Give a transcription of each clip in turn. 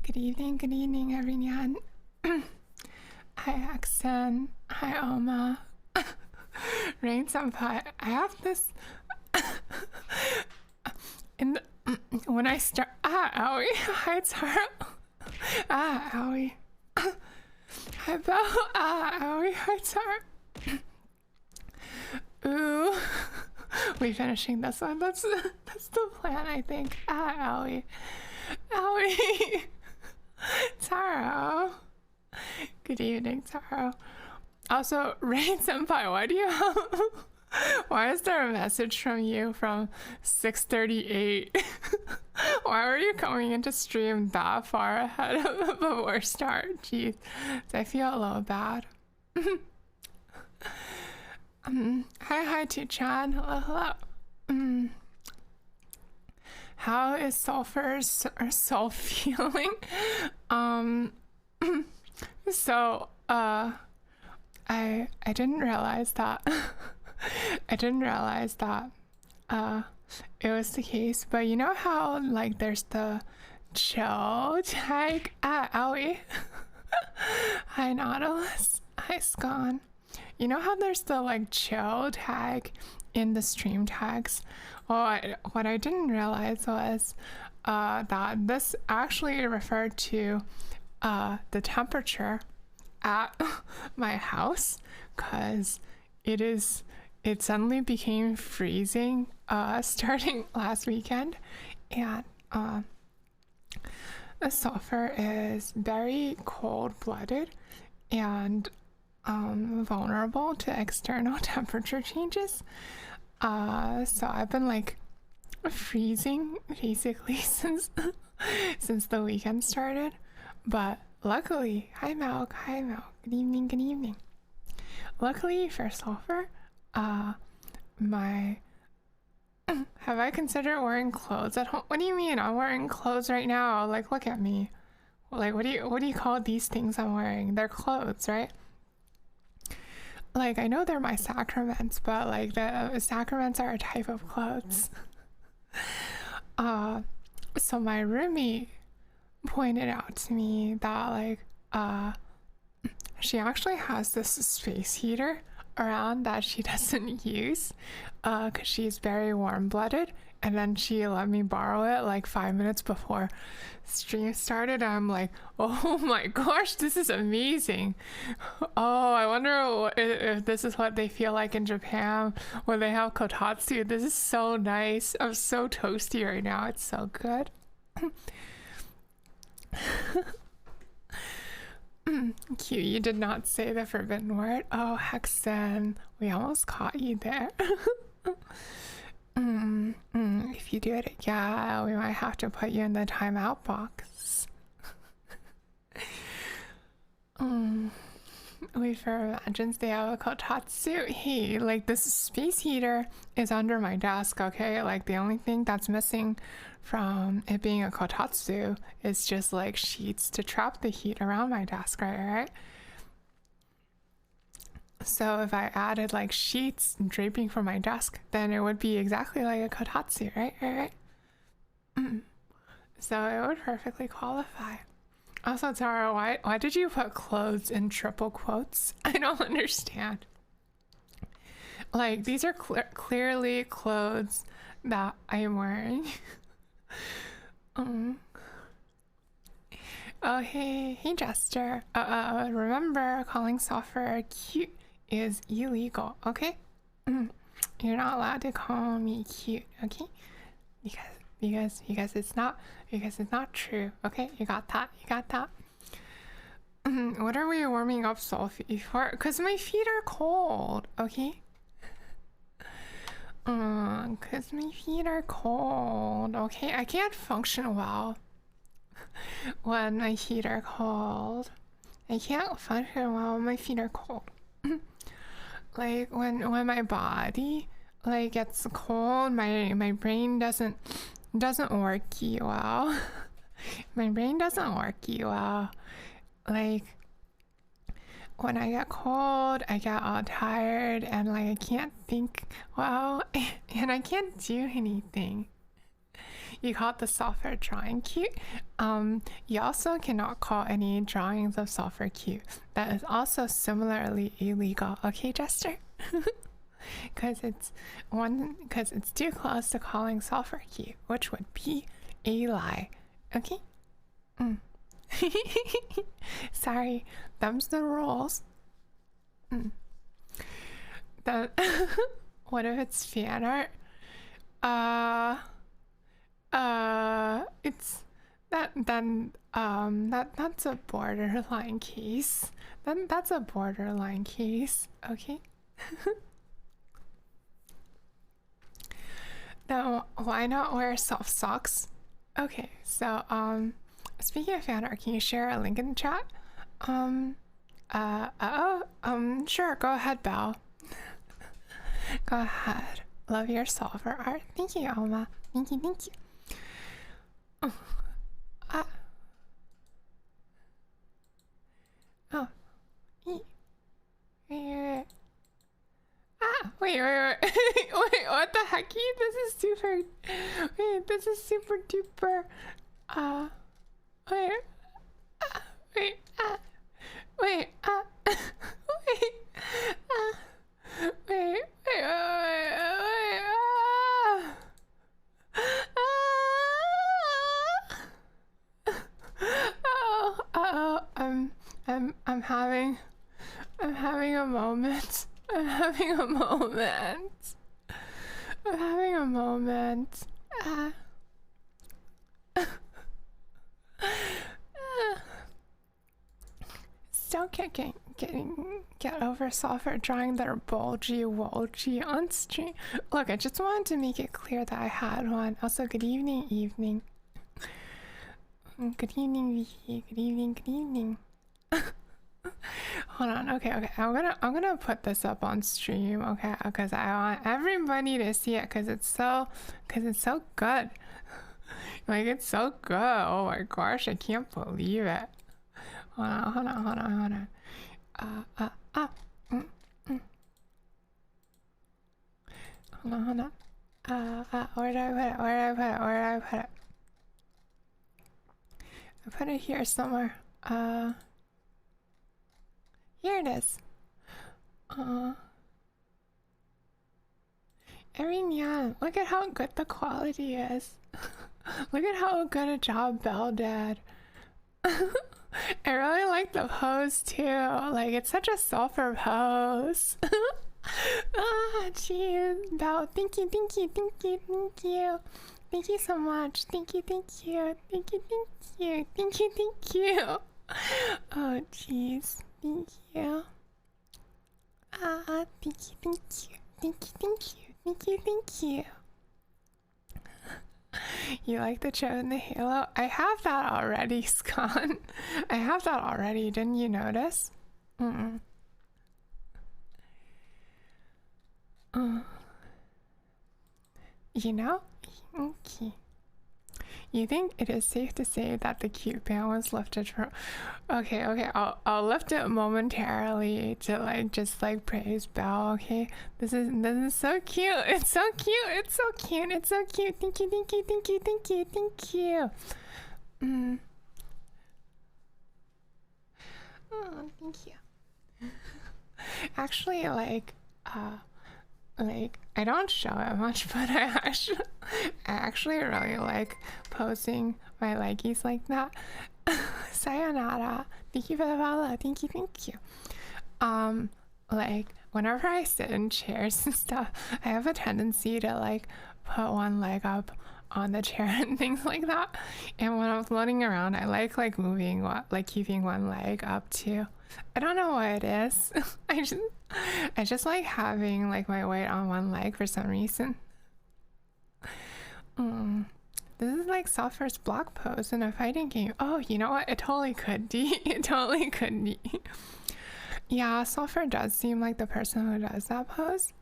Good evening, everyone. Hi, Axen. Hi, Oma. Rain Senpai. I have this in the when I start. Owie. Hi, Taro. Owie. Hi, Belle. Owie. Hi, Taro. Ooh. We finishing this one. That's the plan, I think. Owie. Owie. Taro. Good evening, Taro. Also, Rain Senpai, why is there a message from you from 6:38? Why were you coming into stream that far ahead of before start? Jeez, I feel a little bad. Hi, Chan. Hello. How is Sulfur's soul feeling? So, I didn't realize that. I didn't realize that it was the case. But you know how like there's the chill tag? Owie. Hi, Nautilus. Hi, Scon. You know how there's the like chill tag in the stream tags? Well, what I didn't realize was that this actually referred to the temperature at my house, because it suddenly became freezing starting last weekend, and the Sulfur is very cold-blooded and vulnerable to external temperature changes. So I've been like freezing basically since the weekend started. But luckily, hi Malk, good evening. Luckily for Sulfur, have I considered wearing clothes at home? What do you mean? I'm wearing clothes right now. Like, look at me. Like, what do you call these things I'm wearing? They're clothes, right? Like, I know they're my sacraments, but like the sacraments are a type of clothes. So my roomie pointed out to me that like she actually has this space heater around that she doesn't use because she's very warm-blooded, and then she let me borrow it like 5 minutes before stream started. I'm like, oh my gosh, this is amazing. Oh, I wonder if this is what they feel like in Japan when they have kotatsu. This is so nice. I'm so toasty right now. It's so good. Cute, you did not say the forbidden word. Oh, Hexen, we almost caught you there. If you do it, yeah, we might have to put you in the timeout box. Wait for Vengeance, they have a kotatsu. Hey, like this space heater is under my desk, okay? Like the only thing that's missing from it being a kotatsu is just like sheets to trap the heat around my desk, right? So if I added like sheets draping for my desk, then it would be exactly like a kotatsu, right? So it would perfectly qualify. Also, Tara, why did you put clothes in triple quotes? I don't understand. Like, these are clearly clothes that I am wearing. Oh, hey, Jester. Remember, calling Sulfur cute is illegal, okay? You're not allowed to call me cute, okay? Because it's not true, okay? You got that? What are we warming up Sophie for? Because my feet are cold, okay? Because my feet are cold, okay? I can't function well when my feet are cold. I can't function well when my feet are cold. Like when my body like gets cold, my brain doesn't work well. My brain doesn't work well. Like when I get cold, I get all tired and like I can't think well and I can't do anything. you called the software drawing cute. You also cannot call any drawings of software cute. That is also similarly illegal. Okay, Jester? Because it's too close to calling software cute, which would be a lie. Okay? Sorry, them's the rules. What if it's fan art? It's that's a borderline case. That's a borderline case. Okay. Now, why not wear soft socks? Okay, so speaking of fan art, can you share a link in the chat? Sure, go ahead, Belle. Go ahead. Love your software art. Thank you, Alma. Thank you, thank you. Oh. Wait. Wait, what the hecky? This is super. Wait, this is super duper. Wait. Wait. Wait. Wait. I'm having a moment. I'm having a moment. Still can't get over software drawing that are bulgy on stream. Look, I just wanted to make it clear that I had one. Also, good evening. Good evening, Vicky. Good evening. Hold on. Okay. I'm gonna put this up on stream. Okay, because I want everybody to see it. Because it's so good. Like, it's so good. Oh my gosh, I can't believe it. Hold on. Hold on. Where did I put it? I put it here somewhere. Here it is. Erignon, look at how good the quality is. Look at how good a job Belle did. I really like the pose too. Like, it's such a sulfur pose. Jeez. Belle, thank you. Thank you so much. Thank you. Oh, jeez. Thank you. Thank you. You like the Cho and the Halo? I have that already, Scon. I have that already. Didn't you notice? You know? Okay. You think it is safe to say that the cute ban was lifted from... Okay, I'll lift it momentarily to just praise Belle, okay? This is so cute. It's so cute. Thank you. Oh, thank you. Actually, I don't show it much, but I actually really like posting my leggies like that. Sayonara. Thank you for the follow. Thank you. Whenever I sit in chairs and stuff, I have a tendency to put one leg up on the chair and things like that. And when I'm floating around, I like moving, keeping one leg up too. I don't know what it is. I just like having my weight on one leg for some reason. This is like software's block pose in a fighting game. Oh, you know what? It totally could be. Yeah, software does seem like the person who does that pose.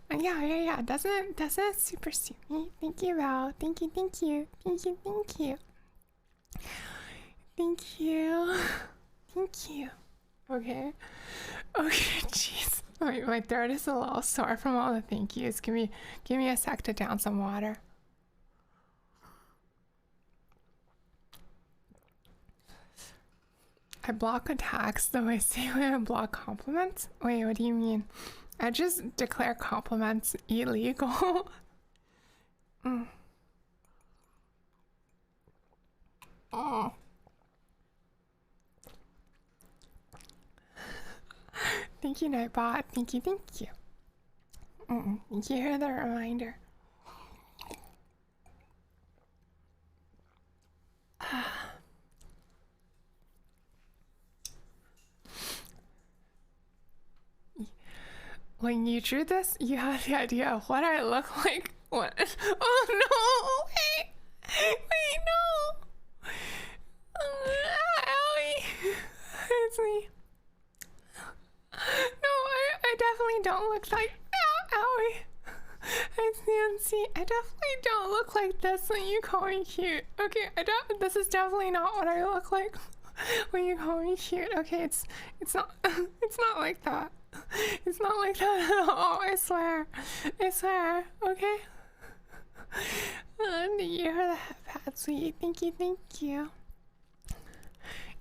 And yeah. Doesn't it super suit me? Thank you, Val. Thank you. Okay, jeez. Wait, my throat is a little sore from all the thank yous. Give me a sec to down some water. I block attacks the way same way I block compliments. Wait, what do you mean? I just declare compliments illegal. mm. Oh. Thank you, Nightbot. Thank you, thank you. Thank you for the reminder. When you drew this, you had the idea of what I look like. What? Oh no! Wait, no! Owie! It's me. No, I definitely don't look like. Owie! It's Nancy. I definitely don't look like this when you call me cute. Okay, this is definitely not what I look like when you call me cute. Okay, it's not like that. It's not like that at all. I swear. Okay. Thank you for the pat, sweet. Thank you.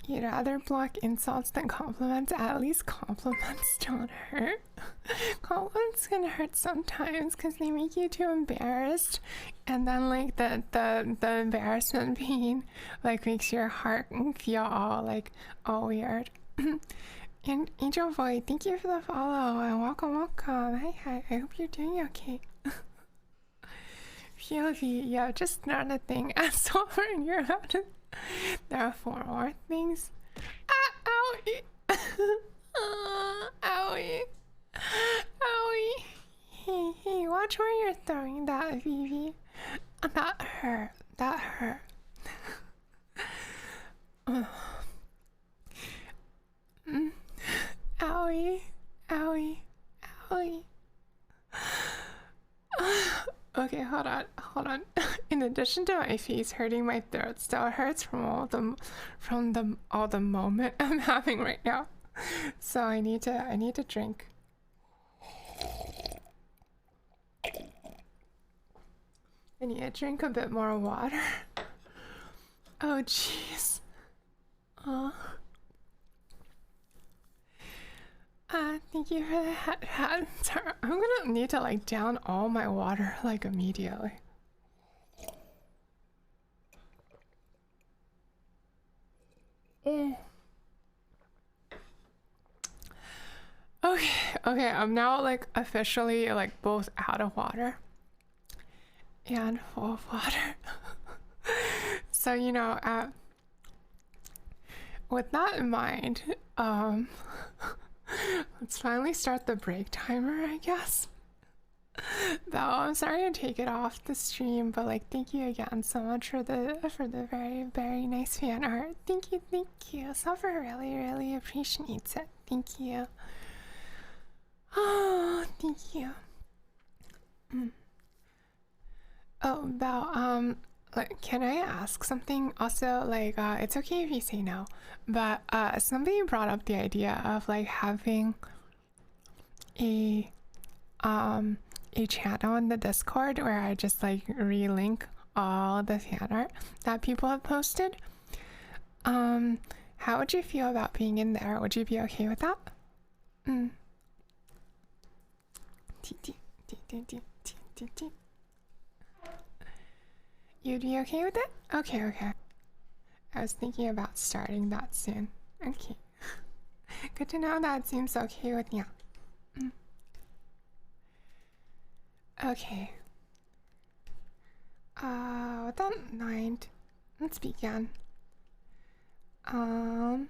You'd rather block insults than compliments. At least compliments don't hurt. Compliments can hurt sometimes because they make you too embarrassed, and then like the embarrassment pain like makes your heart feel all weird. And Angel Void, thank you for the follow and welcome. Hi. I hope you're doing okay. POV, yeah, just another thing. I saw her in your mouth. There are 4 more things. Owie! Owie! Hey, watch where you're throwing that, Vivi. That hurt. Owie. Okay, hold on. In addition to my face hurting, my throat still hurts from all the moment I'm having right now. So I need to drink. I need to drink a bit more water. Oh jeez. Thank you for that. Sorry, I'm gonna need to like down all my water like immediately. Okay, I'm now like officially like both out of water and full of water. So you know, with that in mind, let's finally start the break timer, I guess. Though I'm sorry to take it off the stream, but like thank you again so much for the very, very nice fan art. Thank you. Suffer really appreciates it. Thank you. Oh, thank you. Oh, about like, can I ask something also? Like, it's okay if you say no, but somebody brought up the idea of like having a channel in the Discord where I just like relink all the fan art that people have posted. How would you feel about being in there? Would you be okay with that? You'd be okay with it? Okay. I was thinking about starting that soon. Okay. Good to know that seems okay with you. Okay. With that in mind, let's begin. And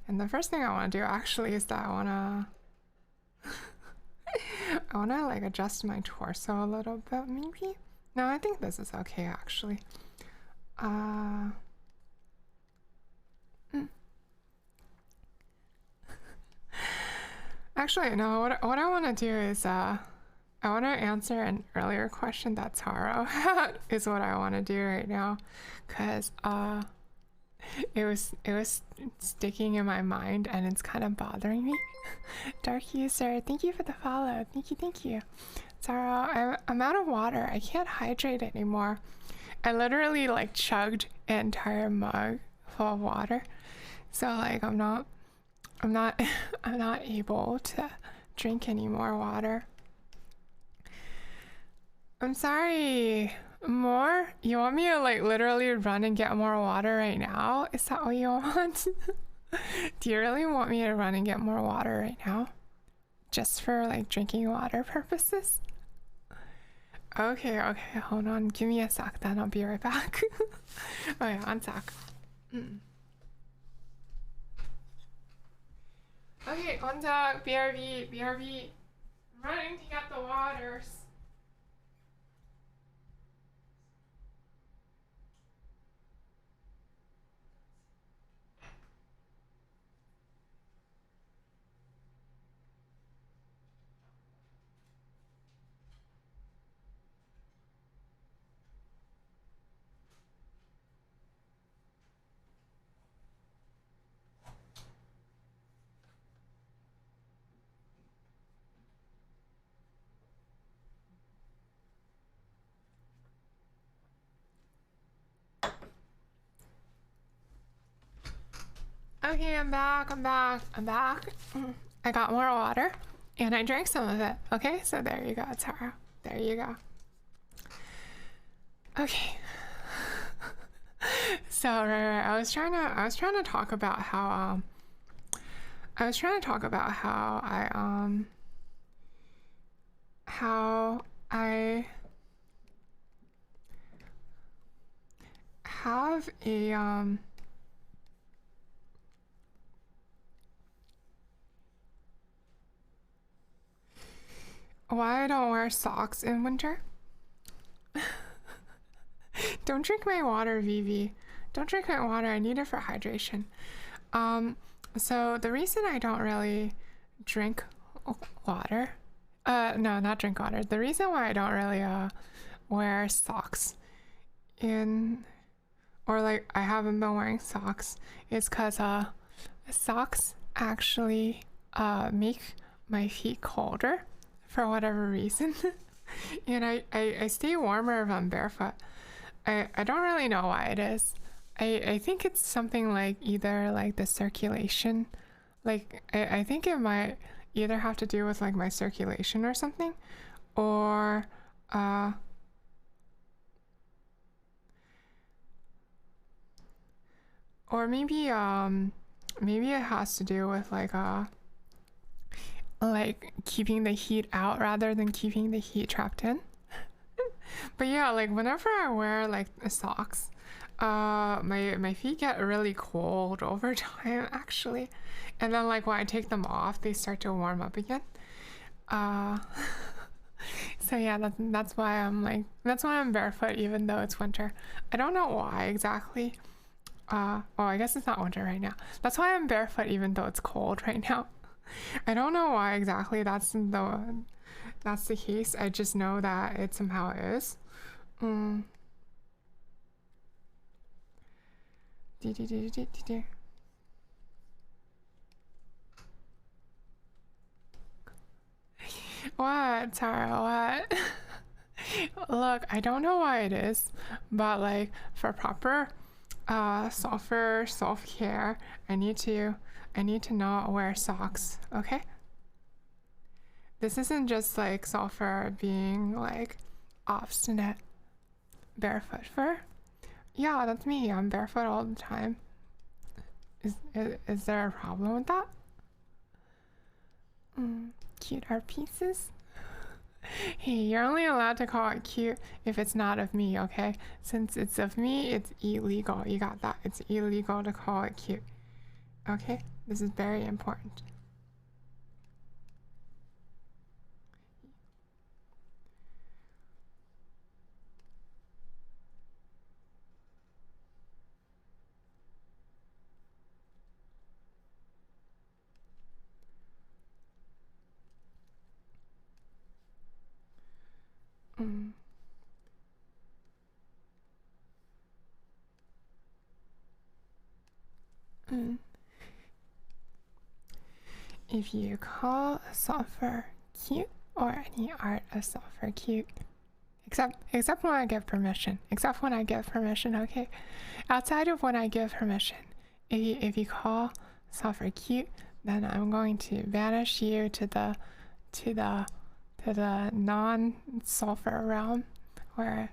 the first thing I want to do actually is that I wanna like adjust my torso a little bit, maybe. No, I think this is okay actually. Actually, no. What I want to do is I want to answer an earlier question that Taro had. Is what I want to do right now, cause it was sticking in my mind and it's kind of bothering me. Dark user, thank you for the follow. Thank you. Taro, I'm out of water. I can't hydrate anymore. I literally like chugged an entire mug full of water. So like I'm not I'm not able to drink any more water. I'm sorry. More? You want me to like literally run and get more water right now? Is that what you want? Do you really want me to run and get more water right now? Just for like drinking water purposes? Okay, hold on. Give me a sec, then I'll be right back. Okay, one sec. Okay, one sec. BRB. I'm running to get the waters. Okay, I'm back. I got more water and I drank some of it. Okay, so there you go, Tara. There you go. Okay. So right, I was trying to talk about how how I have a why I don't wear socks in winter. Don't drink my water, Vivi. Don't drink my water. I need it for hydration. So the reason I don't really drink water, no, not drink water. The reason why I don't really wear socks or like I haven't been wearing socks is because socks actually make my feet colder for whatever reason. And I stay warmer if I'm barefoot. I don't really know why it is. I think it's something like either like the circulation, like I think it might either have to do with like my circulation or something, or maybe it has to do with like keeping the heat out rather than keeping the heat trapped in. But yeah, like whenever I wear like socks, my feet get really cold over time actually, and then like when I take them off they start to warm up again. So yeah, that's why I'm barefoot even though it's winter. I don't know why exactly. Oh, I guess it's not winter right now. That's why I'm barefoot even though it's cold right now. I don't know why exactly that's the case. I just know that it somehow is. What, Tara? What? Look, I don't know why it is, but like for proper self-care, I need to not wear socks, okay? This isn't just like sulfur being like obstinate. Barefoot fur? Yeah, that's me. I'm barefoot all the time. Is there a problem with that? Cute art pieces? Hey, you're only allowed to call it cute if it's not of me, okay? Since it's of me, it's illegal. You got that? It's illegal to call it cute. Okay? This is very important. If you call a sulfur cute or any art of sulfur cute, except when I give permission. Except when I give permission, okay? Outside of when I give permission, if you call sulfur cute, then I'm going to banish you to the non-sulfur realm where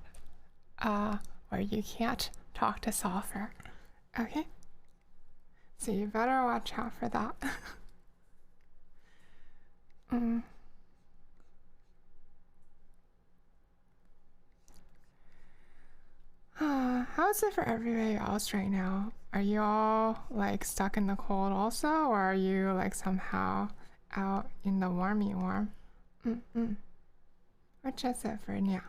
you can't talk to sulfur. Okay? So you better watch out for that. How's it for everybody else right now? Are you all like stuck in the cold also, or are you like somehow out in the warmy warm? Which is it for now?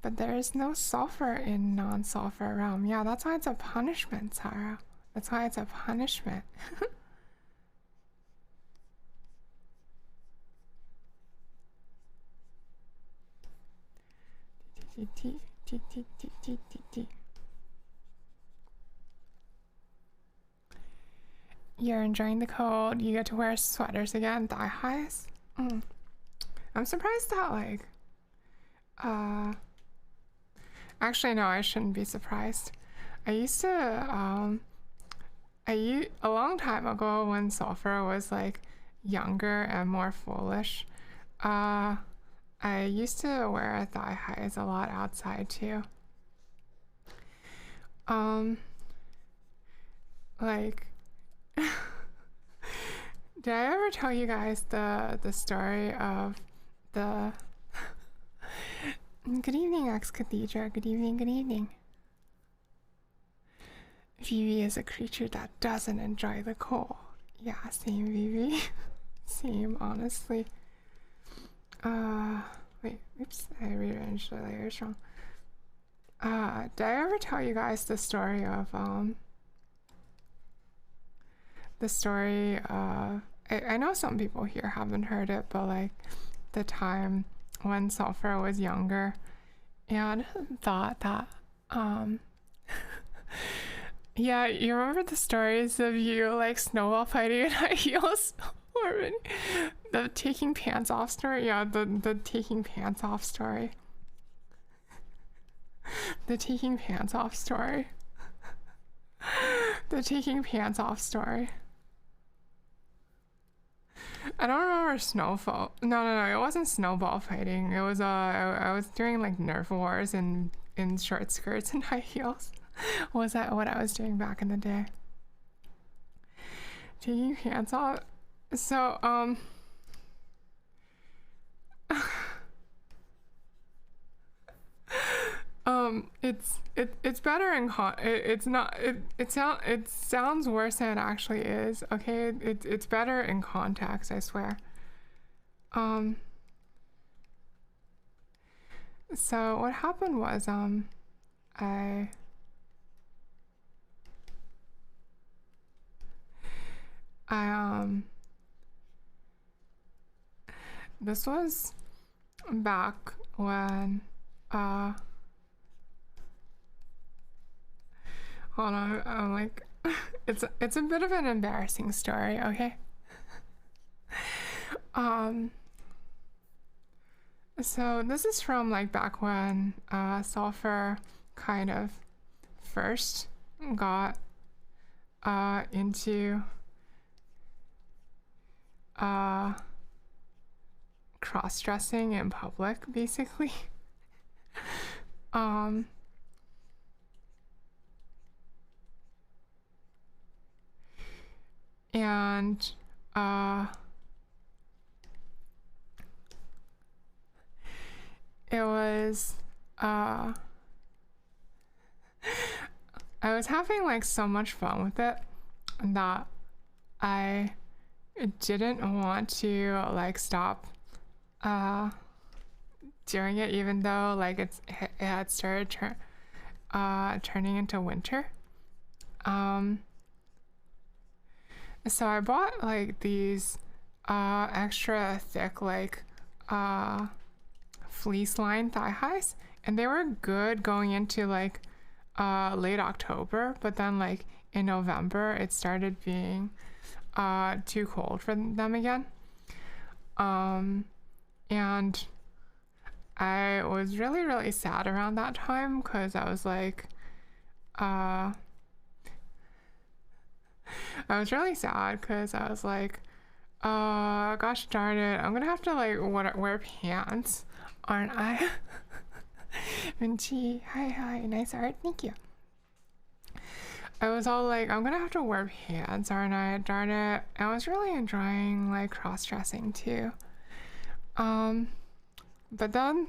But there is no sulfur in non-sulfur realm. Yeah, that's why it's a punishment, Sarah. That's why it's a punishment. You're enjoying the cold. You get to wear sweaters again. Thigh highs. I'm surprised that like actually no, I shouldn't be surprised. I used to a long time ago when sulfur was like younger and more foolish, I used to wear thigh highs a lot outside too. Like did I ever tell you guys the story of the Good evening, Ex Cathedra. Good evening, good evening. Vivi is a creature that doesn't enjoy the cold. Yeah, same, Vivi. Same, honestly. Wait, oops, I rearranged the layers wrong. Did I ever tell you guys the story of, I know some people here haven't heard it, but like the time when sulfur was younger and thought that, yeah, you remember the stories of you like snowball fighting in high heels? Or the taking pants off story? Yeah, the taking pants off story. The taking pants off story. The taking pants off story. I don't remember snowfall. No, it wasn't snowball fighting. It was I was doing like Nerf wars in short skirts and high heels. Was that what I was doing back in the day? Taking pants off. So it's better in it's not it sounds worse than it actually is. Okay, it's better in context, I swear. So what happened was this was back when hold on, I'm like it's a bit of an embarrassing story, okay? So this is from like back when sulfur kind of first got into cross-dressing in public, basically. And it was I was having like so much fun with it that I didn't want to like stop doing it, even though like it had started turning into winter. So I bought like these extra thick like fleece lined thigh highs, and they were good going into like late October, but then like in November it started being too cold for them again. And I was really, really sad around that time because I was like, I was really sad because I was like, gosh darn it, I'm gonna have to like wear pants, aren't I? Minchi, hi, nice art, thank you. I was all like, I'm gonna have to wear pants, aren't I? Darn it. I was really enjoying like cross-dressing too. But then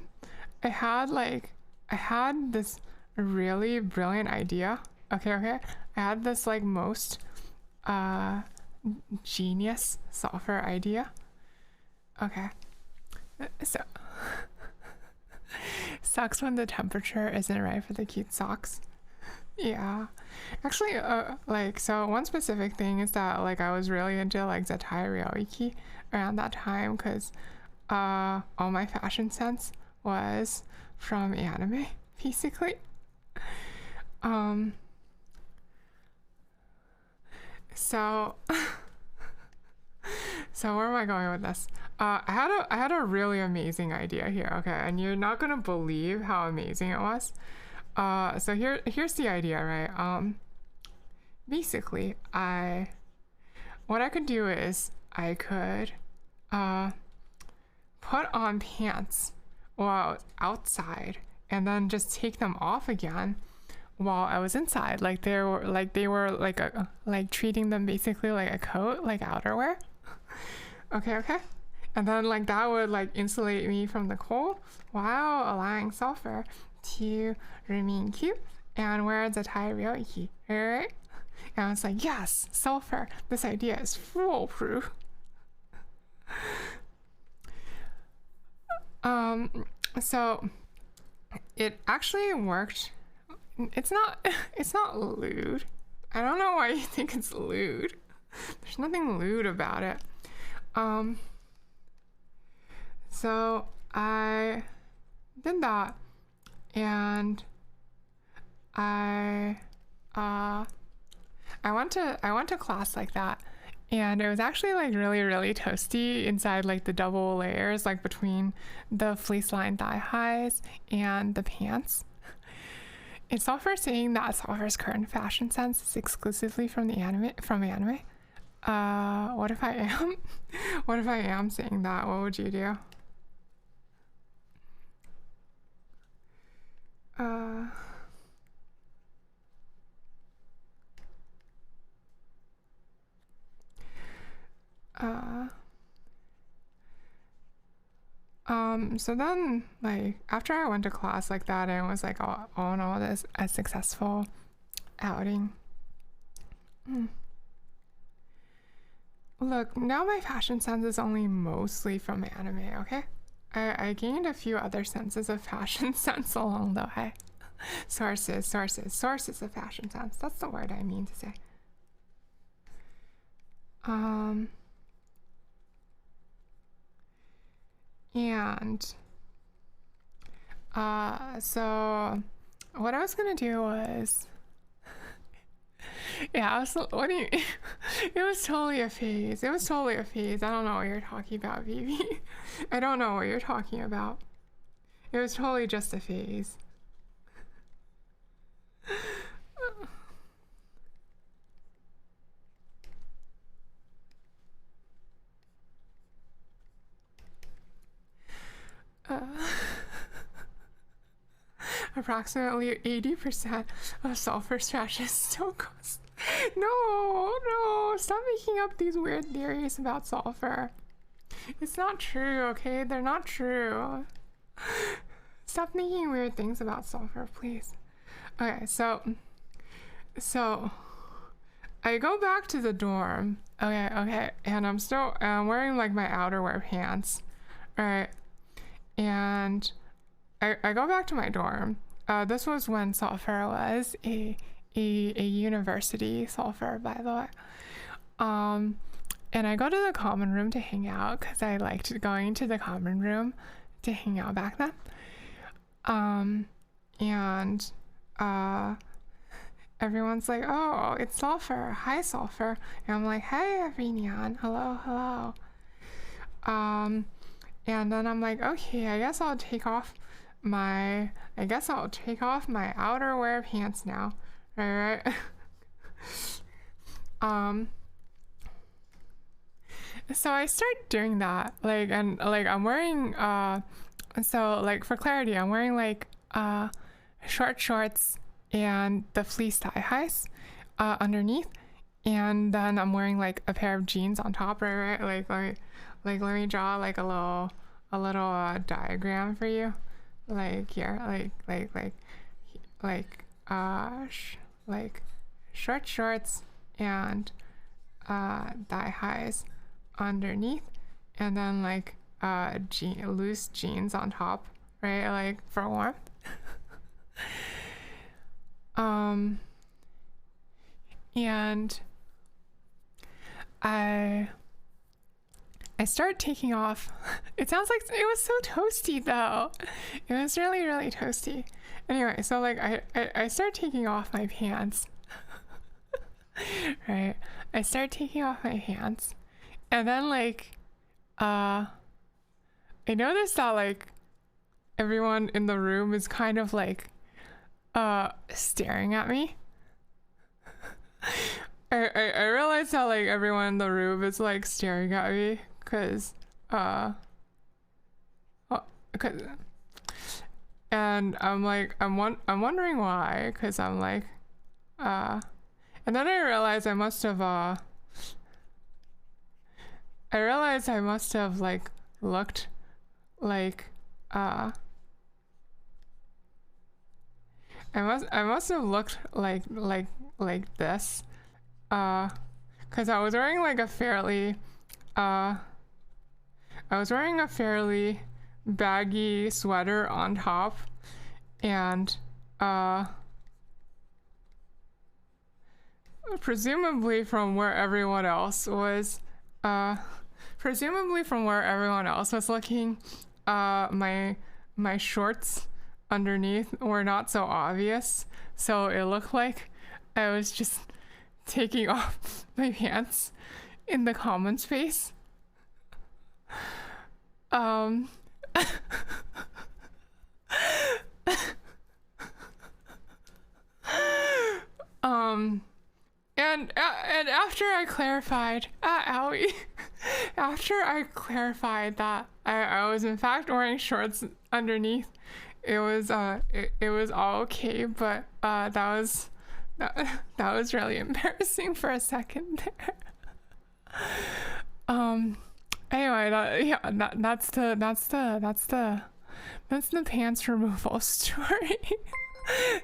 I had this really brilliant idea. Okay. I had this like most genius software idea. Okay. So sucks when the temperature isn't right for the cute socks. Yeah. Actually, like, so one specific thing is that like I was really into like Zettai Ryoiki around that time because all my fashion sense was from anime, basically. So so where am I going with this? I had a really amazing idea here, okay, and you're not gonna believe how amazing it was. So here's the idea, right? Basically, what I could do is I could put on pants while outside and then just take them off again while I was inside. Like they were like treating them basically like a coat, like outerwear. Okay. And then like that would like insulate me from the cold while allowing sulfur to remain cute and wear the Zettai Ryoiki, right? And I was like, yes, sulfur, this idea is foolproof. So it actually worked. It's not lewd. I don't know why you think it's lewd. There's nothing lewd about it. So I did that, and I went to class like that, and it was actually like really toasty inside like the double layers, like between the fleece lined thigh highs and the pants. It's Sulfur saying that Sulfur's current fashion sense is exclusively from anime. What if I am? What if I am saying that? What would you do? So then, like, after I went to class like that and was like all in all this a successful outing. Look, now my fashion sense is only mostly from anime, okay? I gained a few other senses of fashion sense along the way. Sources of fashion sense. That's the word I mean to say. And so what I was gonna do was yeah, what do you it was totally a phase. I don't know what you're talking about, Vivi. I don't know what you're talking about. It was totally just a phase. Approximately 80% of sulfur trash is still cost. No, stop making up these weird theories about sulfur. It's not true, okay? They're not true. Stop making weird things about sulfur, please. Okay, so I go back to the dorm. Okay, and I'm wearing like my outerwear pants. Alright. And I go back to my dorm. This was when sulfur was a university sulfur, by the way. And I go to the common room to hang out because I liked going to the common room to hang out back then. And everyone's like, oh, it's sulfur. Hi, sulfur. And I'm like, hey, Avignon. Hello. And then I'm like, okay, I guess I'll take off my outerwear pants now. Right. So I start doing that, like, and like I'm wearing so like for clarity, I'm wearing like short shorts and the fleece thigh highs underneath, and then I'm wearing like a pair of jeans on top, right? Let me draw like a little diagram for you, like here, like short shorts and thigh highs underneath, and then like loose jeans on top, right? Like for warmth. And I start taking off. It sounds like it was so toasty though. It was really, really toasty. Anyway, so like I start taking off my pants. Right? I start taking off my pants. And then like I noticed that like everyone in the room is kind of like staring at me. I realized how like everyone in the room is like staring at me because and I'm like I'm wondering why, because I'm like and then I realized I must have like looked like I must have looked like this because I was wearing like a fairly baggy sweater on top, and presumably from where everyone else was looking, my shorts underneath were not so obvious, so it looked like I was just taking off my pants in the common space. And after I clarified, after I clarified that I was in fact wearing shorts underneath, it was all okay, but that was really embarrassing for a second there. Anyway, that's the pants removal story.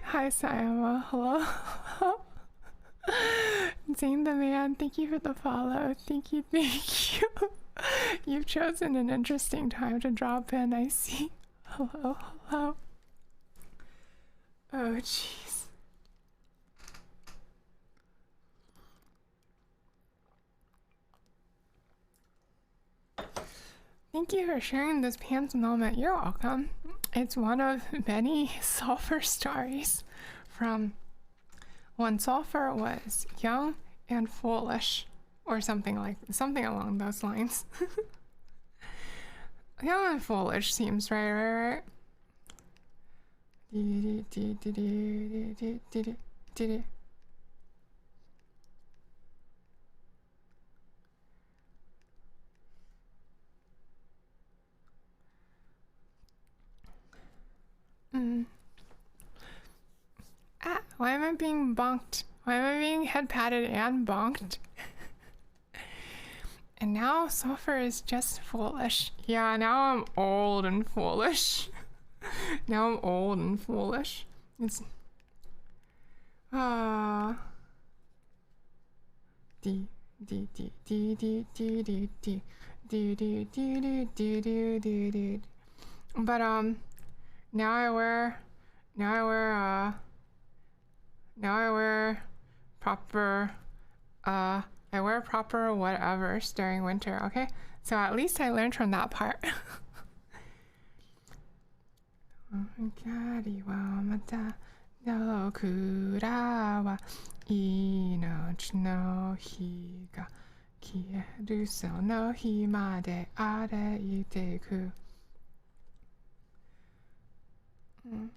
Hi Sayama, hello. Zane the man, thank you for the follow. Thank you. You've chosen an interesting time to drop in, I see. Hello. Oh jeez. Thank you for sharing this pants moment. You're welcome. It's one of many Sulfur stories from when Sulfur was young and foolish, or something along those lines. Young and foolish seems right. Why am I being bonked? Why am I being head patted and bonked? And now Sulfur is just foolish. Yeah, now I'm old and foolish. Now I'm old and foolish. It's but now I wear proper whatevers during winter, okay? So at least I learned from that part. 消えるその日まで歩いていく。うん。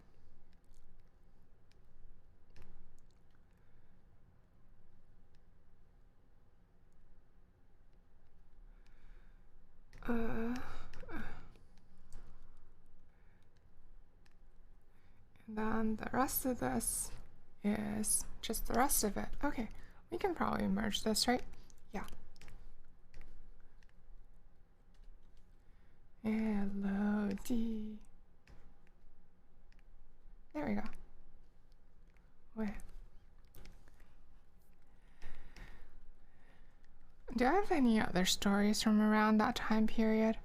And then the rest of this is just the rest of it. Okay, we can probably merge this, right? Yeah. LOD. There we go. Wait. Do I have any other stories from around that time period?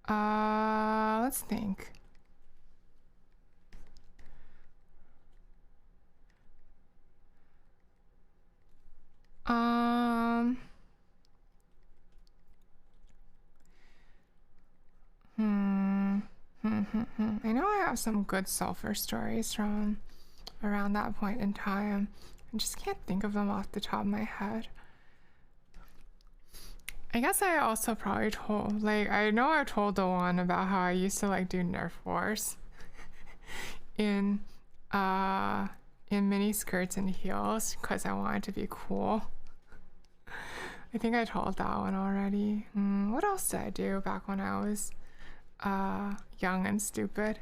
Let's think. I know I have some good sulfur stories from around that point in time. I just can't think of them off the top of my head. I guess I also probably told, like, I know I told the one about how I used to like do Nerf wars in mini skirts and heels because I wanted to be cool. I think I told that one already. What else did I do back when I was young and stupid?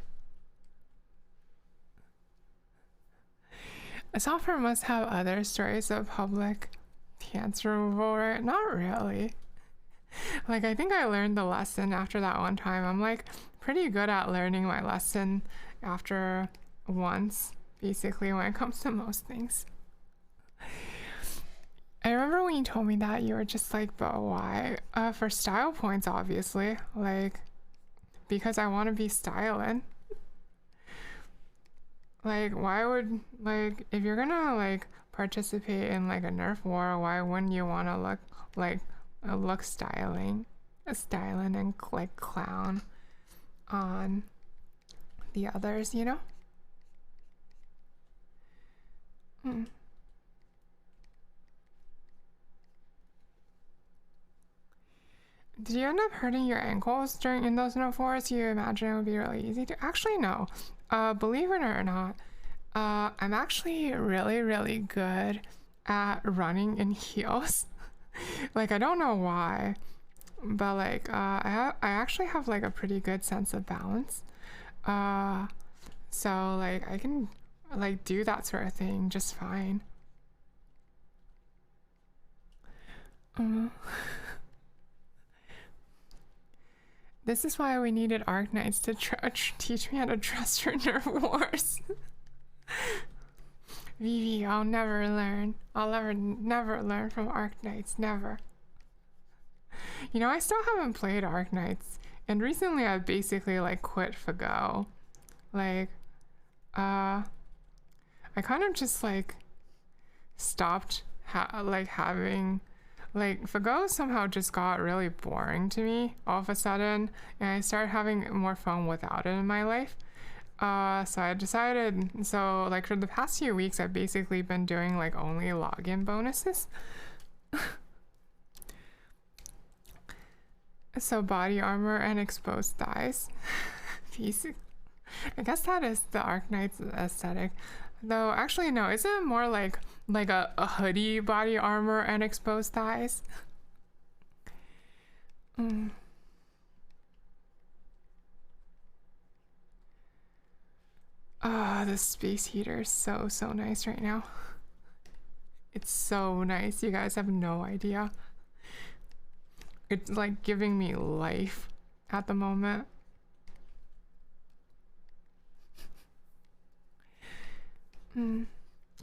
Sulfur must have other stories of public cancer removal, right? Not really. Like, I think I learned the lesson after that one time. I'm like pretty good at learning my lesson after once, basically, when it comes to most things. I remember when you told me that, you were just like, but why? For style points, obviously. Like, because I want to be styling. Like, why would, like, if you're gonna, like, participate in, like, a Nerf war, why wouldn't you want to look, like, look styling and, like, clown on the others, you know? Did you end up hurting your ankles in those Nerf wars? You imagine it would be really easy to? Actually, no. Believe it or not, I'm actually really, really good at running in heels. Like, I don't know why, but like, I actually have like a pretty good sense of balance. So like I can like do that sort of thing just fine. This is why we needed Arknights to teach me how to trust for Nerf wars. Vivi, I'll never learn. I'll never learn from Arknights, never. You know, I still haven't played Arknights, and recently I've basically like quit Fago. Like, I kind of just like stopped having like Fago somehow just got really boring to me all of a sudden, and I started having more fun without it in my life. So I decided, so like for the past few weeks I've basically been doing like only login bonuses. So body armor and exposed thighs. I guess that is the Arknight's aesthetic. Though actually no, isn't it more like a hoodie body armor and exposed thighs? Ah, the space heater is so nice right now. It's so nice, you guys have no idea. It's like giving me life at the moment.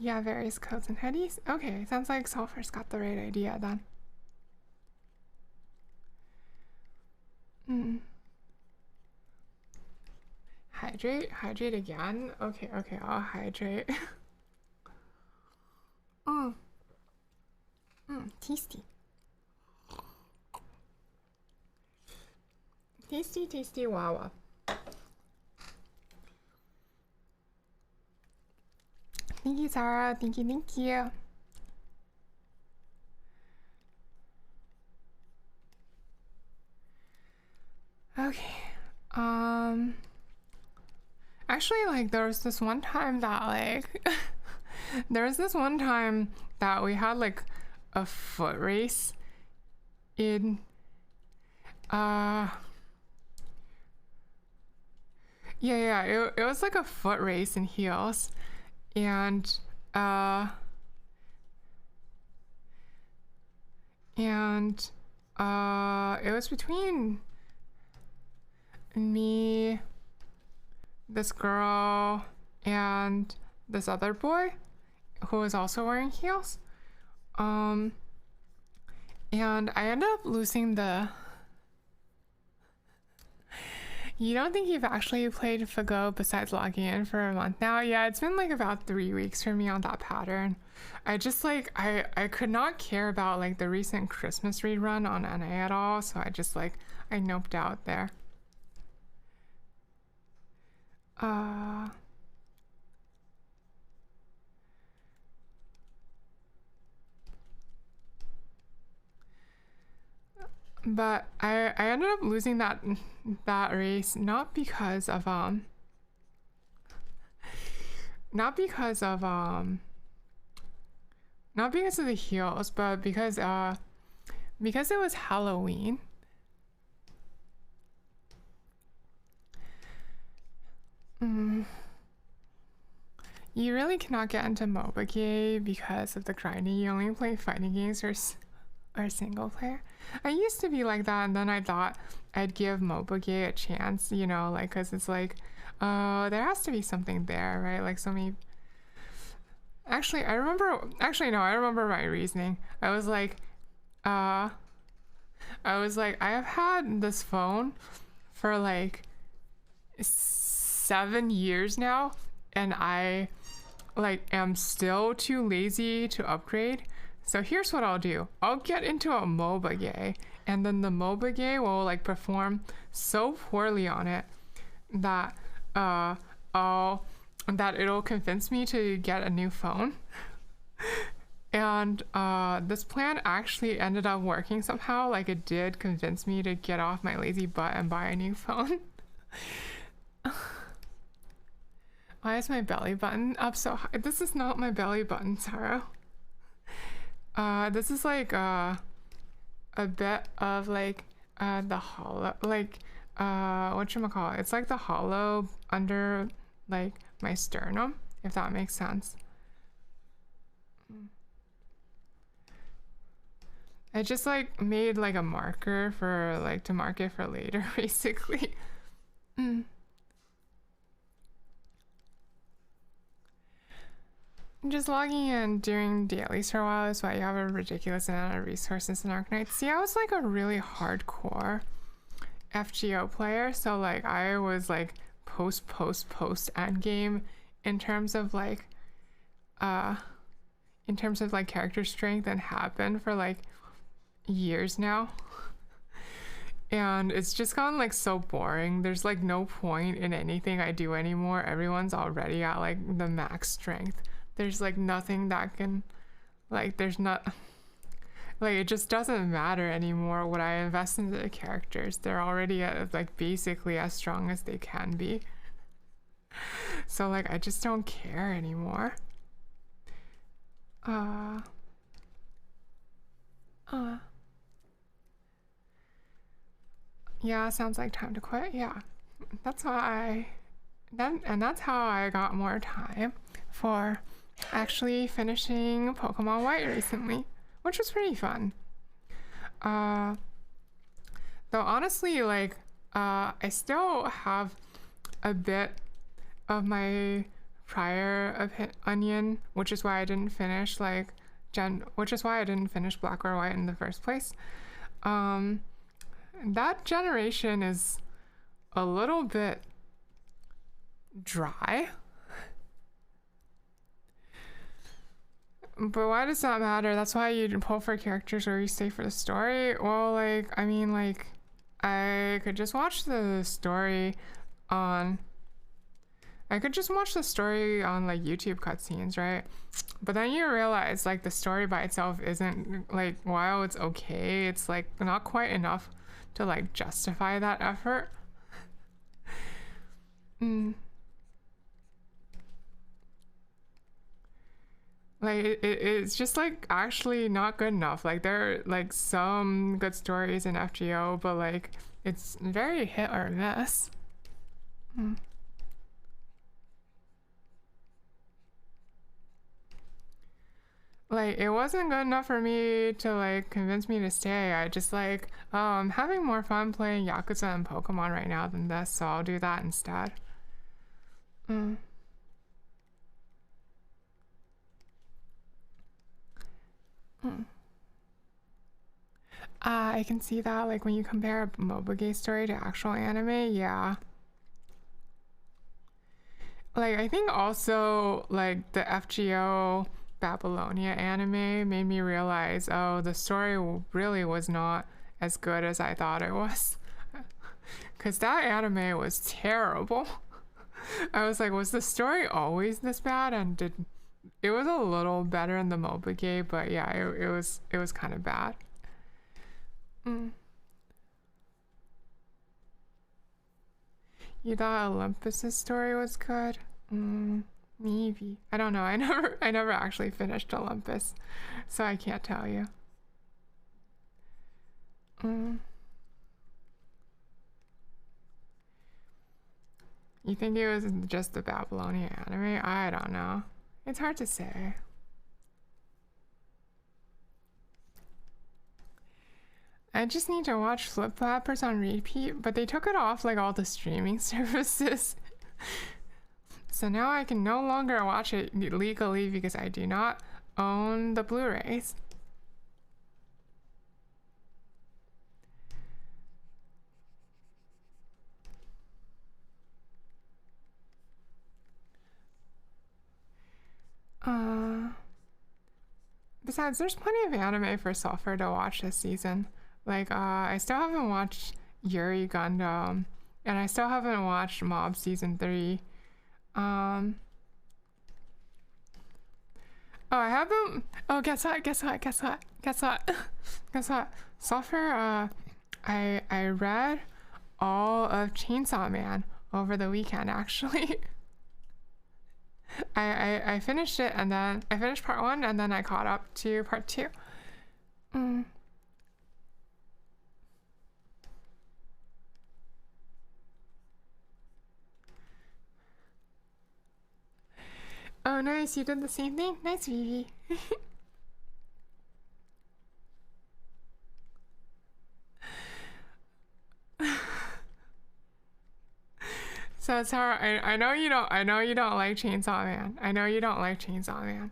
Yeah, various coats and hoodies. Okay, sounds like Sulfur's got the right idea then. Hydrate again. Okay, I'll hydrate. Tasty. Tasty Wawa. Thank you, Sarah. Thank you. Okay. Actually, like, there was this one time that, like, there was this one time that we had, like, a foot race in, it was like a foot race in heels. And, it was between me, this girl, and this other boy who was also wearing heels. And I ended up losing the... You don't think you've actually played Fago besides logging in for a month now? Yeah, it's been like about 3 weeks for me on that pattern. I just like, I could not care about like the recent Christmas rerun on NA at all, so I just like, I noped out there. But I ended up losing that race not because of not because of the heels, but because it was Halloween. You really cannot get into MOBA game because of the grinding. You only play fighting games or single player. I used to be like that, and then I thought I'd give MOBA game a chance, you know, like, because it's like, there has to be something there, right? Like, so many... Actually, I remember my reasoning. I was like, I have had this phone for like 7 years now, and I like am still too lazy to upgrade. So here's what I'll do. I'll get into a MOBA game, and then the MOBA game will like perform so poorly on it that it'll convince me to get a new phone. And this plan actually ended up working somehow. Like, it did convince me to get off my lazy butt and buy a new phone. Why is my belly button up so high? This is not my belly button, Sarah. This is like a bit of like the hollow, like whatchamacallit? It's like the hollow under like my sternum, if that makes sense. I just like made like a marker for like to mark it for later, basically. Just logging in during dailies for a while is why you have a ridiculous amount of resources in Arknights. See, I was like a really hardcore FGO player, so like I was like post endgame in terms of like character strength, and have been for like years now. And it's just gotten like so boring. There's like no point in anything I do anymore. Everyone's already at like the max strength. There's like nothing that can, like, there's not, like, it just doesn't matter anymore what I invest into the characters. They're already like basically as strong as they can be. So like I just don't care anymore. Yeah, sounds like time to quit. Yeah, that's why that's how I got more time for actually finishing Pokemon White recently, which was pretty fun. Though honestly, like, I still have a bit of my prior onion, which is why I didn't finish like which is why I didn't finish Black or White in the first place. That generation is a little bit dry. But why does that matter? That's why you pull for characters or you stay for the story. Well, like, I mean, like, I could just watch the story on like YouTube cutscenes, right? But then you realize like the story by itself isn't like, while it's okay, it's like not quite enough to like justify that effort. Like it's just like actually not good enough. Like there are like some good stories in FGO, but like it's very hit or miss. Like it wasn't good enough for me to like convince me to stay. I just like, oh, I'm having more fun playing Yakuza and Pokemon right now than this, so I'll do that instead. I can see that, like when you compare a Mobage story to actual anime, yeah. Like I think also like the FGO Babylonia anime made me realize, oh, the story really was not as good as I thought it was. Cause that anime was terrible. I was like, was the story always this bad? And it was a little better in the Mobage, but yeah, it was kind of bad. You thought Olympus's story was good? Maybe. I don't know. I never actually finished Olympus, so I can't tell you. You think it was just the Babylonia anime? I don't know. It's hard to say. I just need to watch Flip Flappers on repeat, but they took it off like all the streaming services. So now I can no longer watch it legally because I do not own the Blu-rays. Besides, there's plenty of anime for Sulfur to watch this season. Like, I still haven't watched Yuri Gundam, and I still haven't watched Mob Season 3. Oh, I haven't. Oh, guess what? Sulfur, I read all of Chainsaw Man over the weekend, actually. I finished it, and then I finished part 1, and then I caught up to part 2. Oh, nice, you did the same thing? Nice, Vivi. So it's hard. I know you don't. I know you don't like Chainsaw Man. I know you don't like Chainsaw Man.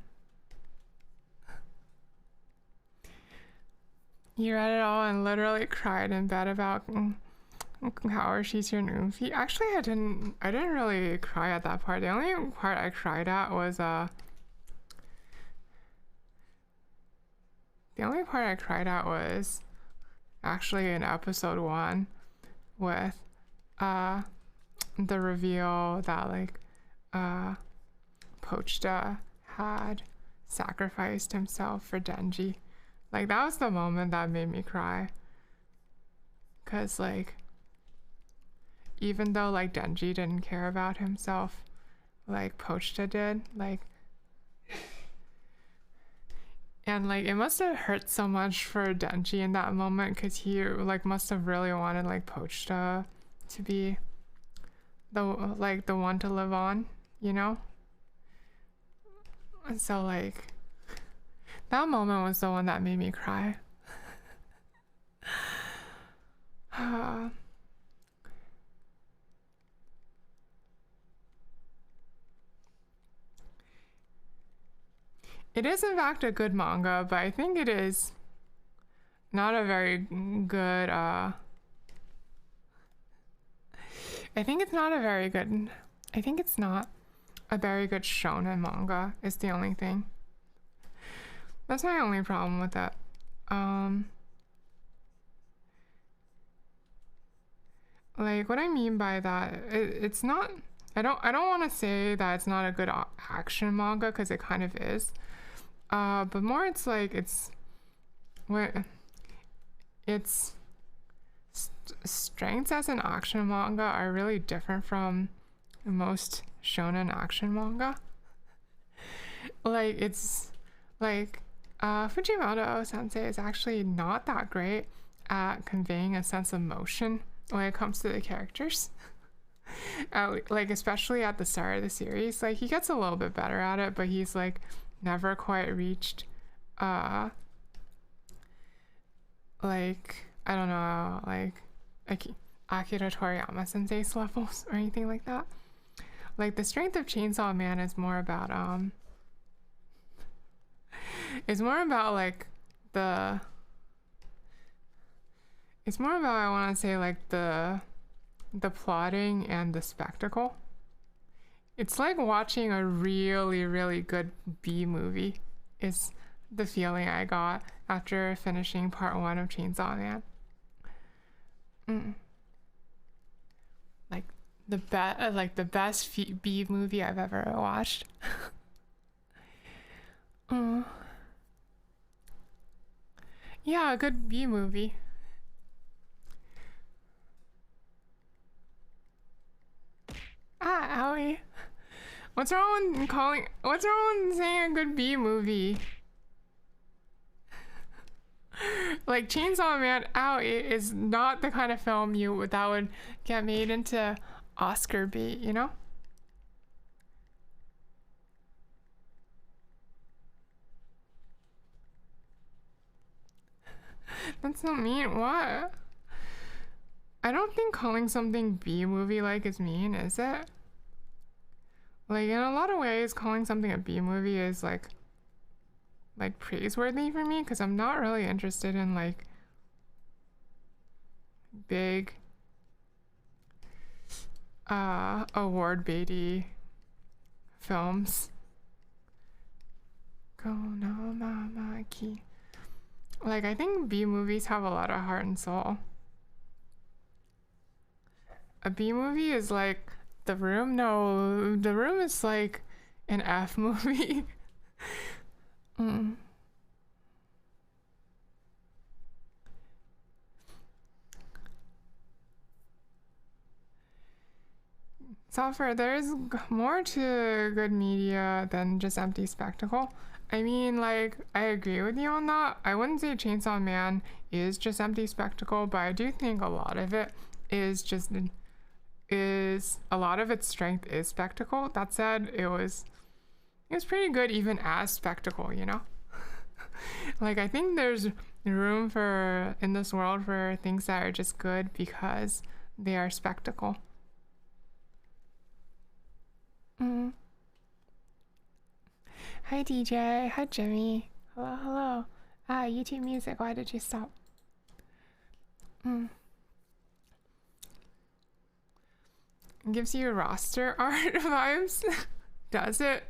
You read it all and literally cried in bed about how she's your Noofy. Actually, I didn't really cry at that part. The only part I cried at was the only part I cried at was actually in episode 1 with the reveal that like Pochita had sacrificed himself for Denji. Like that was the moment that made me cry. Cause like even though like Denji didn't care about himself, like Pochita did, like and like it must have hurt so much for Denji in that moment because he like must have really wanted like Pochita to be the one to live on, you know? And so like that moment was the one that made me cry. It is in fact a good manga, but I think it is not a very good I think it's not a very good shonen manga is the only thing. That's my only problem with that. Like what I mean by that, it's not. I don't want to say that it's not a good action manga because it kind of is. But more it's like it's strengths as an action manga are really different from most shonen action manga. Like, it's like Fujimoto sensei is actually not that great at conveying a sense of motion when it comes to the characters. Like, especially at the start of the series, like, he gets a little bit better at it, but he's like never quite reached like, I don't know, like Akira Toriyama sensei's levels or anything like that. Like, the strength of Chainsaw Man is more about like it's more about, I want to say, like the plotting and the spectacle. It's like watching a really, really good B movie is the feeling I got after finishing part 1 of Chainsaw Man. Like the best B movie I've ever watched. Yeah, a good B movie. Ah, owie. What's wrong with saying a good B movie? Like, Chainsaw Man, is not the kind of film that would get made into Oscar bait, you know? That's not mean. What? I don't think calling something B movie like is mean, is it? Like, in a lot of ways, calling something a B movie is like praiseworthy for me, because I'm not really interested in like big award baity films. Go no mama ki. Like, I think B movies have a lot of heart and soul. A B movie is like The Room. No, The Room is like an F movie. Software, there's more to good media than just empty spectacle. I mean, like, I agree with you on that. I wouldn't say Chainsaw Man is just empty spectacle, but I do think a lot of it is a lot of its strength is spectacle. That said, it was pretty good even as spectacle, you know? Like, I think there's room in this world for things that are just good because they are spectacle. Hi DJ, hi Jimmy. Hello. YouTube music, why did you stop? Gives you roster art vibes? Does it?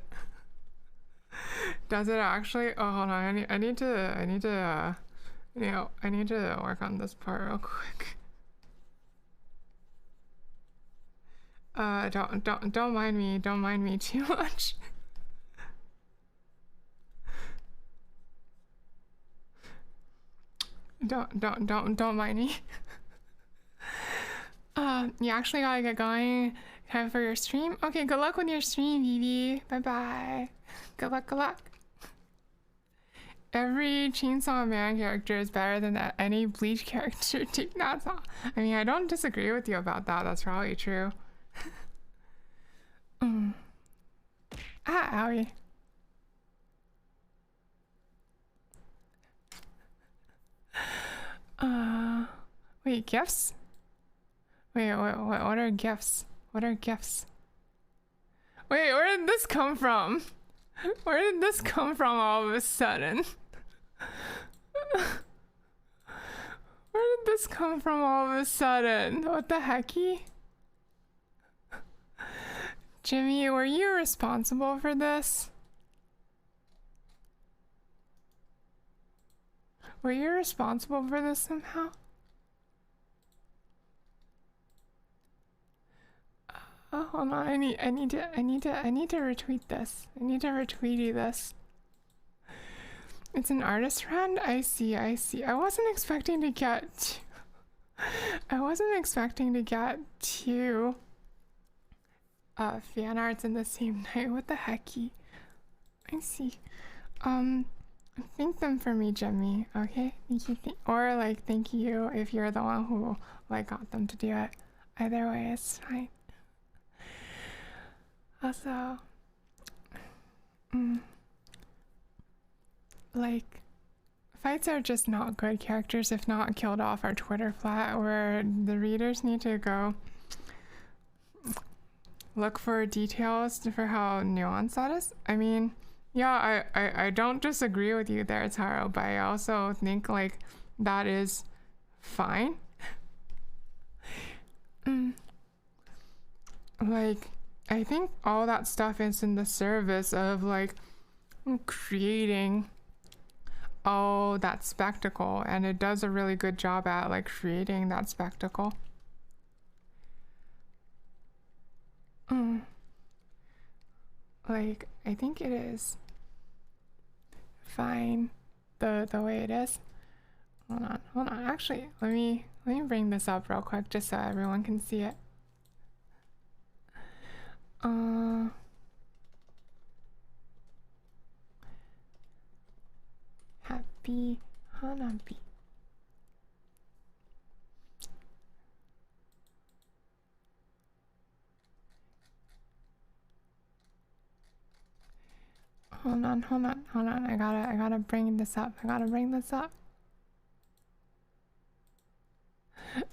Does it actually? Oh, hold on. I need to work on this part real quick. Don't mind me. Don't mind me too much. Don't mind me. You actually gotta get going. Time for your stream? Okay, good luck with your stream, Vivi. Bye bye. Good luck. Every Chainsaw Man character is better than any Bleach character. That's all. I mean, I don't disagree with you about that. That's probably true. Owie. Wait, gifts? Wait, what are gifts? What are gifts? Wait, where did this come from? Where did this come from all of a sudden? Where did this come from all of a sudden? What the hecky? Jimmy, were you responsible for this? Were you responsible for this somehow? Oh, hold on. I need to retweet this. I need to retweet this. It's an artist friend? I see. I wasn't expecting to get I wasn't expecting to get two fan arts in the same night. What the hecky? I see. Thank them for me, Jimmy. Okay, thank you. Or like, thank you if you're the one who like got them to do it. Either way, it's fine. Also, like, fights are just not good characters if not killed off our Twitter flat, where the readers need to go look for details for how nuanced that is. I mean, yeah, I don't disagree with you there, Taro, but I also think like that is fine. Like, I think all that stuff is in the service of like creating all that spectacle, and it does a really good job at like creating that spectacle. Like, I think it is fine the way it is. Hold on. Actually, let me bring this up real quick just so everyone can see it. Happy Hanabi. Hold on. I gotta bring this up.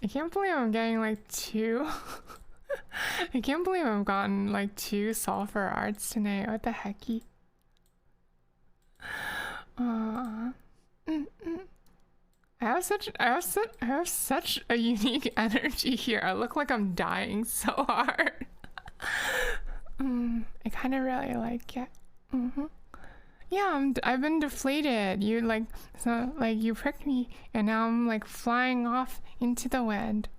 I can't believe I'm getting like two. I can't believe I've gotten like two sulfur arts tonight. What the hecky? I have such a unique energy here. I look like I'm dying so hard. I kind of really like it. Yeah, I've been deflated. You like, so like you pricked me, and now I'm like flying off into the wind.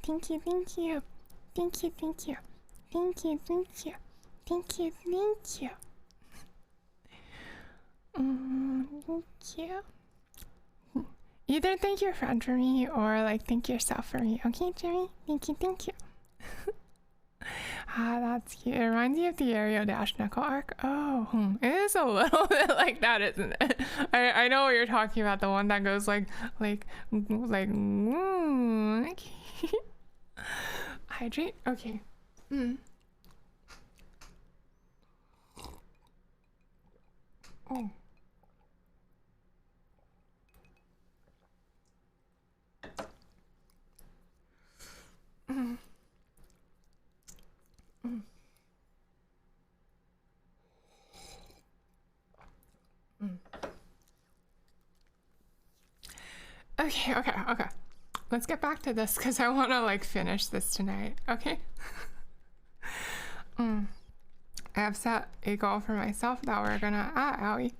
Thank you. Thank you. Either thank your friend for me or like thank yourself for me. Okay, Jimmy? Thank you. That's cute. It reminds me of the Aero Dash Knuckle arc. Oh, it is a little bit like that, isn't it? I know what you're talking about. The one that goes like. Hydrate. Okay. Oh. Okay. Let's get back to this because I want to like finish this tonight. Okay. I have set a goal for myself that we're gonna owie.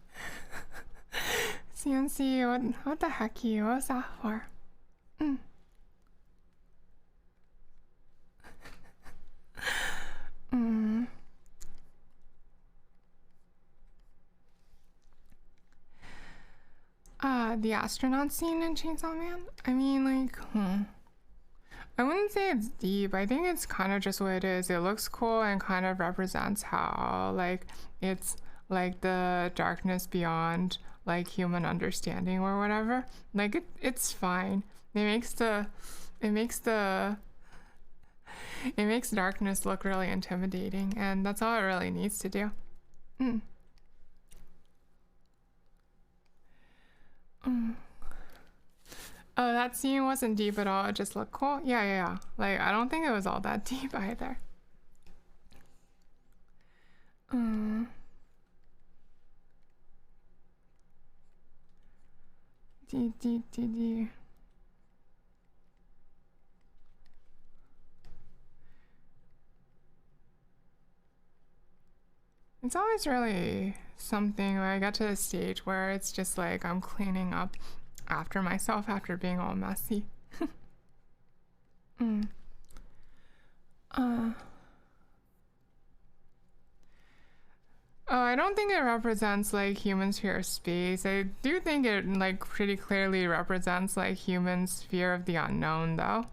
CNC, what the heck you? What's that for? The astronaut scene in Chainsaw Man? I mean, like, I wouldn't say it's deep. I think it's kind of just what it is. It looks cool and kind of represents how, like, it's like the darkness beyond, like, human understanding or whatever. Like, it's fine. It makes darkness look really intimidating, and that's all it really needs to do. Oh, that scene wasn't deep at all. It just looked cool. Yeah. Like, I don't think it was all that deep either. It's always really something where I get to the stage where it's just like I'm cleaning up after myself after being all messy. Uh, oh, I don't think it represents like humans' fear of space. I do think it like pretty clearly represents like humans' fear of the unknown, though.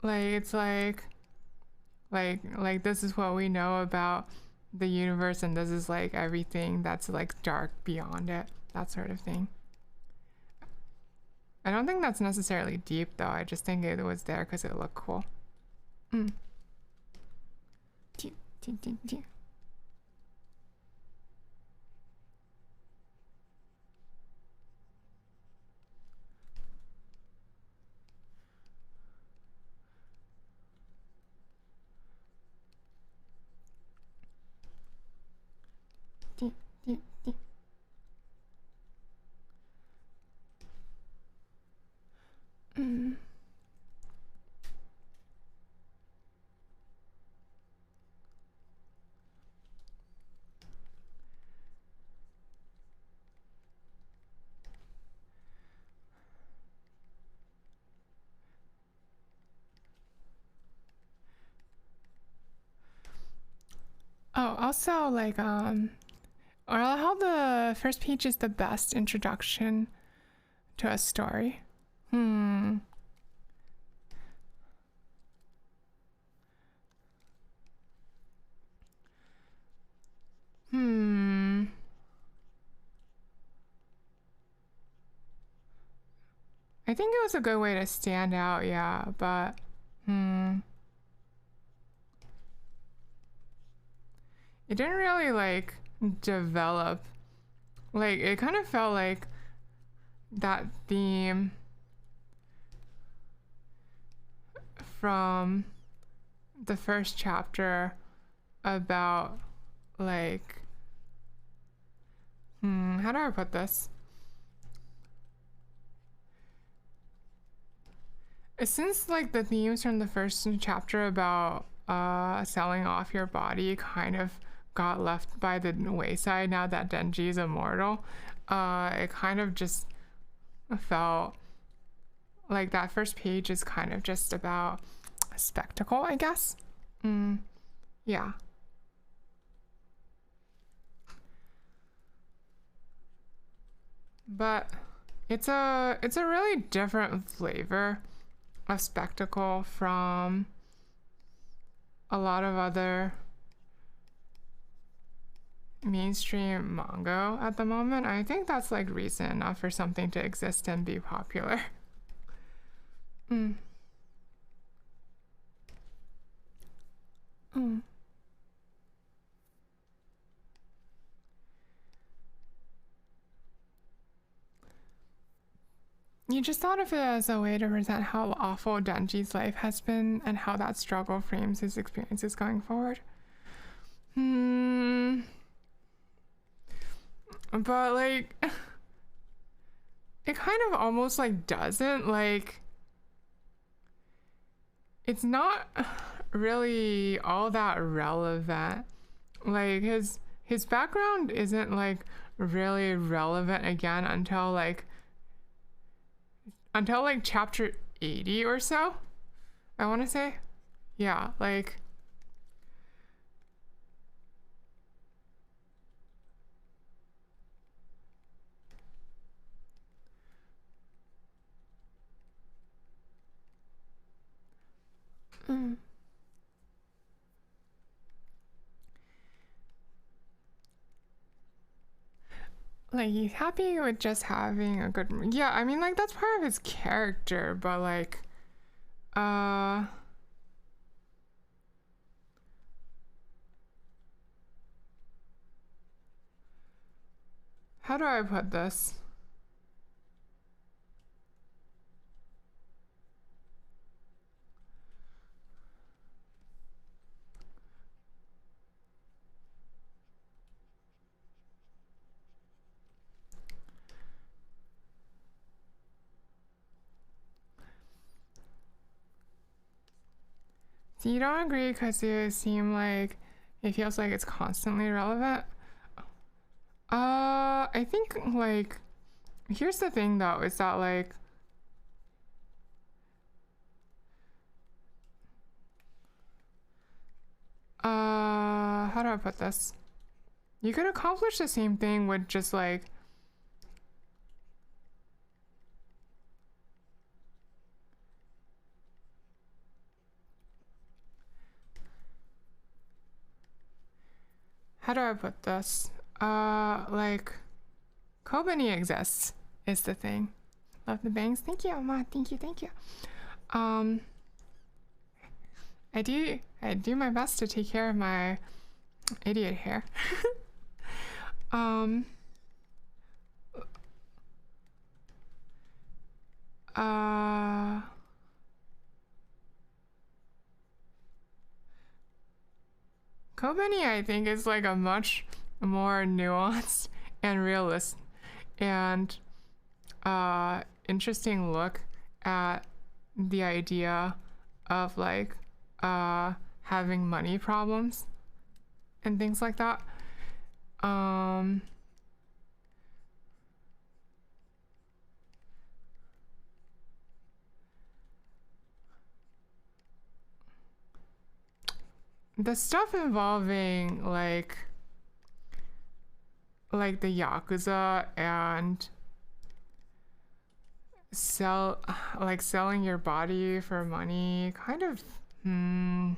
Like it's like this is what we know about the universe, and this is like everything that's like dark beyond it, that sort of thing. I don't think that's necessarily deep though. I just think it was there because it looked cool. Mm. Mm. Oh, also like or how the first page is the best introduction to a story. Hmm. Hmm. I think it was a good way to stand out, yeah, but it didn't really like develop. Like it kind of felt like that theme from the first chapter about like how do I put this? Since like the themes from the first chapter about selling off your body kind of got left by the wayside now that Denji is immortal, it kind of just felt like that first page is kind of just about a spectacle, I guess. Yeah. But it's a really different flavor of spectacle from a lot of other mainstream manga at the moment. I think that's like reason enough for something to exist and be popular. You just thought of it as a way to present how awful Denji's life has been and how that struggle frames his experiences going forward. But like it kind of almost like doesn't, like it's not really all that relevant. Like his background isn't like really relevant again until like chapter 80 or so, I want to say. Yeah, like like he's happy with just having a good, yeah, I mean like that's part of his character, but like how do I put this? So you don't agree because you seem like it feels like it's constantly relevant? I think like here's the thing though, is that like How do I put this? You could accomplish the same thing with just like how do I put this? Like Kobani exists is the thing. Love the bangs. Thank you, Ma. Thank you, thank you. I do my best to take care of my idiot hair. Kobani, I think, is like a much more nuanced and realistic and interesting look at the idea of like having money problems and things like that. The stuff involving like the Yakuza and selling your body for money kind of no,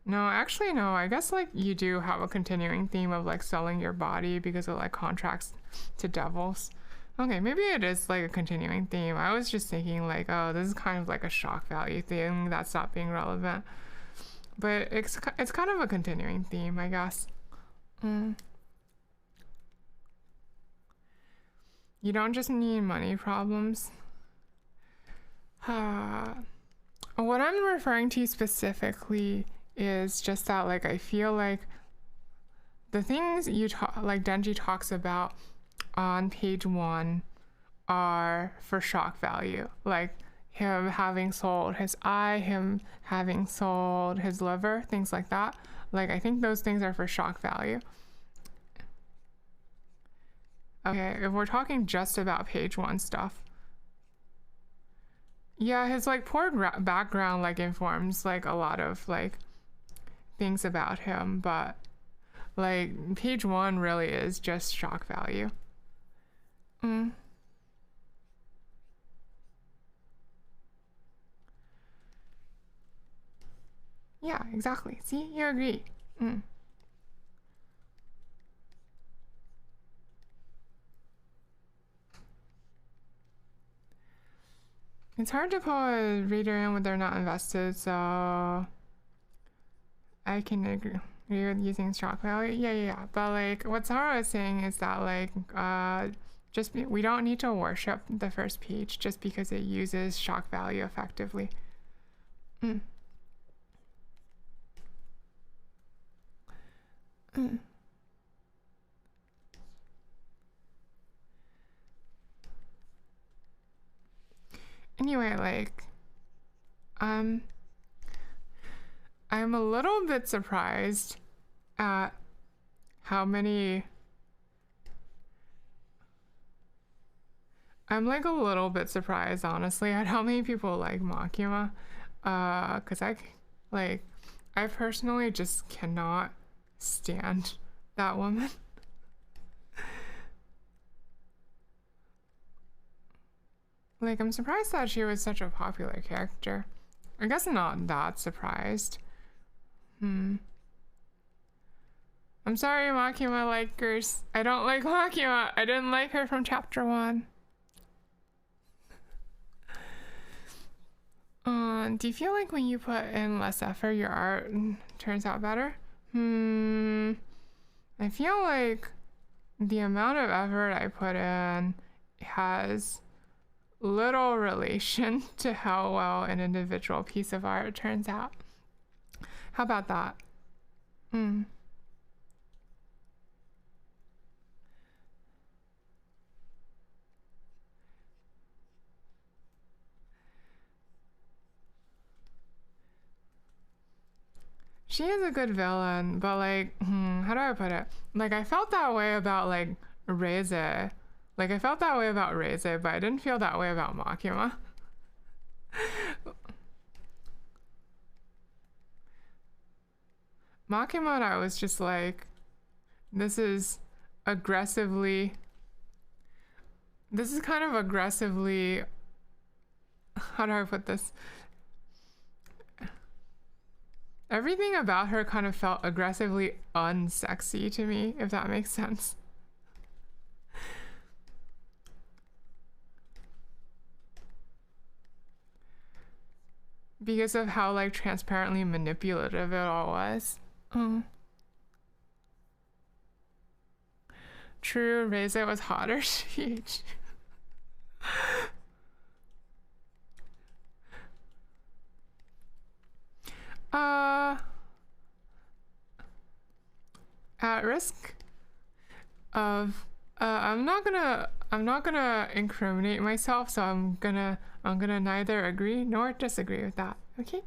actually no, I guess like you do have a continuing theme of like selling your body because of like contracts to devils. Okay, maybe it is like a continuing theme. I was just thinking like, oh, this is kind of like a shock value thing that's not being relevant. But it's kind of a continuing theme, I guess. You don't just need money problems. What I'm referring to specifically is just that, like, I feel like the things like Denji talks about on page 1 are for shock value. Like, him having sold his eye, him having sold his liver, things like that. Like, I think those things are for shock value. Okay, if we're talking just about page 1 stuff. Yeah, his like poor background like informs like a lot of like things about him, but like page 1 really is just shock value. Yeah, exactly. See, you agree. It's hard to pull a reader in when they're not invested, so I can agree with using shock value. Yeah. But like what Sarah is saying is that like we don't need to worship the first page just because it uses shock value effectively. Anyway, like, I'm a little bit surprised at how many. I'm like a little bit surprised, honestly, at how many people like Makima, cause I personally just cannot stand that woman. Like, I'm surprised that she was such a popular character. I guess I'm not that surprised. I'm sorry, Makima likers. I don't like Makima. I didn't like her from chapter 1. Do you feel like when you put in less effort, your art turns out better? I feel like the amount of effort I put in has little relation to how well an individual piece of art turns out. How about that? She is a good villain, but like, how do I put it? Like, I felt that way about like Reze. Like, I felt that way about Reze, but I didn't feel that way about Makima. Makimon, I was just like, this is aggressively. This is kind of aggressively. How do I put this? Everything about her kind of felt aggressively unsexy to me, if that makes sense. Because of how like transparently manipulative it all was. True, Reza was hotter. Sheesh. At risk of I'm not gonna incriminate myself, so I'm gonna neither agree nor disagree with that. Okay.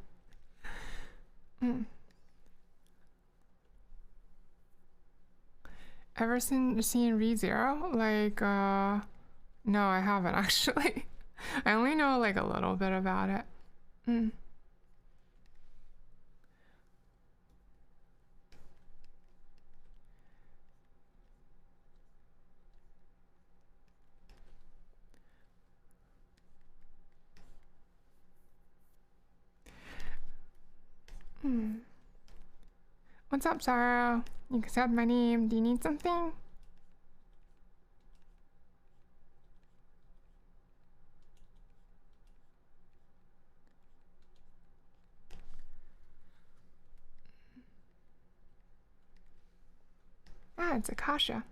Ever seen ReZero? Like no, I haven't actually. I only know like a little bit about it. What's up, Sorrow? You said my name. Do you need something? Ah, it's Akasha.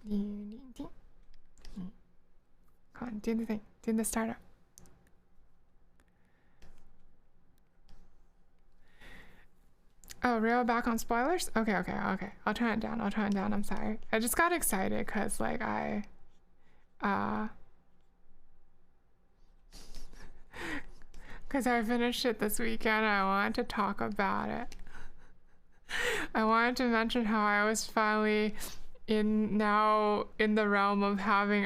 Come on, do the thing. Do the startup. Oh, real back on spoilers? Okay. I'll turn it down. I'm sorry. I just got excited because like because I finished it this weekend and I wanted to talk about it. I wanted to mention how I was finally in the realm of having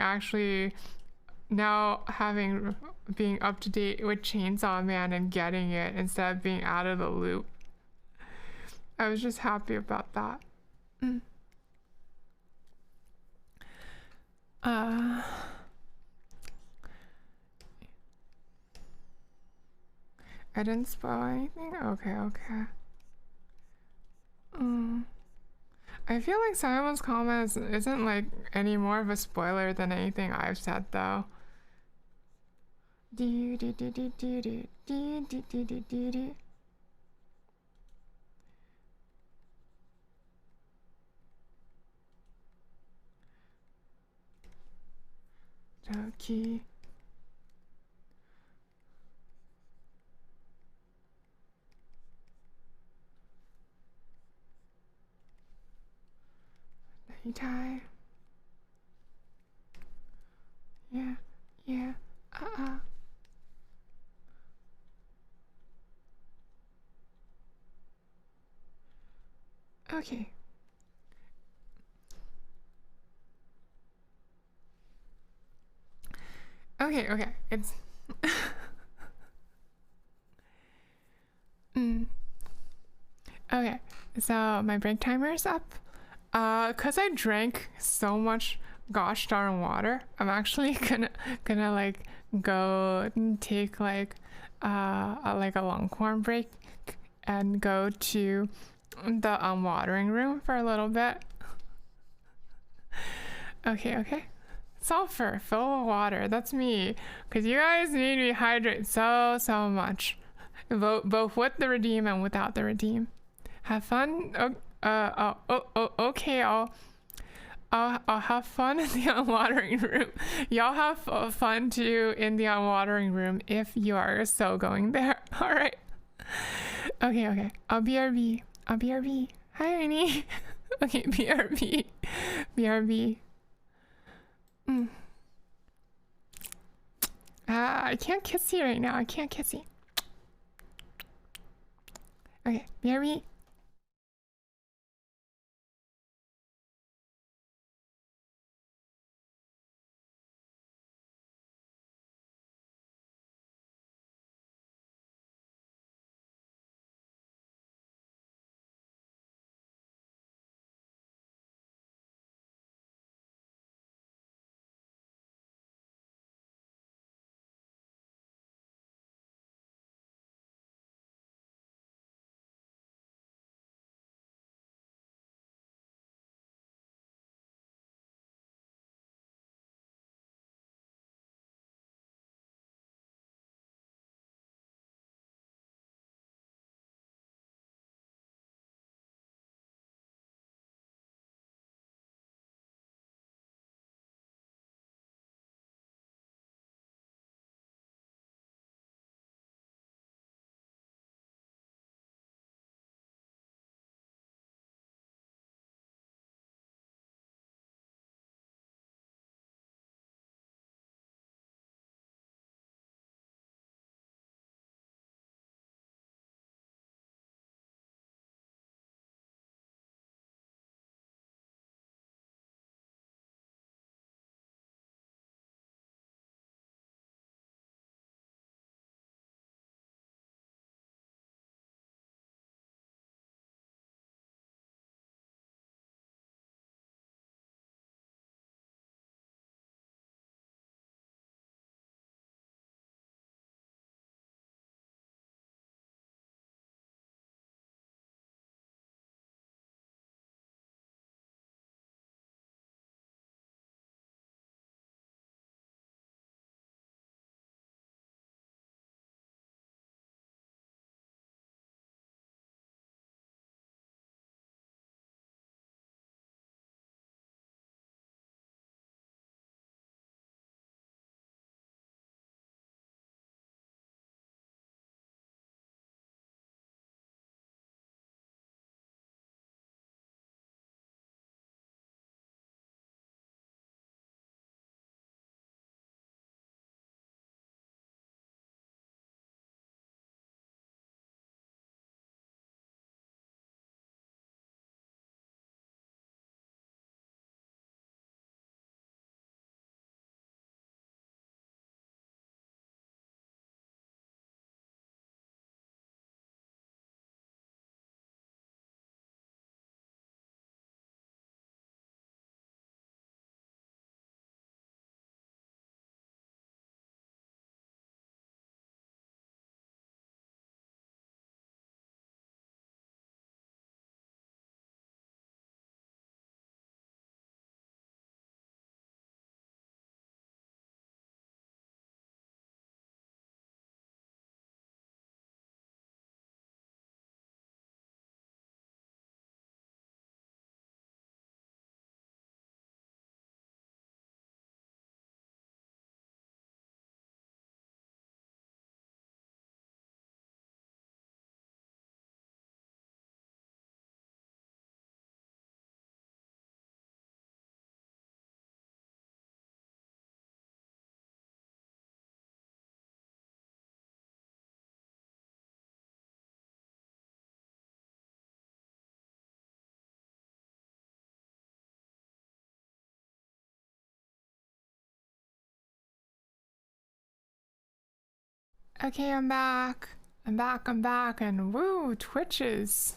being up to date with Chainsaw Man and getting it instead of being out of the loop. I was just happy about that. I didn't spoil anything? Okay. I feel like Simon's comment isn't like any more of a spoiler than anything I've said though. Key. Tie. Yeah. Okay. Okay. It's okay. So my break timer is up. Cause I drank so much gosh darn water, I'm actually gonna like go and take like a Longhorn break and go to the watering room for a little bit. Okay. Sulfur, fill with water. That's me. Cause you guys need to hydrate so much, both with the redeem and without the redeem. Have fun. Okay. I'll have fun in the unwatering room. Y'all have fun too in the unwatering room if you are so going there. All right. Okay. I'll BRB. Hi, Ernie. Okay, BRB. I can't kiss you right now. I can't kiss you. Okay, BRB. Okay, I'm back. I'm back, and woo, Twitch is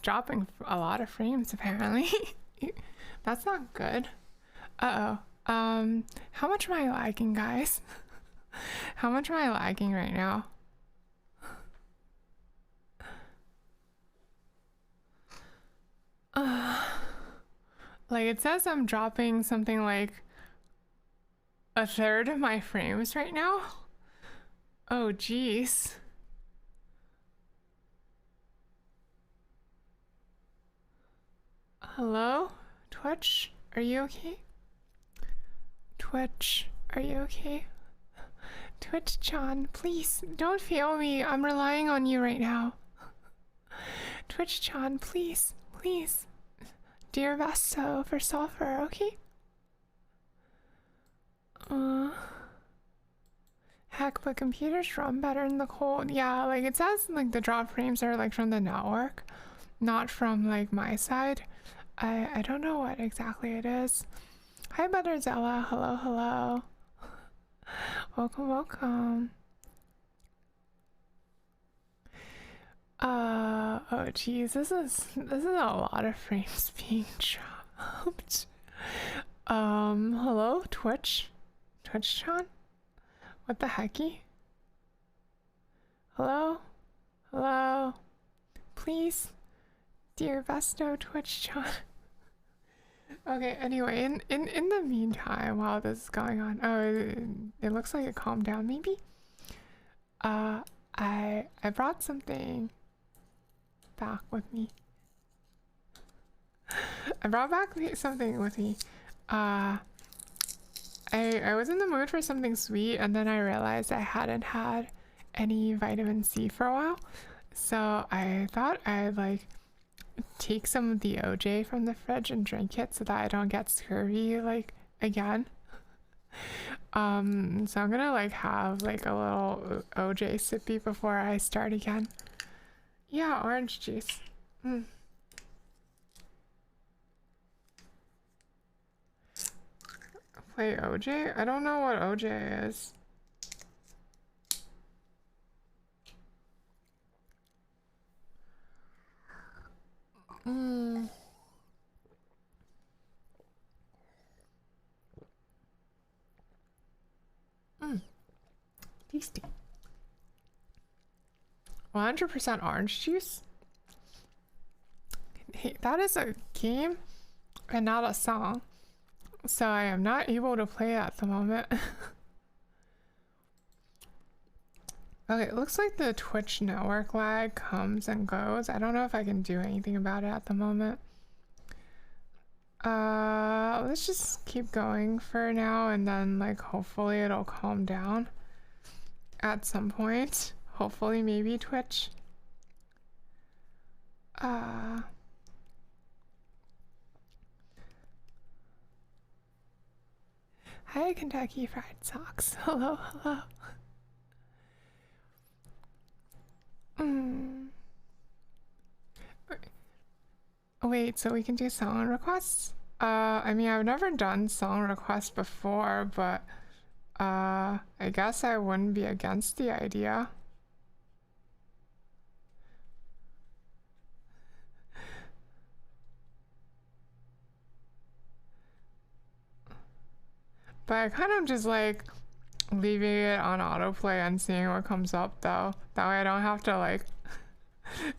dropping a lot of frames apparently. That's not good. Uh-oh. How much am I lagging, guys? How much am I lagging right now? Like it says I'm dropping something like a third of my frames right now. Oh, geez. Hello? Twitch? Are you okay? Twitch, are you okay? Twitch-chan, please, don't fail me. I'm relying on you right now. Twitch-chan, please, please. Do your best for Sulfur, okay? Heck, but computers run better in the cold. Yeah, like it says like the drop frames are like from the network, not from like my side. I don't know what exactly it is. Hi Butterzella, hello, hello. Welcome, welcome. Oh geez, this is a lot of frames being dropped. Hello, Twitch-chan? What the hecky? Hello? Hello? Please? Dear Besto Twitch-chan. Okay, anyway, in the meantime, while this is going on, oh, it looks like it calmed down, maybe? I brought something back with me. I brought back something with me. I was in the mood for something sweet, and then I realized I hadn't had any vitamin C for a while, so I thought I'd like take some of the OJ from the fridge and drink it so that I don't get scurvy like again. So I'm gonna like have like a little OJ sippy before I start again. Yeah, orange juice. Play OJ? I don't know what OJ is. Tasty. 100% orange juice? Hey, that is a game and not a song, so I am not able to play it at the moment. Okay, it looks like the Twitch network lag comes and goes. I don't know if I can do anything about it at the moment. Let's just keep going for now, and then like hopefully it'll calm down at some point. Hopefully, maybe Twitch. Hi, Kentucky Fried Socks. Hello, hello. Wait, so we can do song requests? I mean, I've never done song requests before, but I guess I wouldn't be against the idea. But I kind of just like leaving it on autoplay and seeing what comes up though. That way I don't have to like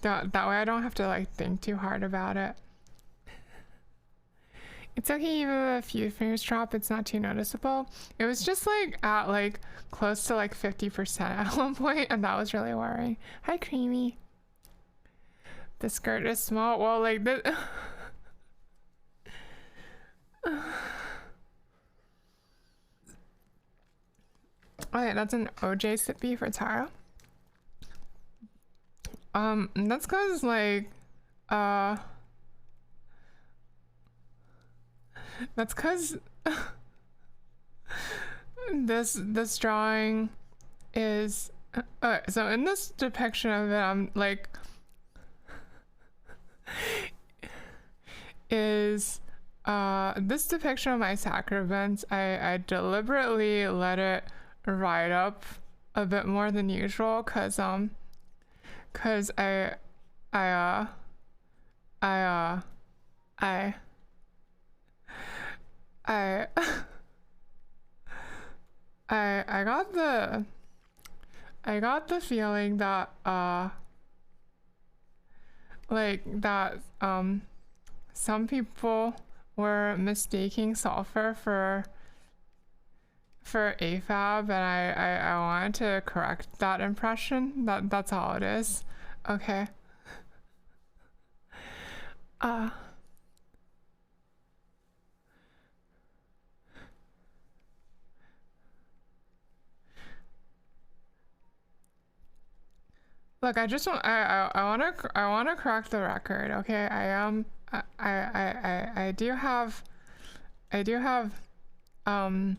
that way I don't have to like think too hard about it. It's okay even if a few frames drop, it's not too noticeable. It was just like at like close to like 50% at one point, and that was really worrying. Hi Creamy. The skirt is small. Well, like the okay, that's an OJ sippy for Taro. That's cause like that's cause this drawing is so in this depiction of it, I'm like is this depiction of my sacraments, I deliberately let it ride up a bit more than usual, cause I uh I I I I got the feeling that like that some people were mistaking sulfur for AFAB, and I wanted to correct that impression. That's all it is. Okay. Uh Look, I just want I want to correct the record. Okay, I am I do have I do have um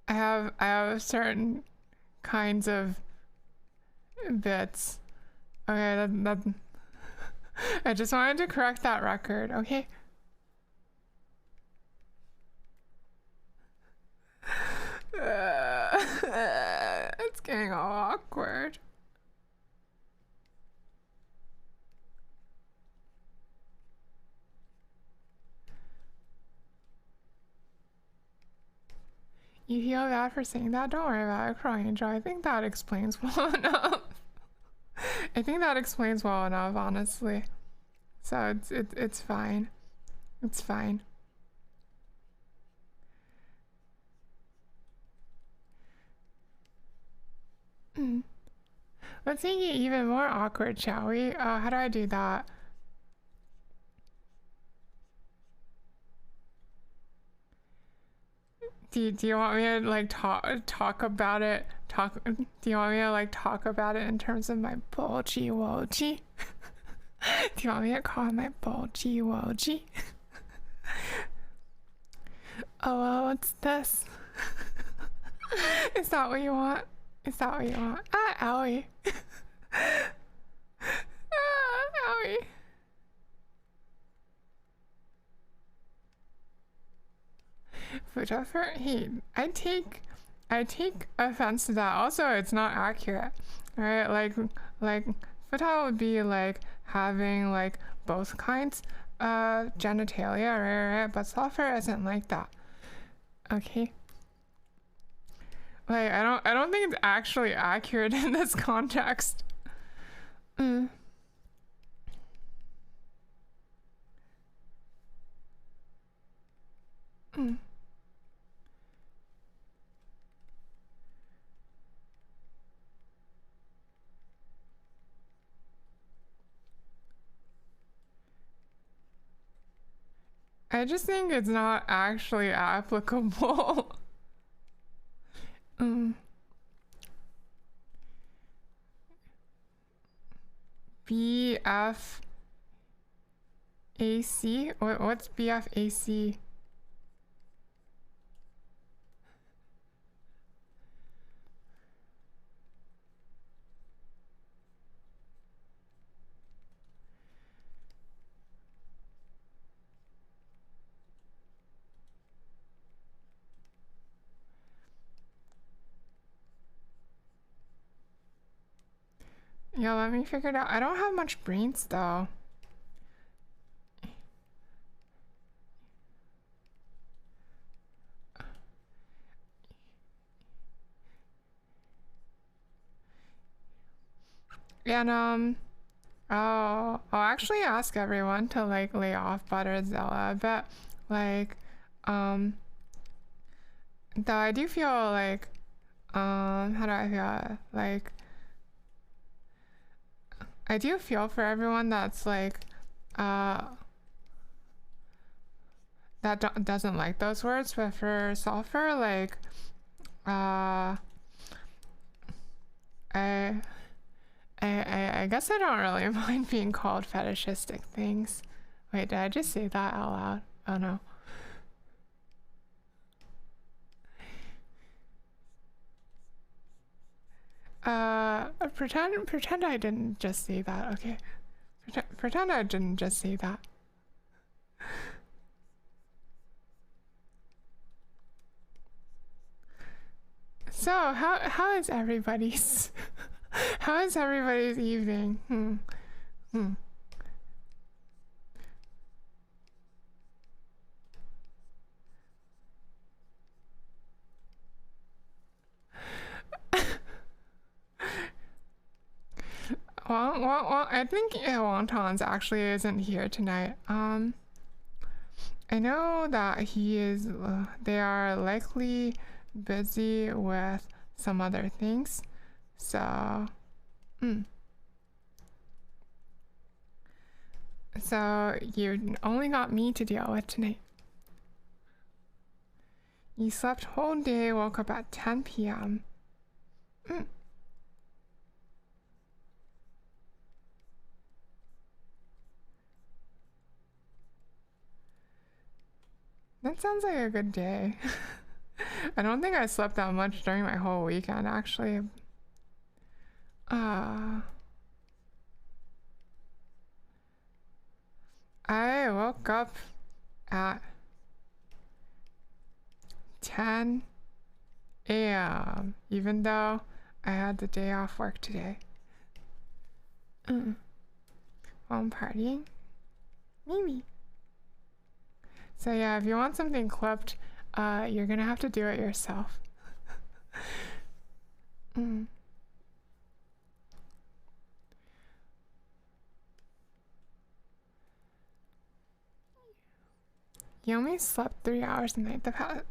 I have certain kinds of bits. Okay, that I just wanted to correct that record. Okay. It's getting all awkward. You feel bad for saying that? Don't worry about it, Crying Angel. I think that explains well enough. I think that explains well enough, honestly. So it's fine. It's fine. Let's make it even more awkward, shall we? How do I do that? Do you want me to like talk about it? Do you want me to like talk about it in terms of my bulgy wogy? Do you want me to call it my bulgy wogy? Oh well, what's this? Is that what you want? Is that what you want? Ah, owie. Ah, owie. Photographer? Hey, I take offense to that. Also, it's not accurate. Right? Like Futa would be like having like both kinds genitalia, right? But sulfur isn't like that. Okay. Like I don't think it's actually accurate in this context. Mm. Mm. I just think it's not actually applicable. BFAC? What's BFAC? Yeah, let me figure it out. I don't have much brains though. And I'll actually ask everyone to like lay off Butterzilla, but like though I do feel like how do I feel? Like I do feel for everyone that's like that doesn't like those words, but for sulfur, like I guess I don't really mind being called fetishistic things. Wait, did I just say that out loud? Oh no. Pretend I didn't just say that, okay? Pretend I didn't just say that. So how is everybody's how is everybody's evening? Well, I think Wontons actually isn't here tonight. I know that he is, they are likely busy with some other things, so, So you only got me to deal with tonight. You slept whole day, woke up at 10 p.m. That sounds like a good day. I don't think I slept that much during my whole weekend, actually. I woke up at 10 a.m. even though I had the day off work today. While I'm partying. Maybe. So yeah, if you want something clipped, you're gonna have to do it yourself. You only slept 3 hours a night.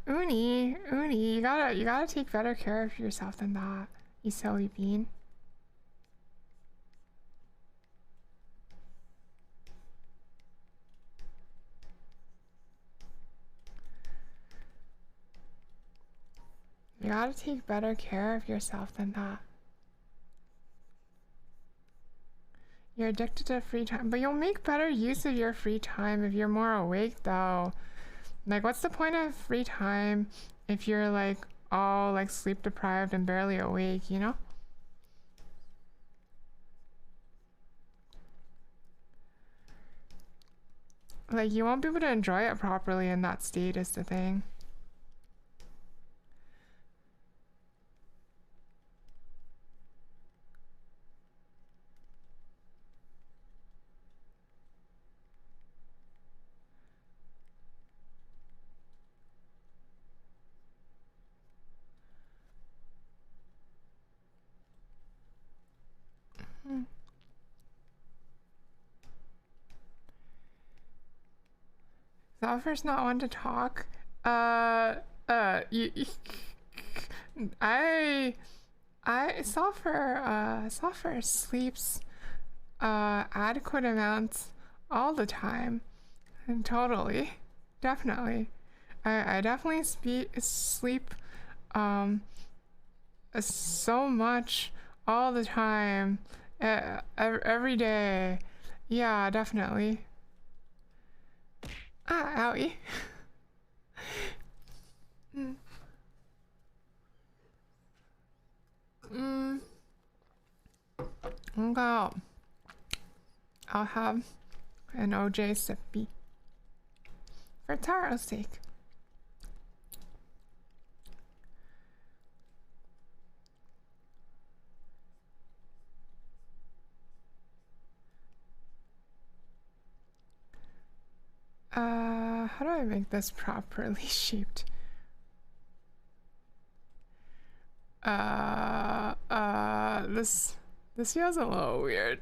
Uni, you gotta take better care of yourself than that, you silly bean. You gotta take better care of yourself than that. You're addicted to free time, but you'll make better use of your free time if you're more awake, though. Like, what's the point of free time if you're like all like sleep deprived and barely awake, you know? Like, you won't be able to enjoy it properly in that state is the thing. Zephyrs not one to talk. Sulfur sleeps adequate amounts all the time. And totally, definitely. I definitely sleep so much all the time, every day. Yeah, definitely. Owie. Okay. I'll have an OJ sippy. For Taro's sake. How do I make this properly shaped? This feels a little weird.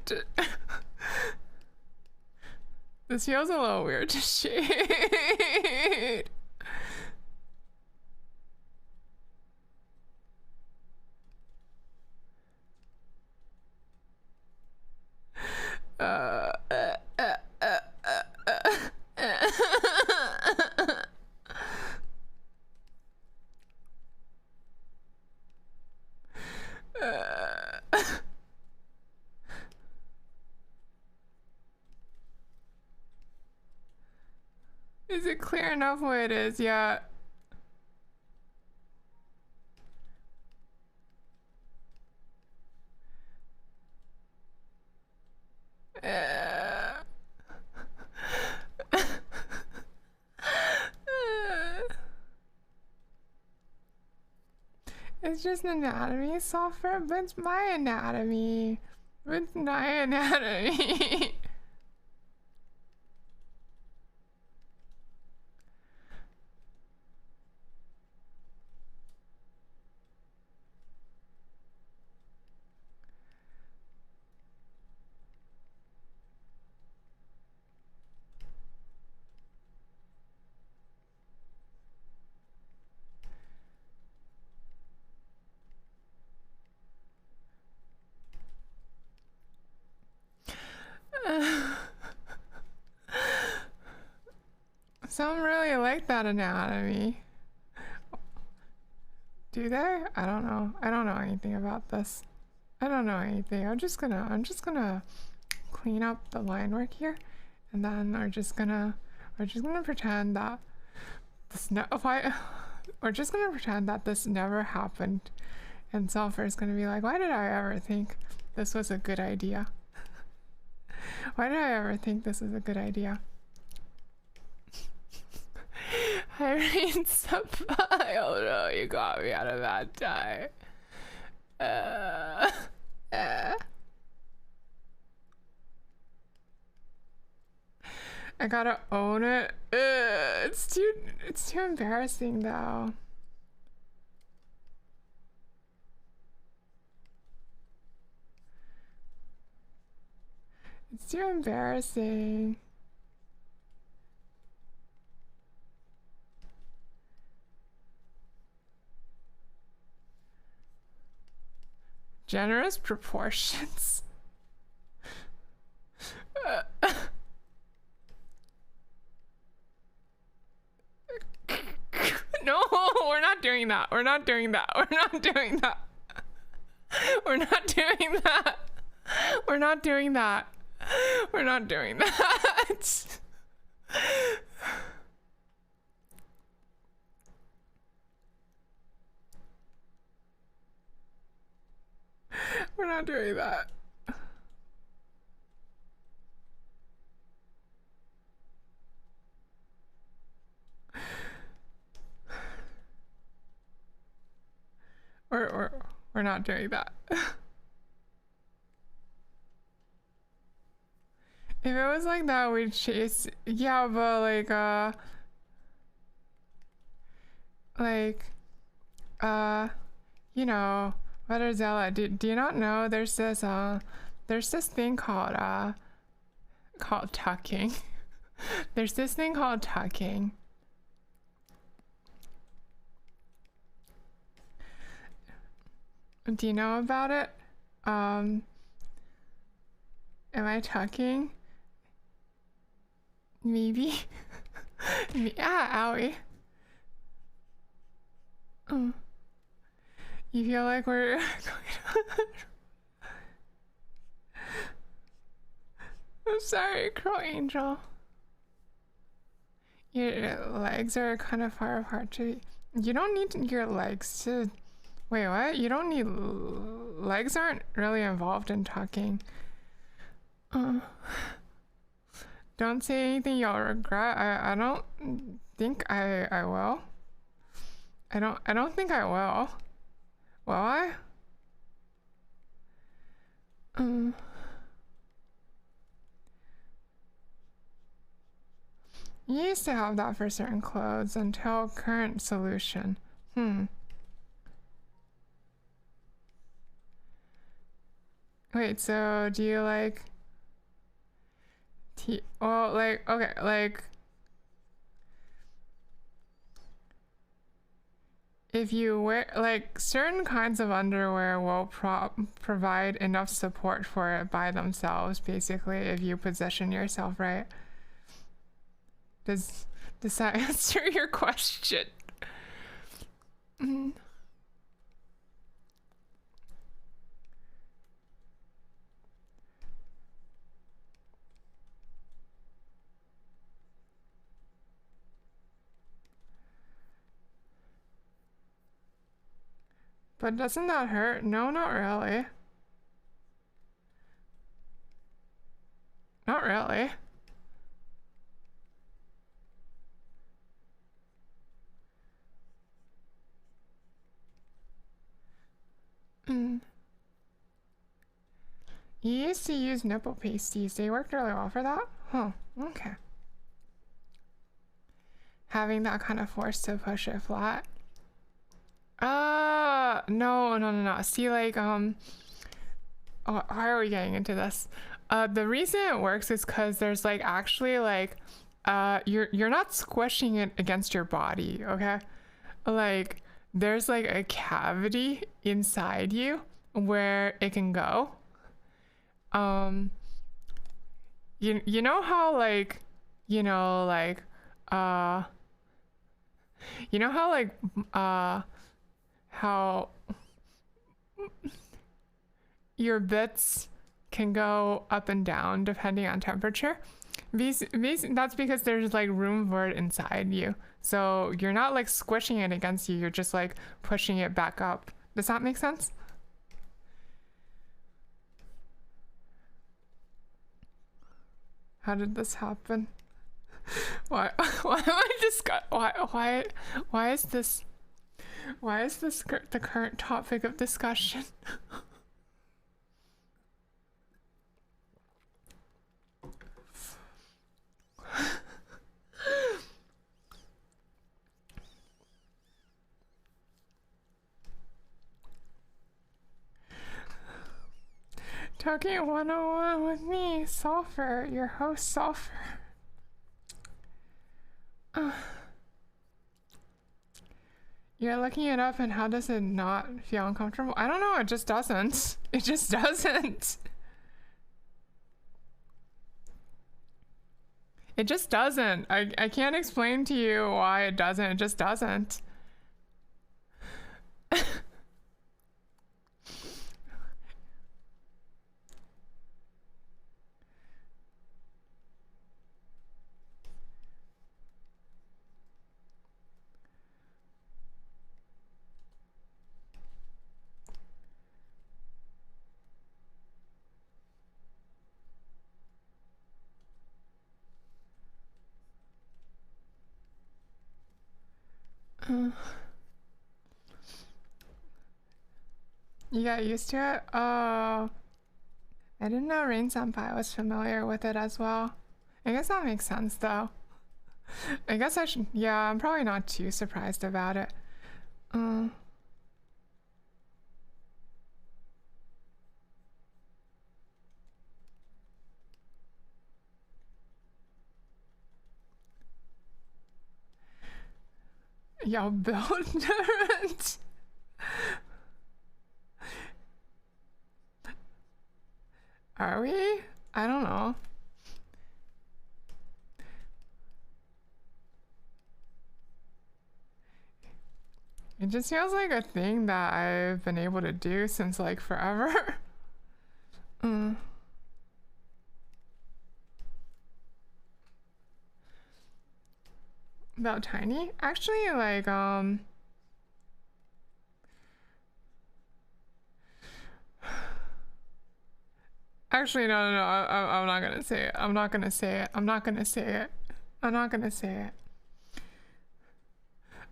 This feels a little weird to shade. Is it clear enough where it is? Yeah. It's just anatomy software, but it's my anatomy. It's my anatomy. Some really like that anatomy. Do they? I don't know. I don't know anything about this. I don't know anything. I'm just gonna clean up the line work here, and then we're just gonna pretend that we're just gonna pretend that this never happened, and software is gonna be like, why did I ever think this was a good idea? Why did I ever think this is a good idea? Irene Senpai, oh no, you got me at a bad time. I gotta own it. It's too embarrassing though. It's too embarrassing. Generous proportions. No, we're not doing that. We're not doing that. We're not doing that. We're not doing that. We're not doing that. We're not doing that. We're not doing that. We're not doing that. If it was like that, we'd chase. Yeah, but you know, Better Zella, do you not know there's this thing called tucking. There's this thing called tucking. Do you know about it? Am I tucking? Maybe. Owie. You feel like we're I'm sorry, Crow Angel. Your legs are kind of far apart to... You don't need your legs to... Wait, what? You don't need... Legs aren't really involved in talking. Don't say anything you'll regret. I don't think I will. I don't think I will. Will I? You used to have that for certain clothes until current solution. Wait, so do you like... Well, like, okay, like... If you wear, like, certain kinds of underwear will provide enough support for it by themselves, basically, if you position yourself right. Does that answer your question? But doesn't that hurt? No, not really. Not really. Mm. You used to use nipple pasties. They worked really well for that? Huh. Okay. Having that kind of force to push it flat. No. See, like, why are we getting into this? The reason it works is because there's like actually like, you're not squishing it against your body, okay? Like, there's like a cavity inside you where it can go. You know how like, you know how like, how your bits can go up and down depending on temperature. That's because there's like room for it inside you. So you're not like squishing it against you, you're just like pushing it back up. Does that make sense? How did this happen? Why am I just why is this the current topic of discussion? Talking 101 with me, Sulfur, your host Sulfur. You're looking it up, and how does it not feel uncomfortable? I don't know, it just doesn't. It just doesn't. It just doesn't. I can't explain to you why it doesn't. It just doesn't. You got used to it? Oh. I didn't know Rain Senpai was familiar with it as well. I guess that makes sense though. I guess I should, yeah, I'm probably not too surprised about it. Y'all built it. Are we? I don't know. It just feels like a thing that I've been able to do since like forever. About tiny? Actually, like, actually, no, I'm not gonna say it. I'm not gonna say it. I'm not gonna say it. I'm not gonna say it.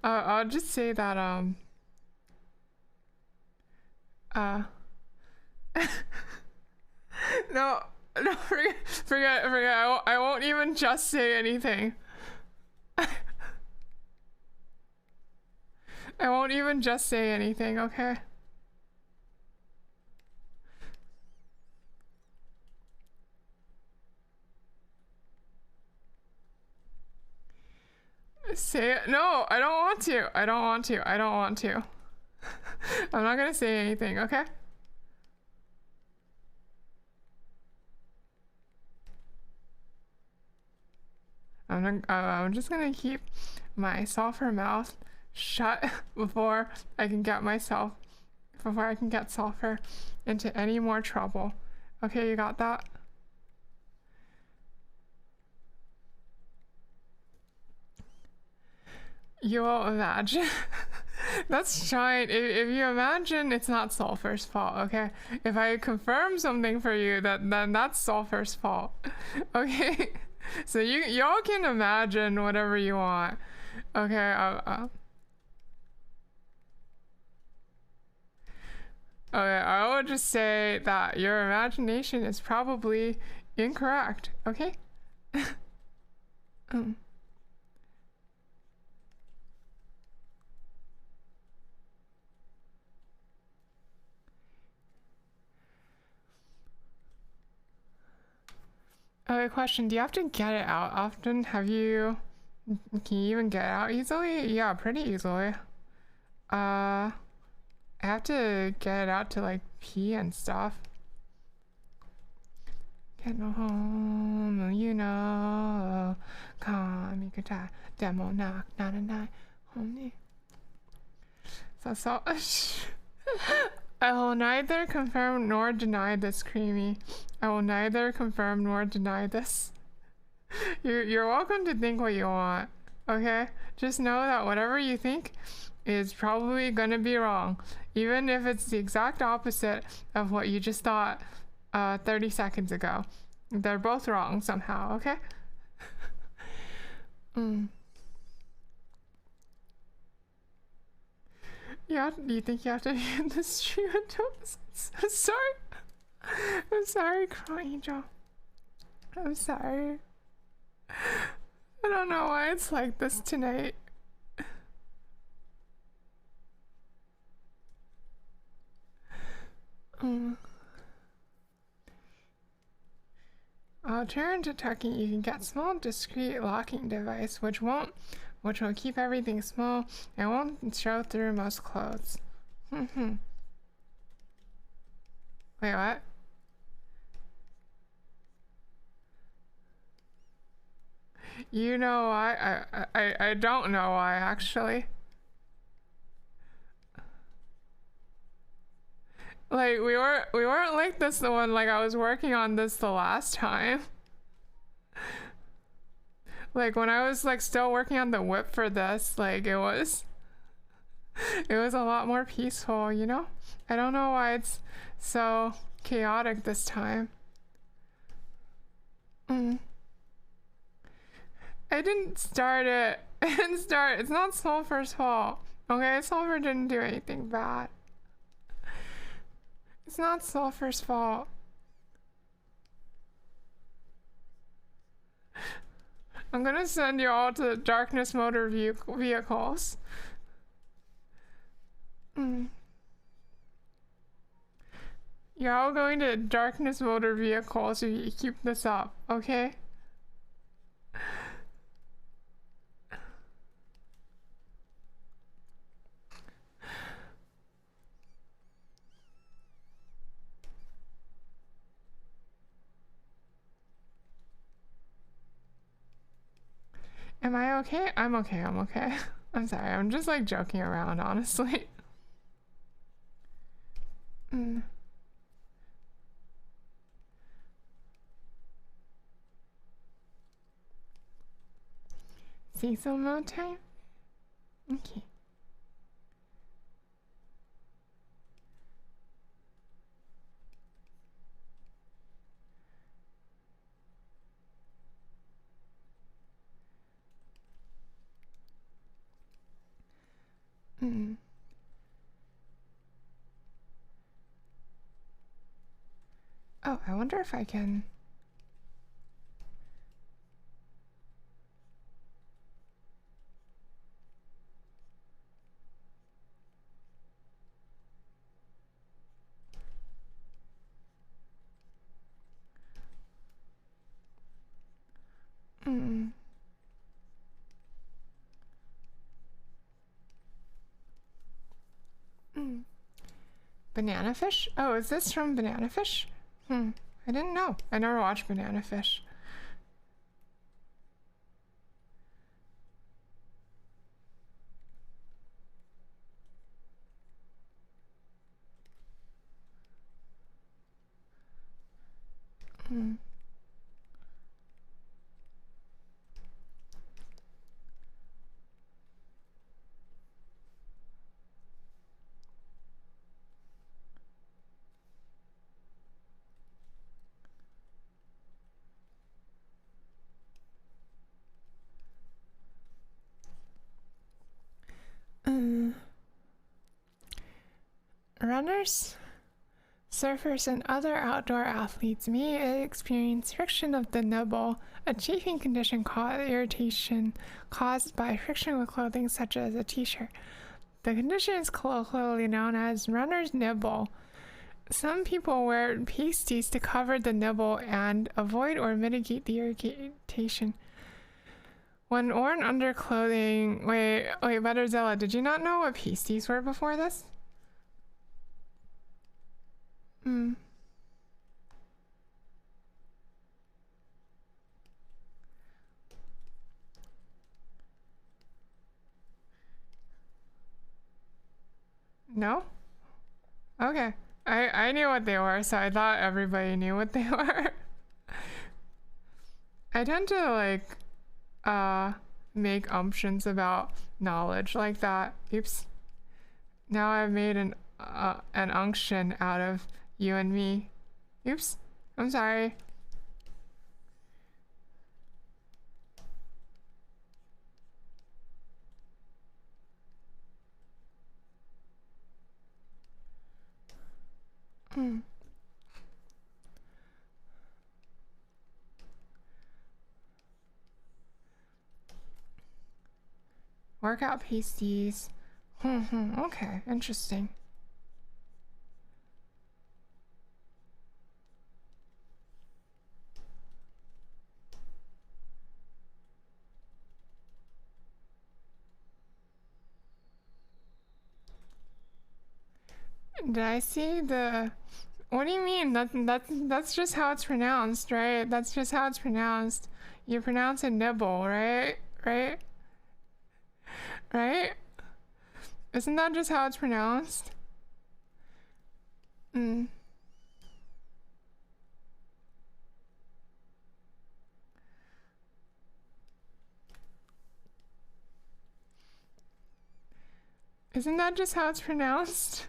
I'll just say that, no, forget. I won't even just say anything. I won't even just say anything, okay? Say it. No, I don't want to. I don't want to. I don't want to. I'm not gonna say anything, okay? I'm just gonna keep my sulfur mouth shut before I can get sulfur into any more trouble. Okay, you got that? You will imagine. That's fine. If you imagine, it's not Sulfur's fault, okay? If I confirm something for you, then that's Sulfur's fault. Okay? So y'all can imagine whatever you want. Okay, Okay, I will just say that your imagination is probably incorrect, okay? um. Okay, question. Do you have to get it out often? Can you even get it out easily? Yeah, pretty easily. I have to get it out to like pee and stuff. Get no home, you know. Come, you die. Demo knock, not a night. Homie. So. I will neither confirm nor deny this, Creamy. I will neither confirm nor deny this. You're welcome to think what you want, okay? Just know that whatever you think is probably gonna be wrong, even if it's the exact opposite of what you just thought 30 seconds ago. They're both wrong somehow, okay? Yeah, do you think you have to be in the stream until sorry. I'm sorry, Crow Angel. I'm sorry. I don't know why it's like this tonight. Turn to tucking, you can get small discreet locking device which will keep everything small and won't show through most clothes. Wait, what? You know why? I don't know why actually. Like we weren't like this the one like I was working on this the last time. Like when I was like still working on the whip for this, like it was a lot more peaceful, you know? I don't know why it's so chaotic this time. I didn't start it. I didn't start. It's not Sulfur's fault. Okay, Sulfur didn't do anything bad. It's not Sulfur's fault. I'm gonna send you all to Darkness Motor Vehicles. You're all going to Darkness Motor Vehicles if you keep this up, okay? Am I okay? I'm okay, I'm okay. I'm sorry, I'm just like joking around, honestly. Cecil mode time? Okay. Oh, I wonder if I can... Banana Fish? Oh, is this from Banana Fish? I didn't know. I never watched Banana Fish. Runners? Surfers and other outdoor athletes may experience friction of the nipple, a chafing condition called irritation caused by friction with clothing such as a t-shirt. The condition is colloquially known as runner's nibble. Some people wear pasties to cover the nibble and avoid or mitigate the irritation. When worn under clothing... Wait, Betterzilla, did you not know what pasties were before this? No? Okay. I knew what they were, so I thought everybody knew what they were. I tend to like make umptions about knowledge like that. Oops. Now I've made an unction out of you and me. Oops. I'm sorry. Workout pasties. Okay, interesting. Did I see the... What do you mean? That's just how it's pronounced, right? That's just how it's pronounced. You pronounce it nibble, right? Right? Right? Isn't that just how it's pronounced? Isn't that just how it's pronounced?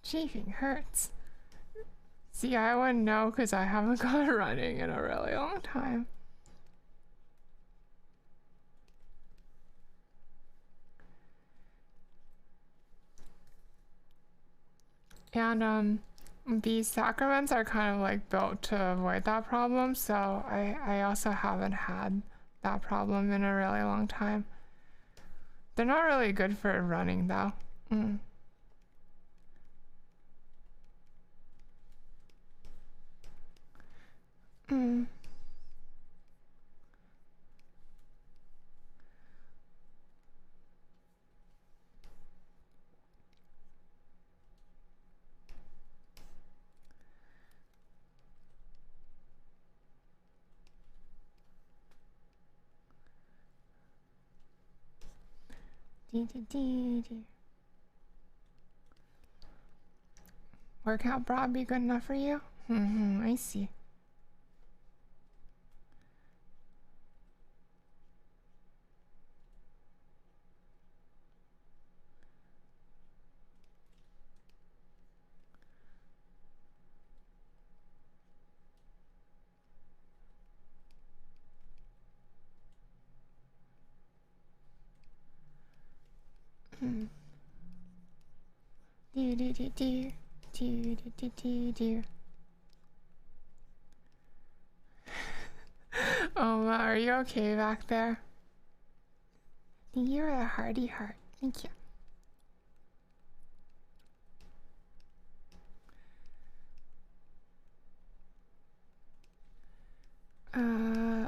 Chafing hurts. See, I wouldn't know because I haven't gone running in a really long time. And these sacraments are kind of like built to avoid that problem, so I also haven't had that problem in a really long time. They're not really good for running though. Workout bra be good enough for you? I see. Oh, are you okay back there? You're a hearty heart. Thank you.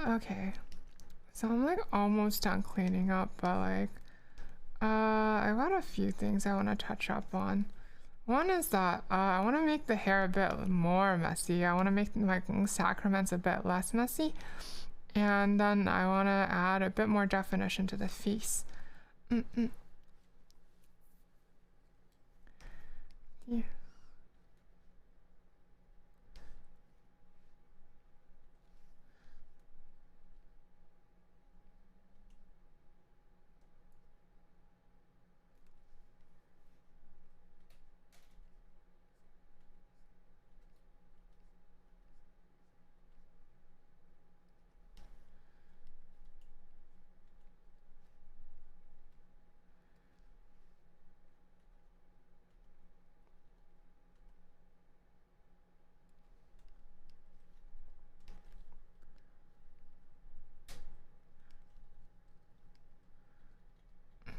Okay. So I'm like almost done cleaning up, but like, I got a few things I want to touch up on. One is that I want to make the hair a bit more messy. I want to make my sacraments a bit less messy. And then I want to add a bit more definition to the face. Yeah.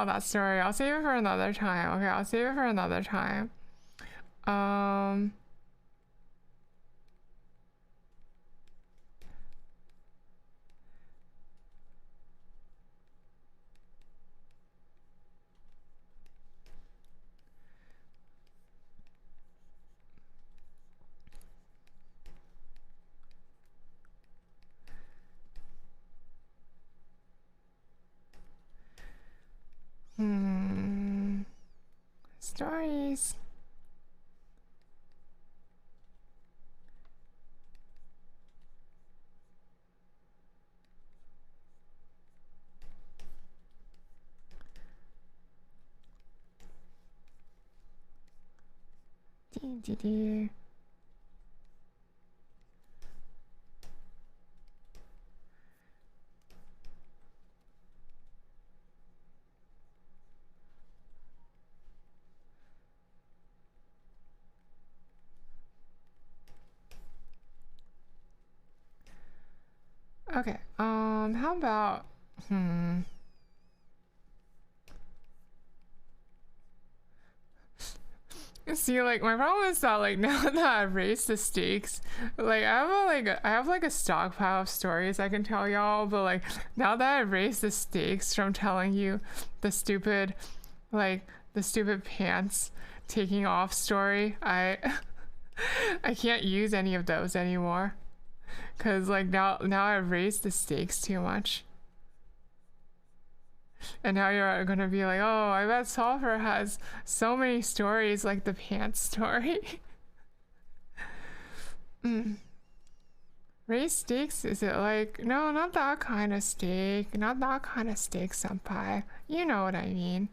tell that story. I'll save it for another time. Okay, I'll save it for another time. Stories. Dee. Okay, how about, See, like, my problem is that, like, now that I've raised the stakes, like, I have like a stockpile of stories I can tell y'all, but like, now that I've raised the stakes from telling you the stupid, like, the stupid pants taking off story, I can't use any of those anymore. Cause like now I've raised the stakes too much. And now you're gonna be like, oh, I bet Sulfur has so many stories like the pants story. Raised stakes? Is it like, no, not that kind of steak. Not that kind of steak, senpai. You know what I mean.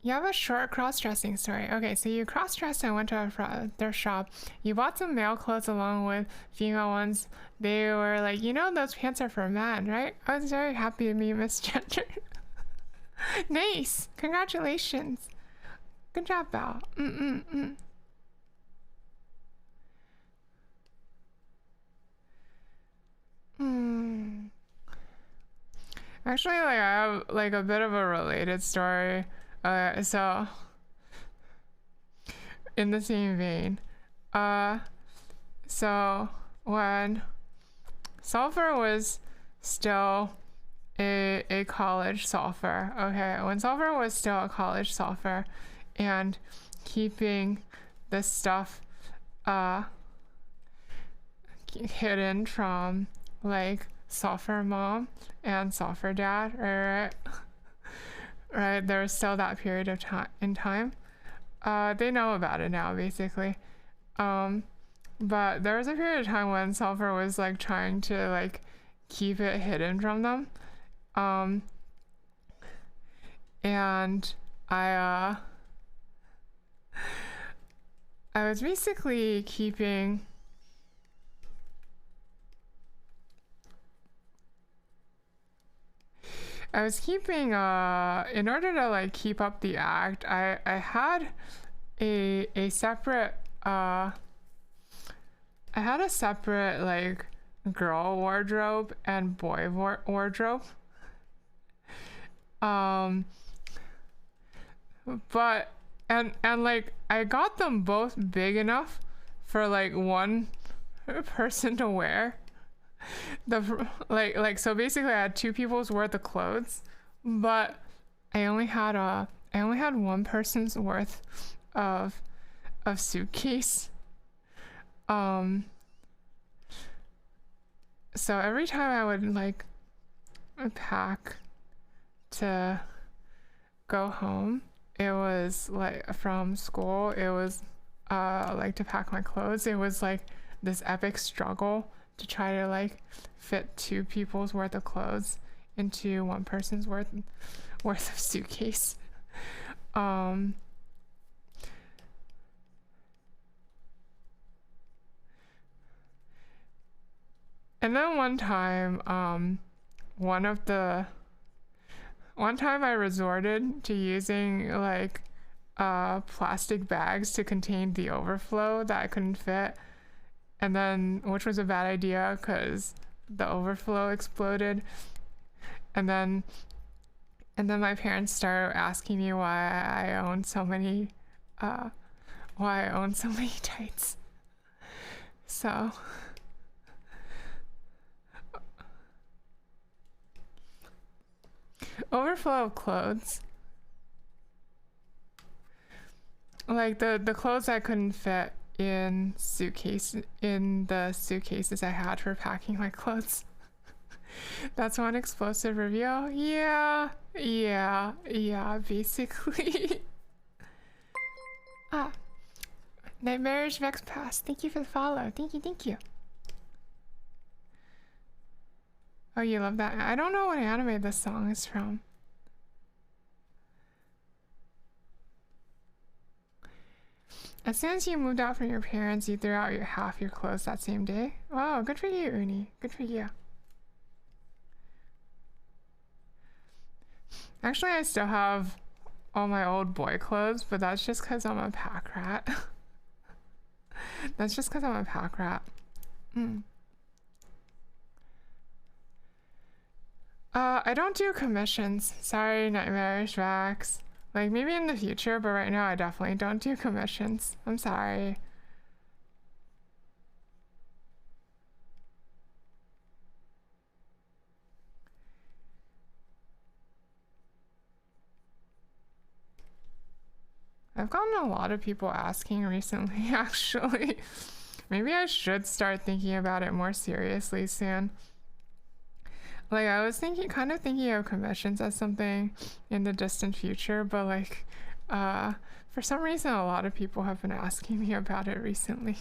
You have a short cross-dressing story. Okay, so you cross-dressed and went to their shop. You bought some male clothes along with female ones. They were like, you know, those pants are for men, right? I was very happy to meet Miss Gender. Nice! Congratulations. Good job, Bao. Actually, like, I have like a bit of a related story. So in the same vein, so when Sulfur was still a college Sulfur, okay, when Sulfur was still a college Sulfur, and keeping this stuff hidden from like Sulfur mom and Sulfur dad, right? Right, there's still that period of time in time. They know about it now, basically. But there was a period of time when Sulfur was like trying to like keep it hidden from them. And I was basically keeping in order to like keep up the act, I had a separate I had a separate like girl wardrobe and boy wardrobe. But and like I got them both big enough for like one person to wear. So basically I had two people's worth of clothes, but I only had one person's worth of suitcase. So every time I would like pack to go home, it was like from school, it was like to pack my clothes, it was like this epic struggle to try to like fit two people's worth of clothes into one person's worth of suitcase. And then one time one time I resorted to using like plastic bags to contain the overflow that I couldn't fit, and then which was a bad idea because the overflow exploded, and then my parents started asking me why I own so many tights. So overflow of clothes. Like the clothes I couldn't fit in the suitcases I had for packing my clothes. That's one explosive review. Yeah, basically. Ah, Nightmarish Vex Pass. Thank you for the follow. Thank you. Oh, you love that? I don't know what anime this song is from. As soon as you moved out from your parents, you threw out half your clothes that same day. Wow, good for you, Uni. Good for you. Actually, I still have all my old boy clothes, but that's just because I'm a pack rat. That's just because I'm a pack rat. I don't do commissions. Sorry, Nightmarish Vax. Like, maybe in the future, but right now I definitely don't do commissions. I'm sorry. I've gotten a lot of people asking recently, actually. Maybe I should start thinking about it more seriously soon. Like, I was kind of thinking of commissions as something in the distant future, but like, for some reason, a lot of people have been asking me about it recently.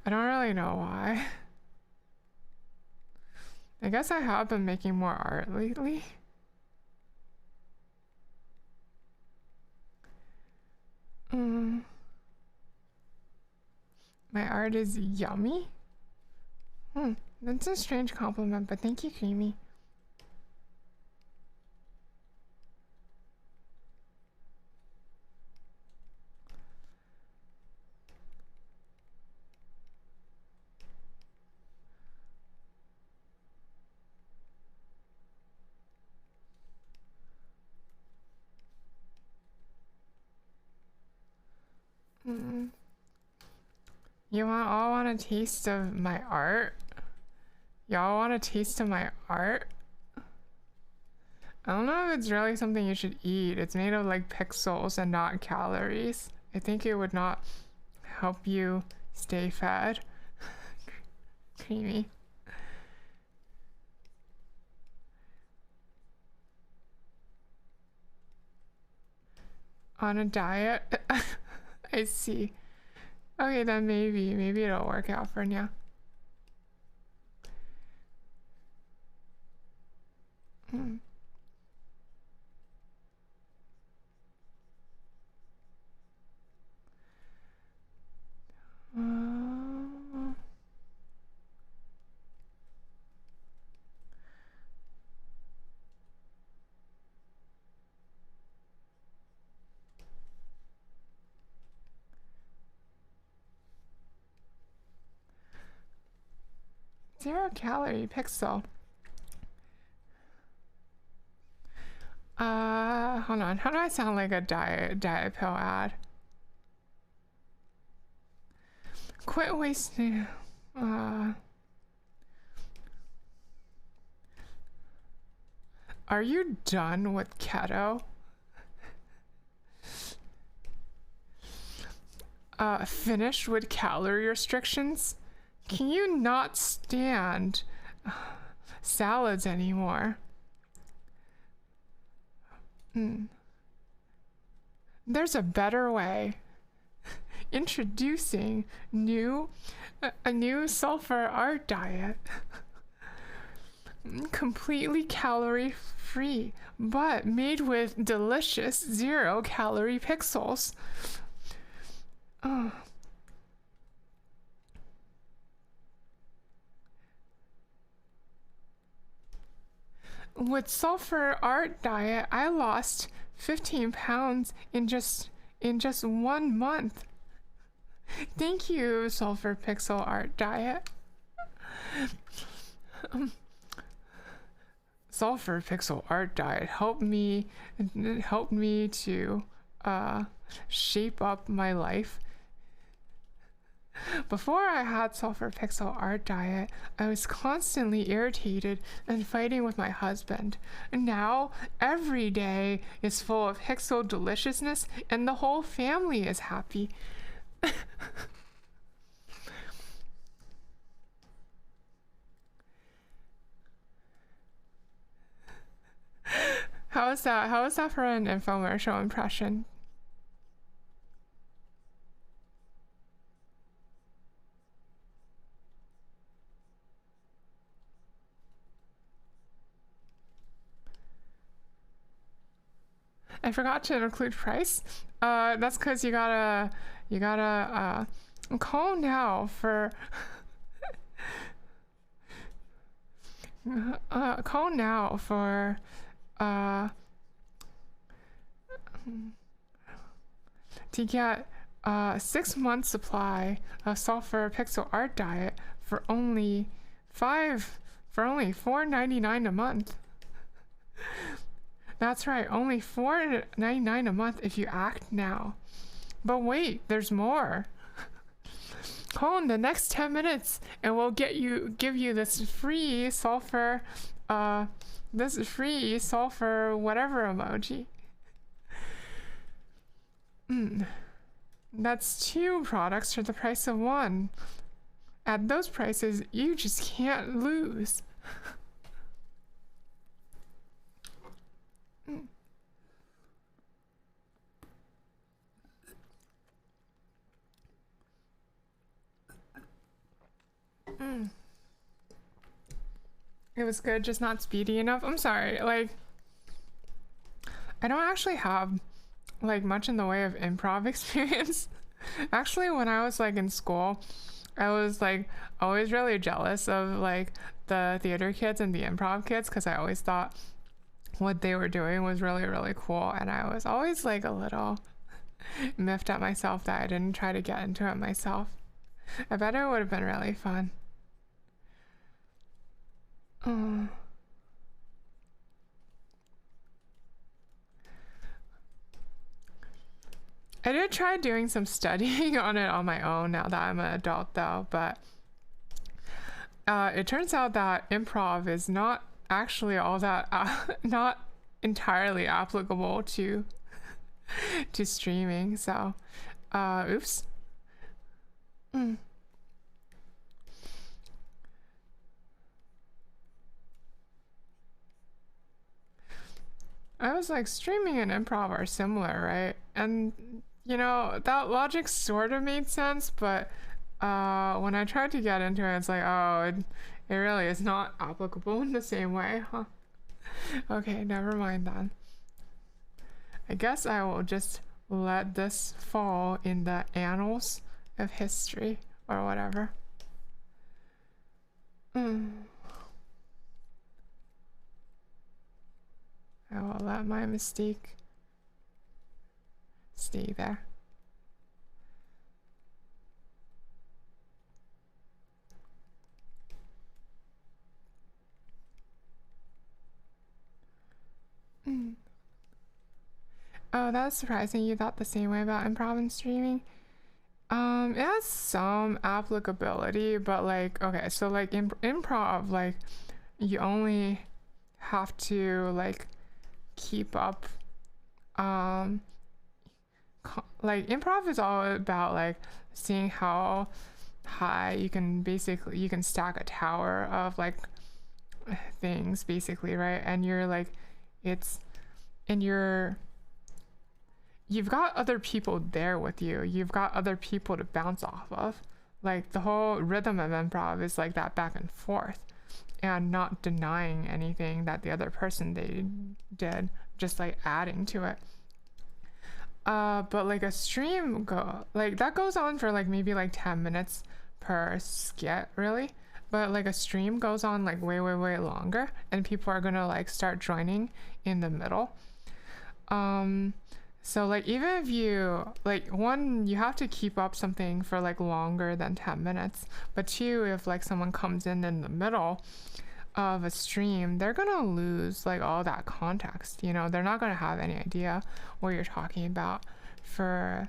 I don't really know why. I guess I have been making more art lately. My art is yummy? That's a strange compliment, but thank you, Creamy. You all want a taste of my art? Y'all want a taste of my art? I don't know if it's really something you should eat. It's made of like pixels and not calories. I think it would not help you stay fed. Creamy. On a diet? I see. Okay, then maybe it'll work out for now. Zero calorie pixel. Hold on. How do I sound like a diet pill ad? Quit wasting. Are you done with keto? Finished with calorie restrictions? Can you not stand salads anymore? There's a better way. Introducing a new sulfur art diet. Completely calorie free, but made with delicious 0 calorie pixels. with sulfur art diet, I lost 15 pounds in just 1 month. Thank you, sulfur pixel art diet. Sulfur pixel art diet helped me to shape up my life. Before I had sulfur pixel art diet, I was constantly irritated and fighting with my husband. Now, every day is full of pixel deliciousness and the whole family is happy. How is that? How is that for an infomercial impression? I forgot to include price. That's because you gotta call now for call now for to get 6 months supply of sulfur pixel art diet for only $4.99 a month. That's right, only $4.99 a month if you act now. But wait, there's more. Call in the next 10 minutes and we'll give you this free sulfur whatever emoji. That's 2 products for the price of 1. At those prices, you just can't lose. It was good, just not speedy enough. I'm sorry, like, I don't actually have like much in the way of improv experience. Actually, when I was like in school, I was like always really jealous of like the theater kids and the improv kids because I always thought what they were doing was really, really cool. And I was always like a little miffed at myself that I didn't try to get into it myself. I bet it would have been really fun. I did try doing some studying on it on my own now that I'm an adult though, but it turns out that improv is not actually all that not entirely applicable to streaming, so oops. I was like, streaming and improv are similar, right? And you know, that logic sort of made sense, but when I tried to get into it, it's like, oh, it really is not applicable in the same way, huh? Okay, never mind then. I guess I will just let this fall in the annals of history or whatever. I will let my mistake stay there. Oh, that's surprising you thought the same way about improv and streaming. It has some applicability, but like, okay, so like improv, like you only have to like keep up, like improv is all about like seeing how high you can stack a tower of like things basically, right? And you're like, you've got other people there with you. You've got other people to bounce off of. Like the whole rhythm of improv is like that back and forth and not denying anything that the other person did, just like adding to it. But like a stream that goes on for like maybe like 10 minutes per skit, really. but like a stream goes on like way longer, and people are gonna like start joining in the middle. So like even if you like, one, you have to keep up something for like longer than 10 minutes, but two, if like someone comes in the middle of a stream, they're gonna lose like all that context, you know. They're not gonna have any idea what you're talking about for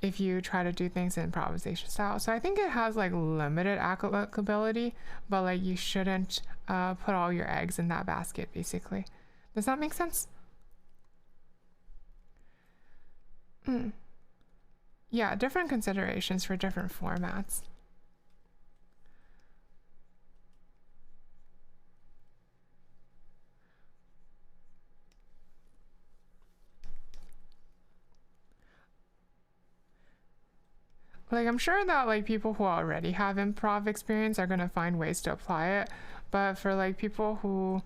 if you try to do things in improvisation style. So I think it has like limited applicability, but like you shouldn't put all your eggs in that basket, basically. Does that make sense? Yeah, different considerations for different formats. Like, I'm sure that like people who already have improv experience are gonna find ways to apply it, but for like people who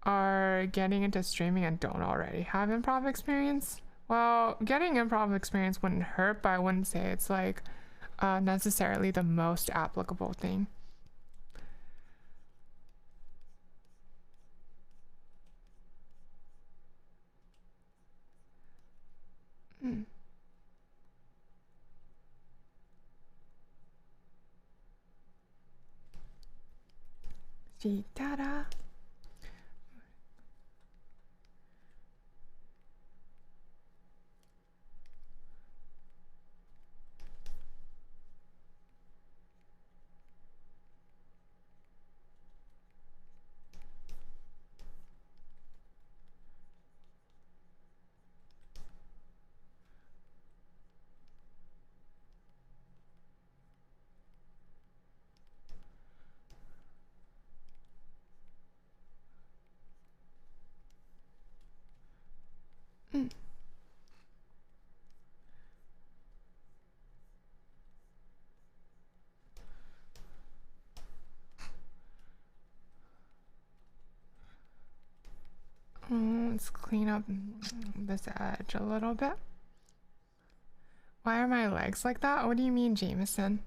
are getting into streaming and don't already have improv experience, well, getting improv experience wouldn't hurt, but I wouldn't say it's like necessarily the most applicable thing. Ta-da. Let's clean up this edge a little bit. Why are my legs like that? What do you mean, Jameson?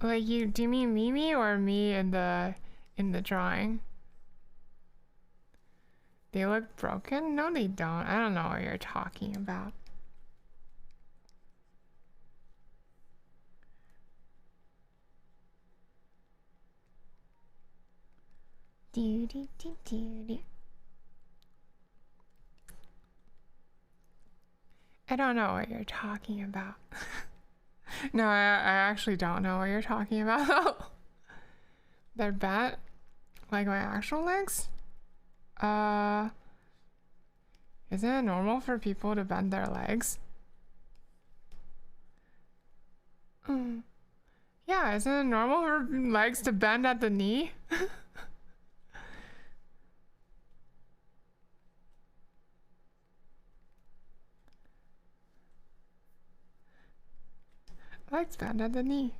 Like, do you mean Mimi or me in the drawing? They look broken? No, they don't. I don't know what you're talking about. I don't know what you're talking about. No, I actually don't know what you're talking about. They're bent? Like my actual legs? Isn't it normal for people to bend their legs? Yeah, isn't it normal for legs to bend at the knee? Legs bend at the knee.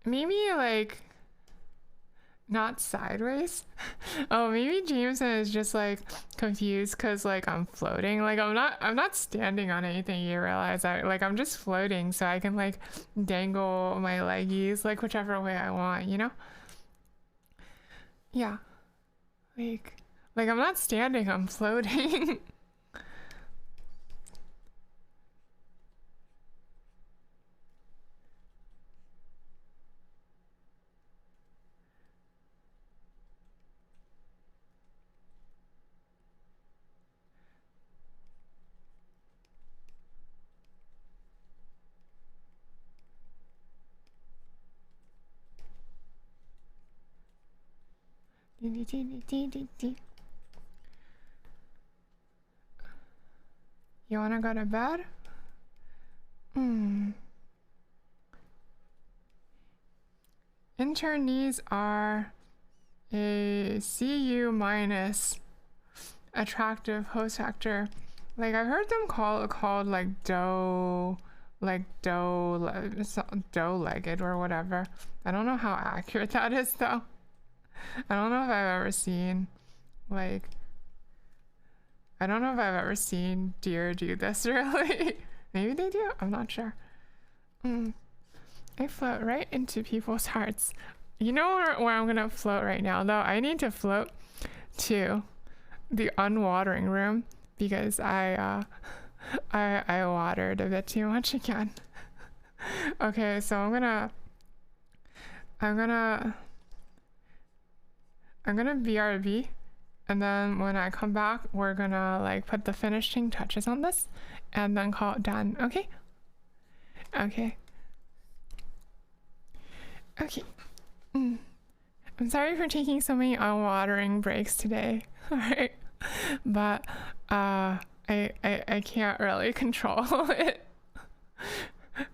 Maybe like not sideways. Oh, maybe Jameson is just like confused because like I'm floating. Like I'm not standing on anything. You realize I'm just floating, so I can like dangle my leggies like whichever way I want, you know? Yeah. Like I'm not standing, I'm floating. You wanna go to bed? Internees are a CU minus attractive host actor. Like I've heard them called like doe-legged or whatever. I don't know how accurate that is though. I don't know if I've ever seen like I don't know if I've ever seen deer do this really. Maybe they do. I'm not sure. I float right into people's hearts. You know where I'm gonna float right now though? I need to float to the unwatering room because I watered a bit too much again. Okay, so I'm gonna BRB, and then when I come back we're gonna like put the finishing touches on this and then call it done. Okay. I'm sorry for taking so many unwatering breaks today. Alright, but I can't really control it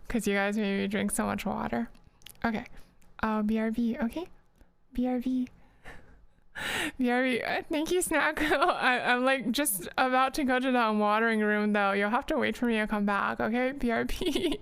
because you guys made me drink so much water. Okay, BRB. Okay, BRB. Thank you, Snack. I'm like just about to go to the unwatering room though. You'll have to wait for me to come back. Okay, BRB.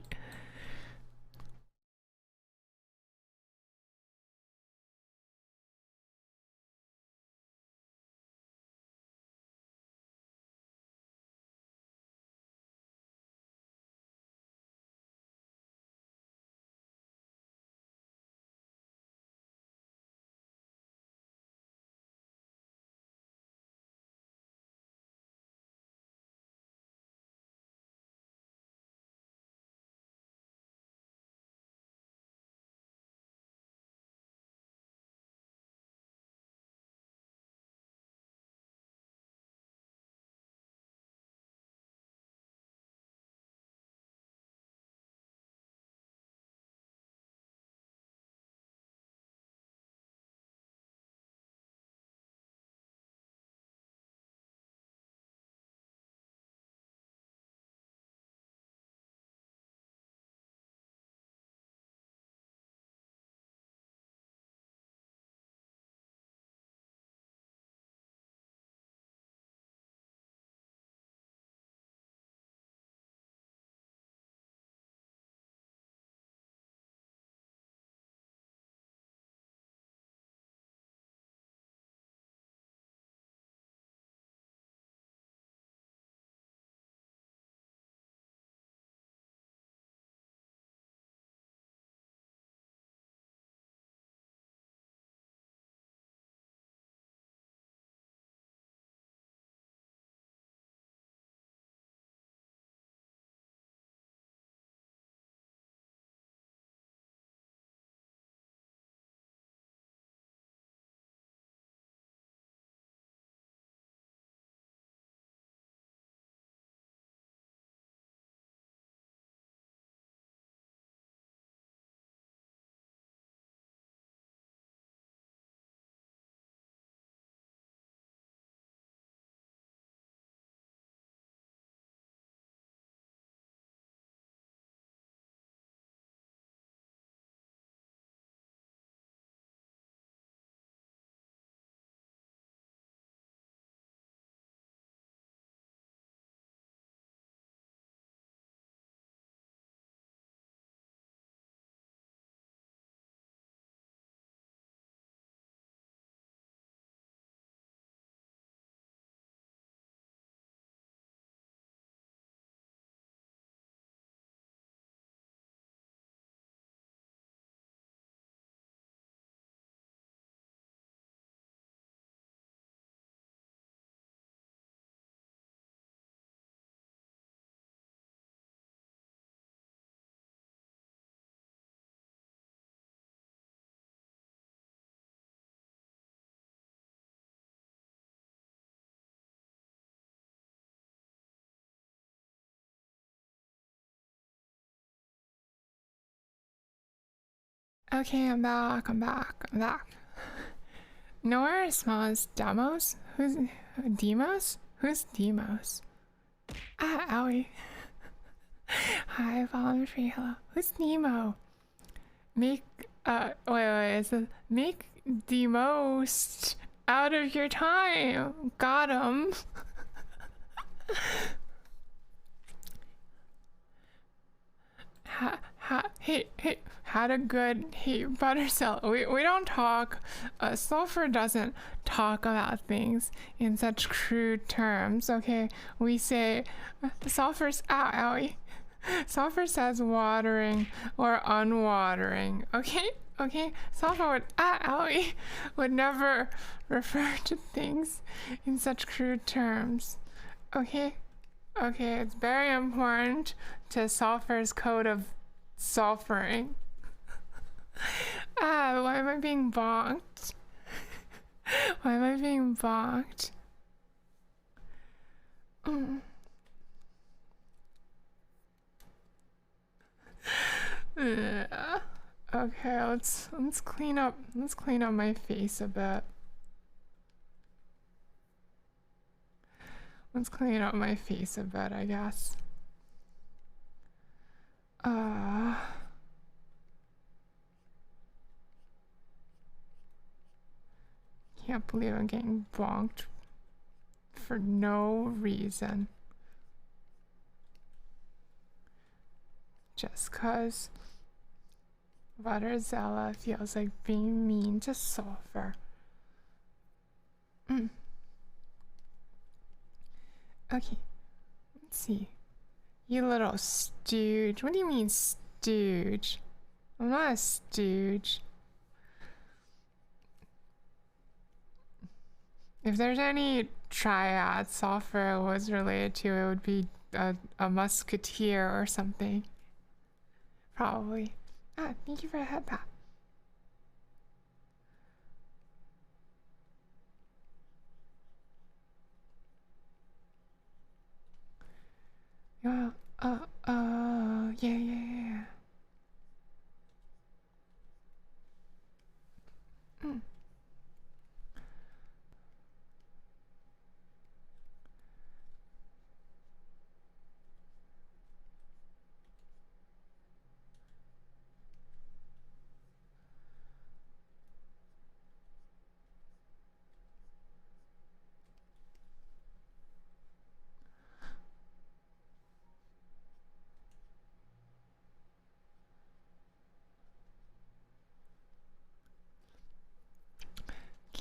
Okay, I'm back. Nowhere smells Demos? Who's Demos? Who's Demos? Ah, owie. Hi, voluntary hello. Who's Nemo? Make wait, is it make the most out of your time. Got him. Hey, had a good, hey, Buttercell, we don't talk, Sulfur doesn't talk about things in such crude terms, okay? We say, Sulfur's, owie. Sulfur says watering or unwatering, okay? Okay, Sulfur would, owie, would never refer to things in such crude terms, okay? Okay, it's very important to Sulfur's code of sulfuring. Why am I being bonked? Why am I being bonked? Okay, let's clean up my face a bit. Let's clean up my face a bit, I guess. Can't believe I'm getting bonked for no reason. Just cause Butterzella feels like being mean to Sulfur. Okay, let's see. You little stooge. What do you mean, stooge? I'm not a stooge. If there's any triad Sulfur was related to, it would be a musketeer or something. Probably. Thank you for a head pat. Yeah, yeah.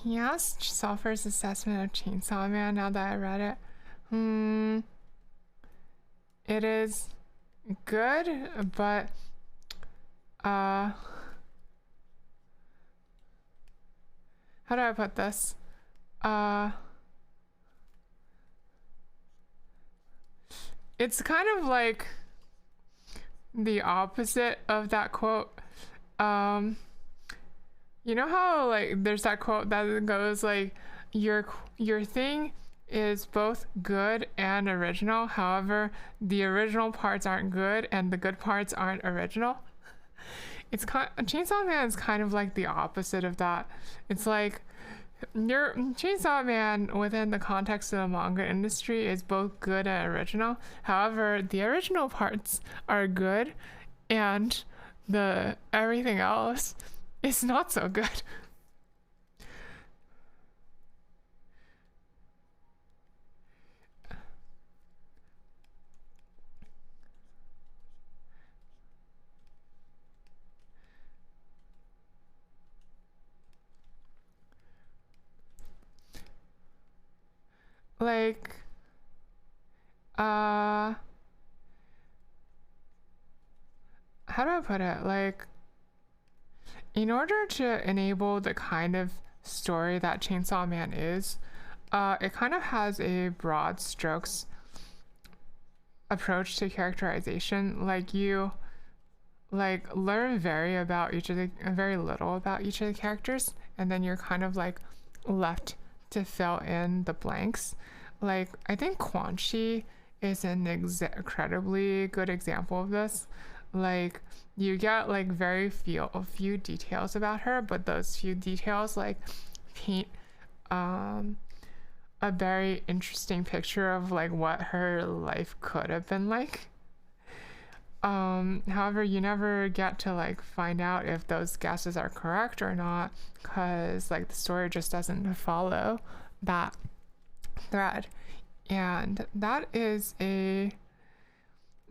Can you ask Sulfur's assessment of Chainsaw Man now that I read it? It is good, but how do I put this? It's kind of like the opposite of that quote. You know how like there's that quote that goes like your thing is both good and original, however the original parts aren't good and the good parts aren't original. It's Chainsaw Man is kind of like the opposite of that. It's like your Chainsaw Man within the context of the manga industry is both good and original, however the original parts are good and the everything else is not so good. Like, how do I put it? Like, in order to enable the kind of story that Chainsaw Man is, it kind of has a broad strokes approach to characterization. Like you learn very little about each of the characters, and then you're kind of like left to fill in the blanks. Like I think Quan Chi is an incredibly good example of this. Like you get like a few details about her, but those few details like paint um a very interesting picture of like what her life could have been like. However, you never get to like find out if those guesses are correct or not, because like the story just doesn't follow that thread. And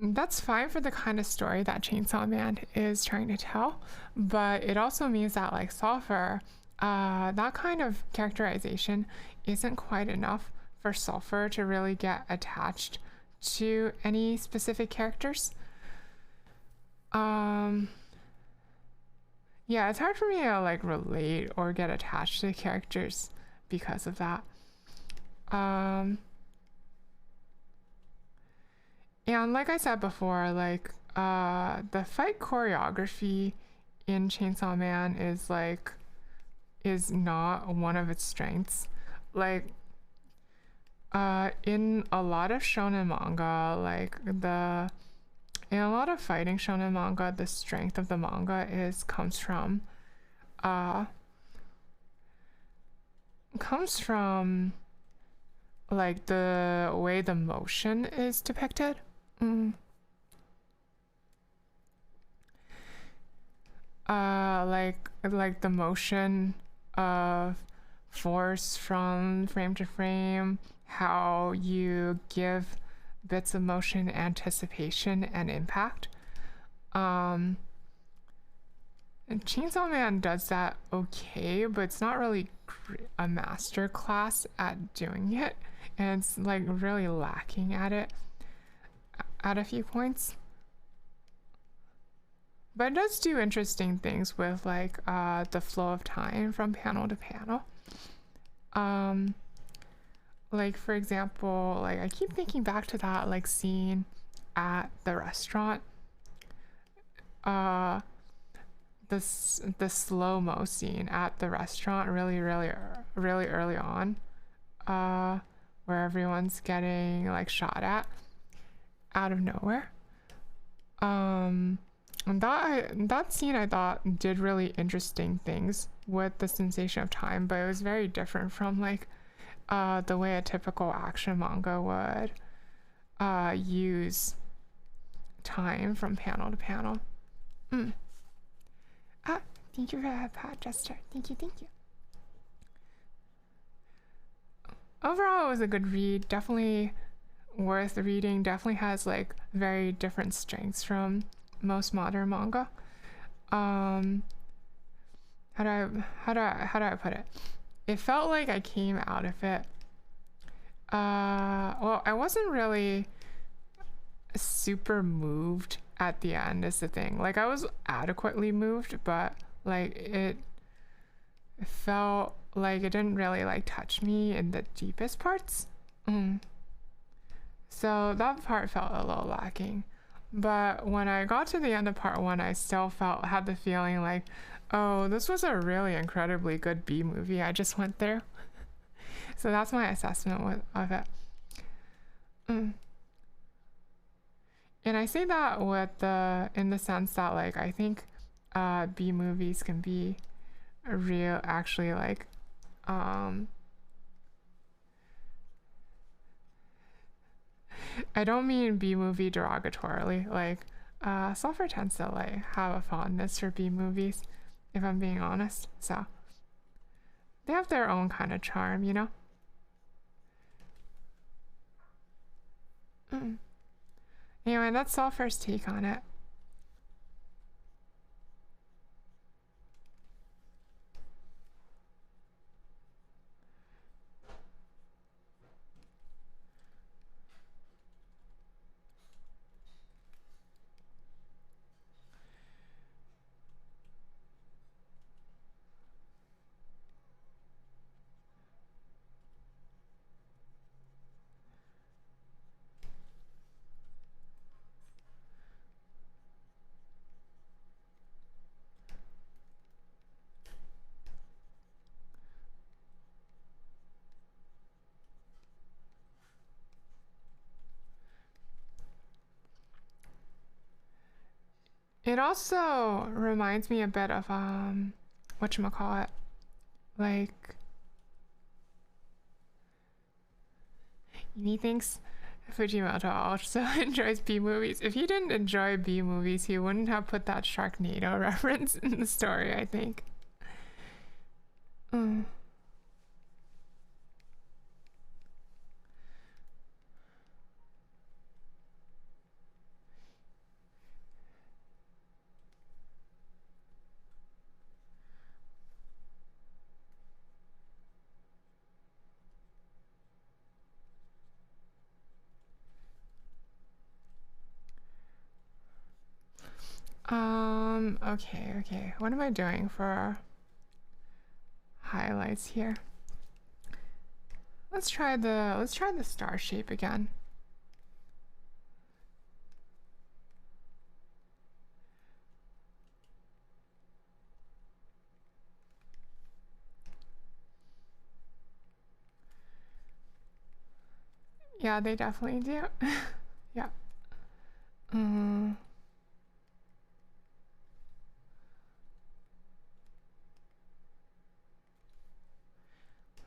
that's fine for the kind of story that Chainsaw Man is trying to tell, but it also means that like Sulfur, that kind of characterization isn't quite enough for Sulfur to really get attached to any specific characters. Yeah, it's hard for me to like relate or get attached to characters because of that. Um, and like I said before, like the fight choreography in Chainsaw Man is not one of its strengths. Like in a lot of shonen manga, in a lot of fighting shonen manga, the strength of the manga uh comes from like the way the motion is depicted. Mm. Like the motion of force from frame to frame, how you give bits of motion anticipation and impact. And Chainsaw Man does that okay, but it's not really a master class at doing it, and it's like really lacking at it at a few points. But it does do interesting things with like the flow of time from panel to panel. Like for example, like I keep thinking back to that like scene at the restaurant. The slow-mo scene at the restaurant really early on, where everyone's getting like shot at out of nowhere. And that scene I thought did really interesting things with the sensation of time, but it was very different from like the way a typical action manga would use time from panel to panel. Ah, thank you for that, Pat Jester. Thank you. Overall, it was a good read. Definitely worth reading. Definitely has like very different strengths from most modern manga. How do I put it? It felt like I came out of it. Well, I wasn't really super moved at the end is the thing. Like I was adequately moved, but like it felt like it didn't really like touch me in the deepest parts. So that part felt a little lacking. But when I got to the end of part 1, I still had the feeling like, oh, this was a really incredibly good B movie I just went through. So that's my assessment of it. And I say that in the sense that like I think B movies can be actually like I don't mean B movie derogatorily. Like Sulfur tends to like have a fondness for B movies, if I'm being honest. So they have their own kind of charm, you know? Anyway, that's Sulfur's take on it. It also reminds me a bit of whatchamacallit, like He thinks Fujimoto also enjoys B movies. If he didn't enjoy B movies, he wouldn't have put that Sharknado reference in the story, I think. Mm. Okay. What am I doing for highlights here? Let's try the star shape again. Yeah, they definitely do. Yeah.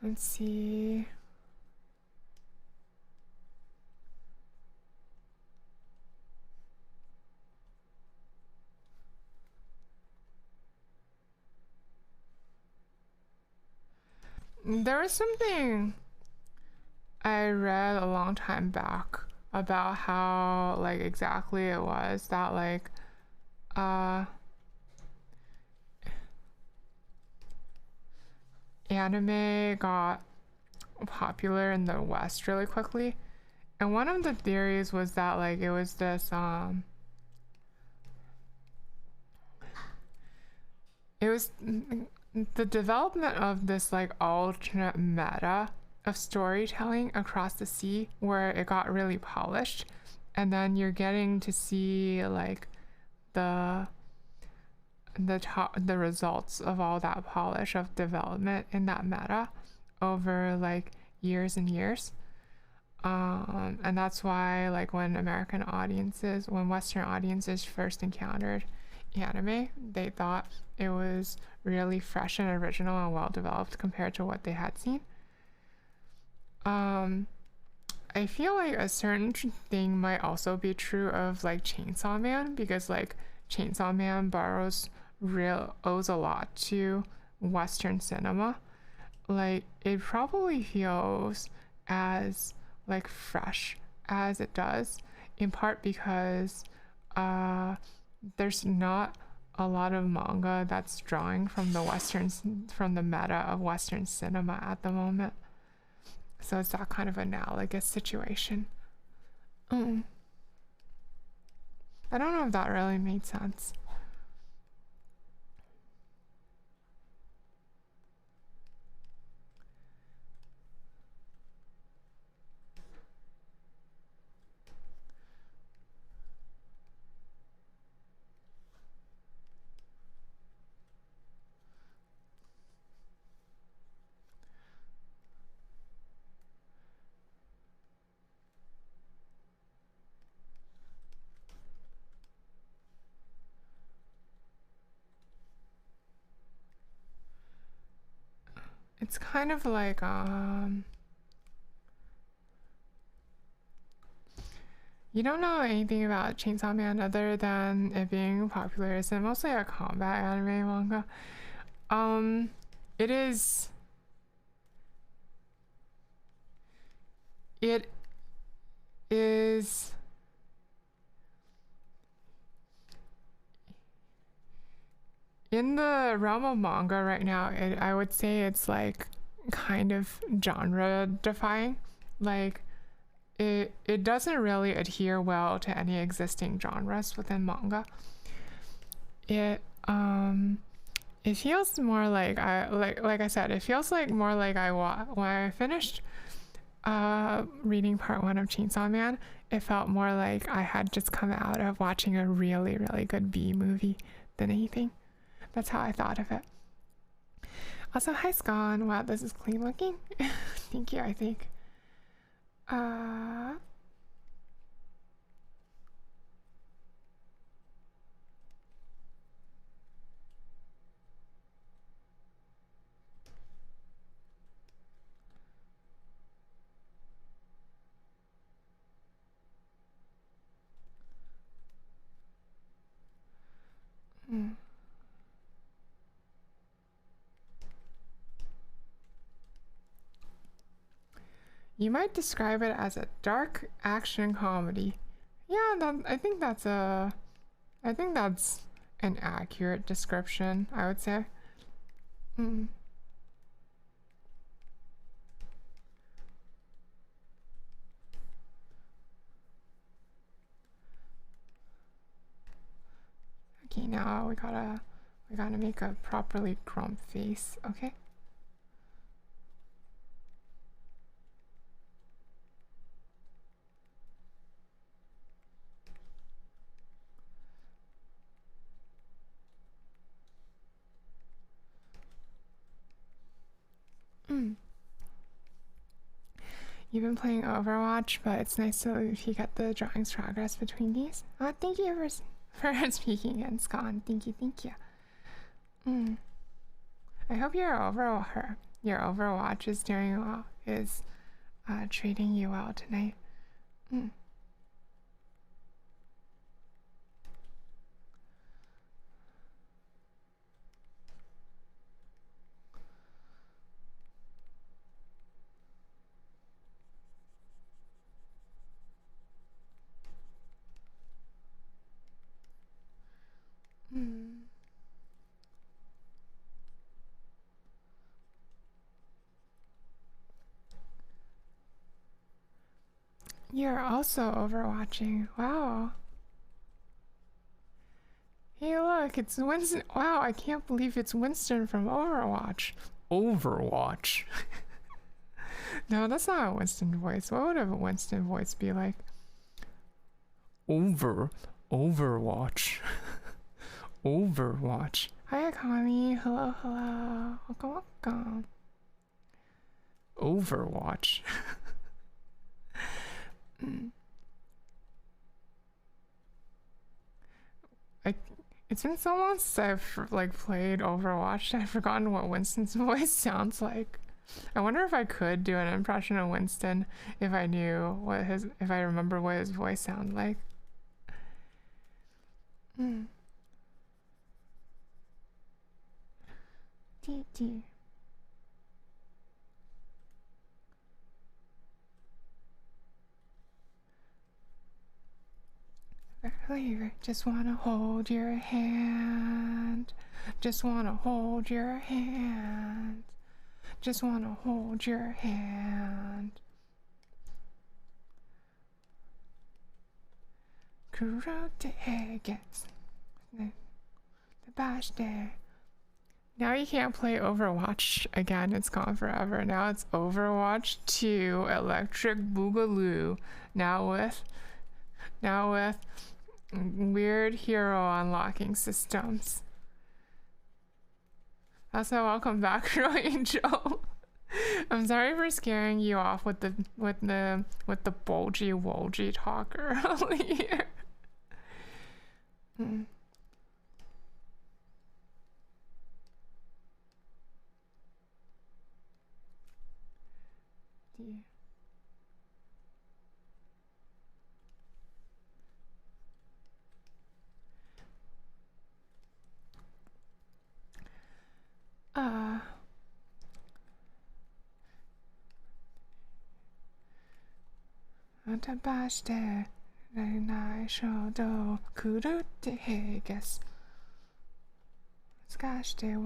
Let's see. There was something I read a long time back about how like exactly it was that like anime got popular in the West really quickly. And one of the theories was that like it was this it was the development of this like alternate meta of storytelling across the sea where it got really polished, and then you're getting to see like the results of all that polish of development in that meta over like years and years. And that's why like when Western audiences first encountered anime, they thought it was really fresh and original and well developed compared to what they had seen. I feel like a certain thing might also be true of like Chainsaw Man, because like Chainsaw Man owes a lot to Western cinema. Like it probably feels as like fresh as it does, in part because there's not a lot of manga that's drawing from the meta of Western cinema at the moment. So it's that kind of analogous situation. I don't know if that really made sense. It's kind of like you don't know anything about Chainsaw Man other than it being popular. It's mostly a combat anime manga. It is. It is. In the realm of manga right now, I would say it's like kind of genre defying. Like it doesn't really adhere well to any existing genres within manga. It feels more like I said, it feels like more like when I finished reading part 1 of Chainsaw Man, it felt more like I had just come out of watching a really really good B movie than anything. That's how I thought of it. Also, hi Scon. Wow, this is clean looking. Thank you, I think. You might describe it as a dark action comedy. Yeah, I think that's an accurate description, I would say. Mm. Okay, now we gotta make a properly grump face, okay? You've been playing Overwatch, but it's nice to if you get the drawings progress between these. Thank you for speaking in Scotland. Thank you. I hope your Overwatch is doing well. Is treating you well tonight. You're also overwatching. Wow. Hey, look, it's Winston. Wow, I can't believe it's Winston from Overwatch. Overwatch. No, that's not a Winston voice. What would a Winston voice be like? Overwatch. Overwatch. Hi, Akami. Hello. Welcome. Overwatch. It's been so long since I've like played Overwatch. I've forgotten what Winston's voice sounds like. I wonder if I could do an impression of Winston if I remember what his voice sounded like. Just wanna hold your hand. Just wanna hold your hand. Just wanna hold your hand. Kurote gets the bash day. Now you can't play Overwatch again. It's gone forever. Now it's Overwatch 2 Electric Boogaloo. Now with weird hero unlocking systems. Also, welcome back, Angel. I'm sorry for scaring you off with the bulgy talk earlier. Antabashte, Nai Shodo, Kurutte Heges. Skashte,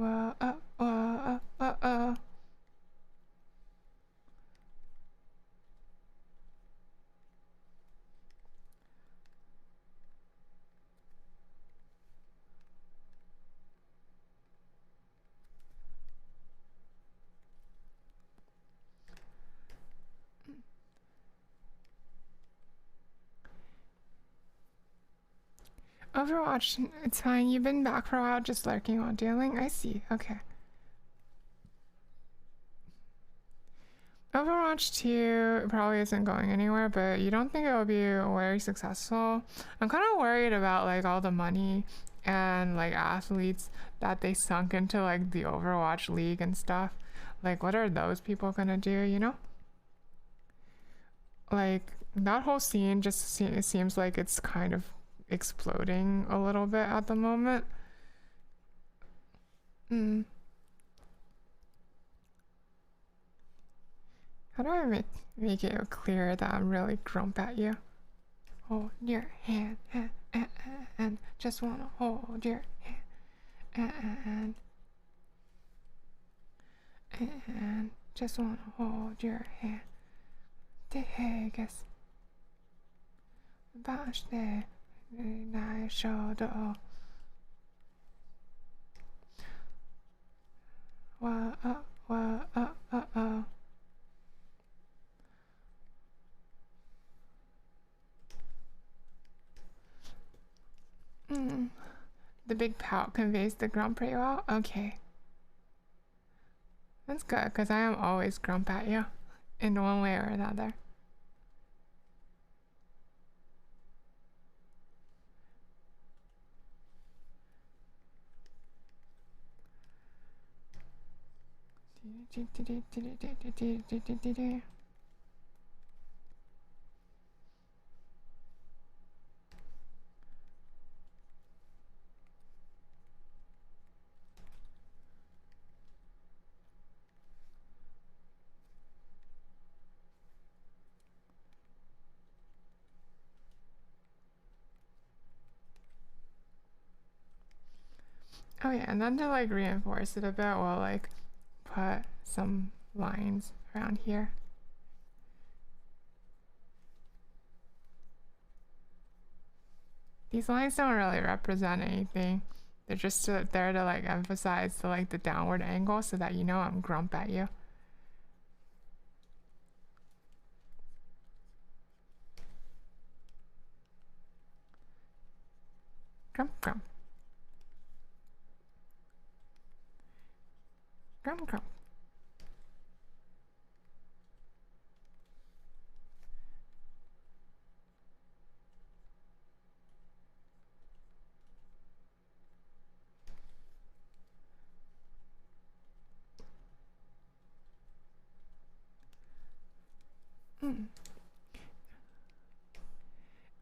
Overwatch, it's fine. You've been back for a while, just lurking while dealing. I see. Okay. Overwatch 2 probably isn't going anywhere, but you don't think it will be very successful? I'm kind of worried about like all the money and like athletes that they sunk into like the Overwatch League and stuff. Like, what are those people gonna do, you know? Like, that whole scene just seems like it's kind of exploding a little bit at the moment. How do I make it clear that I'm really grump at you? Hold your hand and just wanna hold your hand and just wanna hold your hand. Take us bash the night shoulder. Whoa. The big pout conveys the grump pretty well? Okay. That's good, because I am always grump at you. In one way or another. Oh yeah, and then to like reinforce it a bit, we'll like put some lines around here. These lines don't really represent anything. They're just there to like emphasize the downward angle so that you know I'm grump at you. Grump. Grump.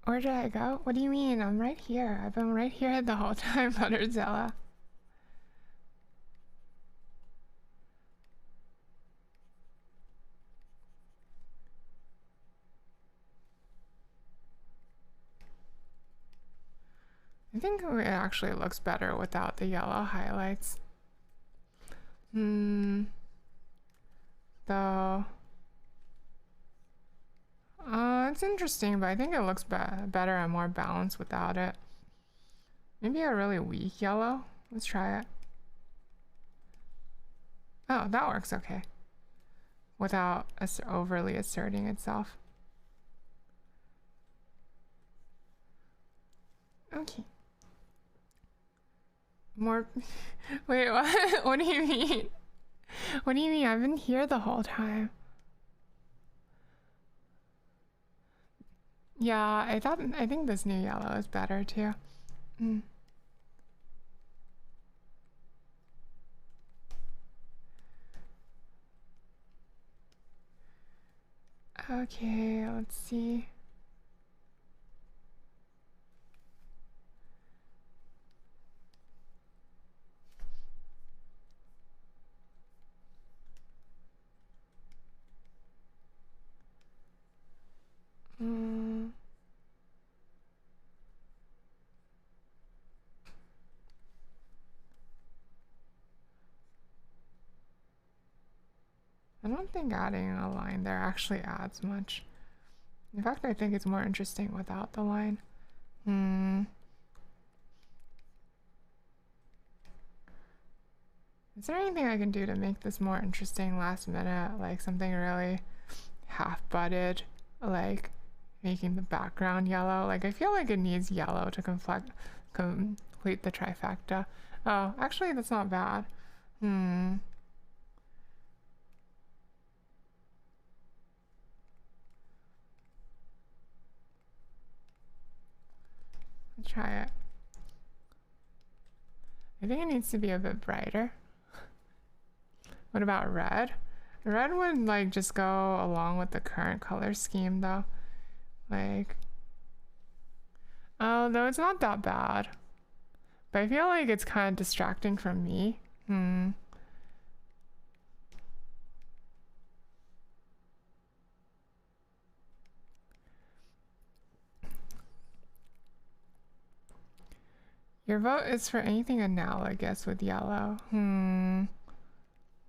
Where did I go? What do you mean? I'm right here. I've been right here the whole time, Butterzilla. I think it actually looks better without the yellow highlights. Though. It's interesting, but I think it looks better and more balanced without it. Maybe a really weak yellow. Let's try it. Oh, that works okay. Without overly asserting itself. Okay. More. Wait, what? What do you mean? What do you mean? I've been here the whole time. Yeah, I think this new yellow is better too. Okay, let's see. I don't think adding a line there actually adds much. In fact, I think it's more interesting without the line. Is there anything I can do to make this more interesting last minute? Like something really half-butted, like making the background yellow. Like I feel like it needs yellow to complete the trifecta. Oh, actually that's not bad. Let's try it. I think it needs to be a bit brighter. What about red? Red would like just go along with the current color scheme though. Like, oh no, it's not that bad. But I feel like it's kind of distracting from me. Your vote is for anything analogous with yellow.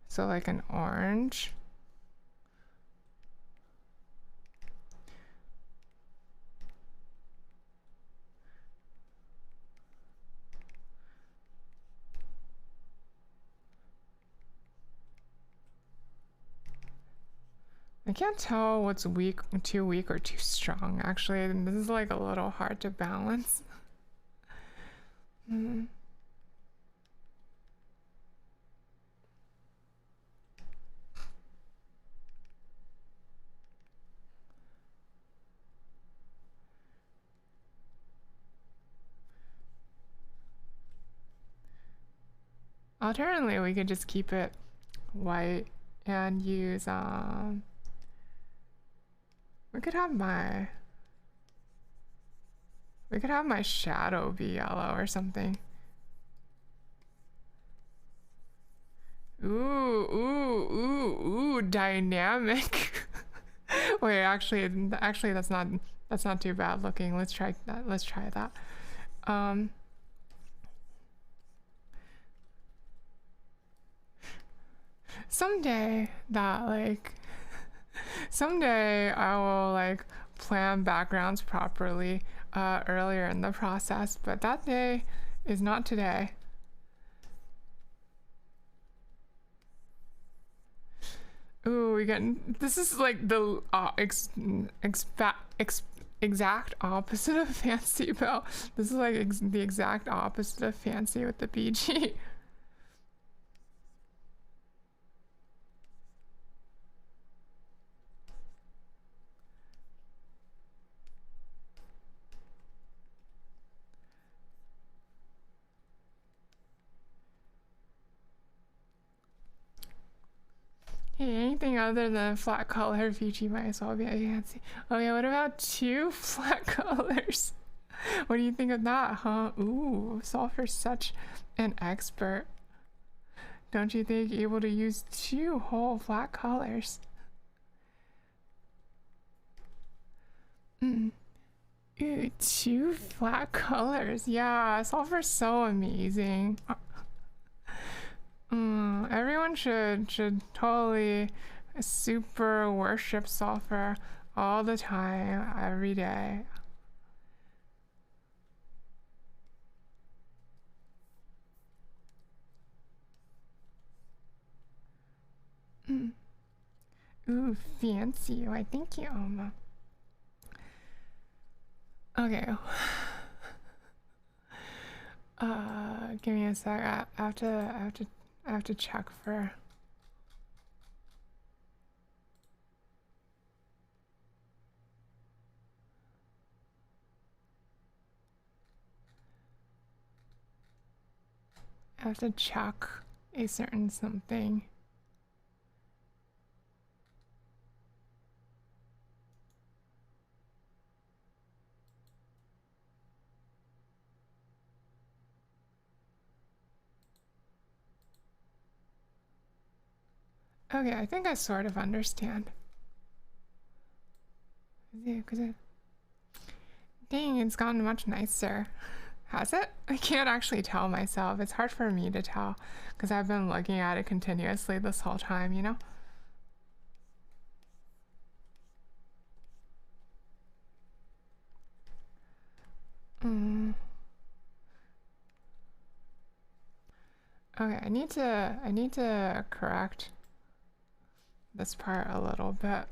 So like an orange. I can't tell what's weak, too weak or too strong, actually. This is like a little hard to balance. Alternatively, we could just keep it white and use, we could have my shadow be yellow or something. Ooh, dynamic. Wait, actually that's not too bad looking. Let's try that. Someday I will like plan backgrounds properly earlier in the process, but that day is not today. Ooh, we get this is like the exact opposite of fancy, Bill. This is like the exact opposite of fancy with the BG. Hey, anything other than flat color VG might as well be fancy. Oh yeah, what about 2 flat colors? What do you think of that, huh? Ooh, Sulfur's such an expert. Don't you think able to use 2 whole flat colors? Ooh, 2 flat colors. Yeah, Sulfur's so amazing. Everyone should totally super worship Sulfur all the time, every day. Ooh, fancy. Why, thank you, Oma. Okay. Give me a sec. I have to check for. I have to check a certain something. Okay, I think I sort of understand. Dang, it's gotten much nicer. Has it? I can't actually tell myself. It's hard for me to tell because I've been looking at it continuously this whole time, you know? Okay, I need to correct this part a little bit.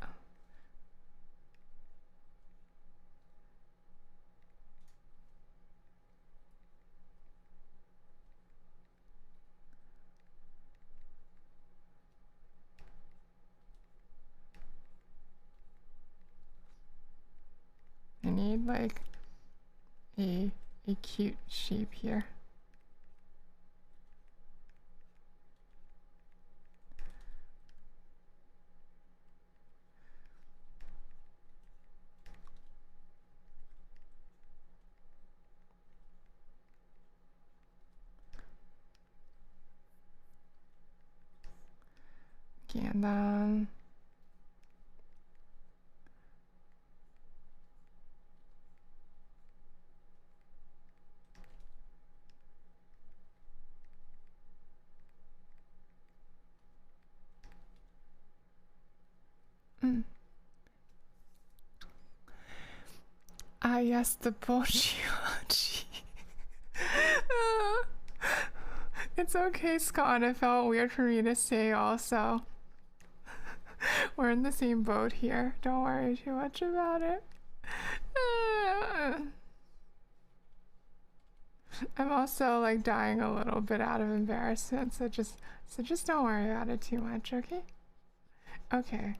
I need like a cute shape here. Okay, and then yes, the bulgy. It's okay, Scott. It felt weird for me to say also. We're in the same boat here. Don't worry too much about it. I'm also like dying a little bit out of embarrassment, so just don't worry about it too much, okay? Okay.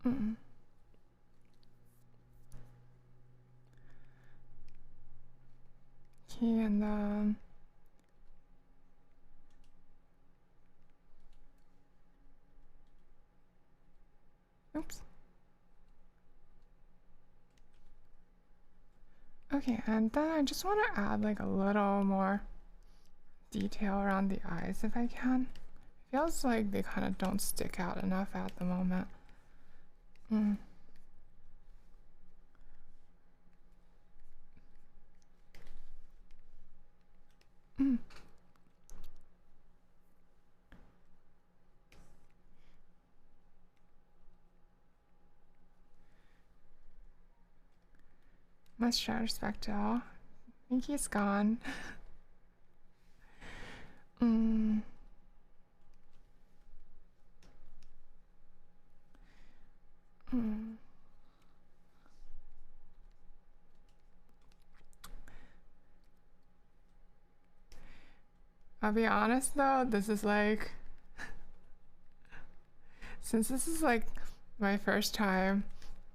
Mm. Okay, and oops. Okay, and then I just want to add like a little more detail around the eyes if I can. It feels like they kind of don't stick out enough at the moment. Mm. Mm. Much Spectral. I think he's gone. Mm. Mm. I'll be honest though, this is like, since this is like my first time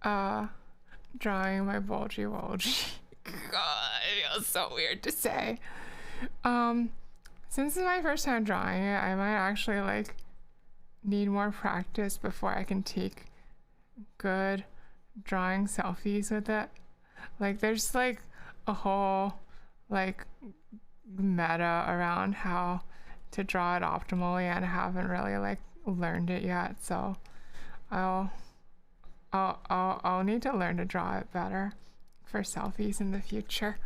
drawing my bulgy. God, it feels so weird to say. Since it's my first time drawing it, I might actually like need more practice before I can take good drawing selfies with it. Like there's like a whole like meta around how to draw it optimally, and I haven't really like learned it yet, so I'll need to learn to draw it better for selfies in the future.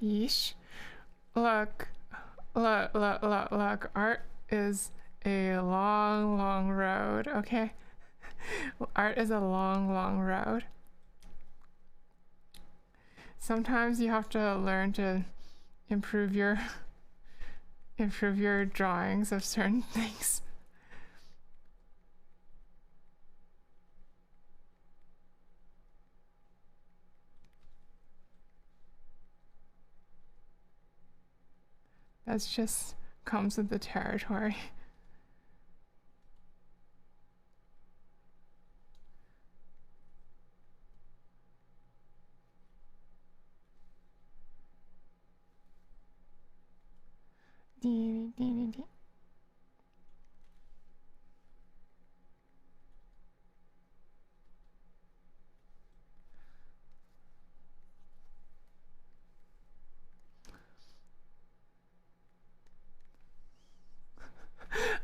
Yeesh. Look. Art is a long road, okay? Art is a long road. Sometimes you have to learn to improve your drawings of certain things. That's just comes with the territory.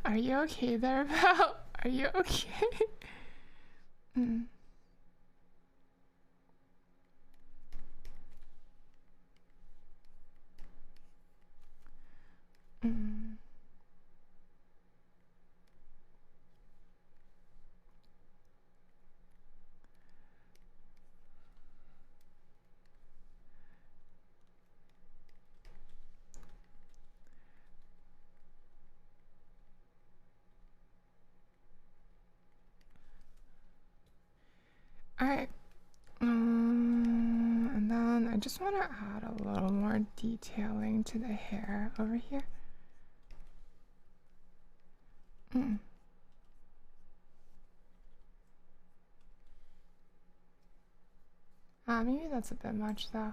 Are you okay there, Val? Are you okay? Mm. Mm. Alright. And then I just want to add a little more detailing to the hair over here. Mm. Maybe that's a bit much though.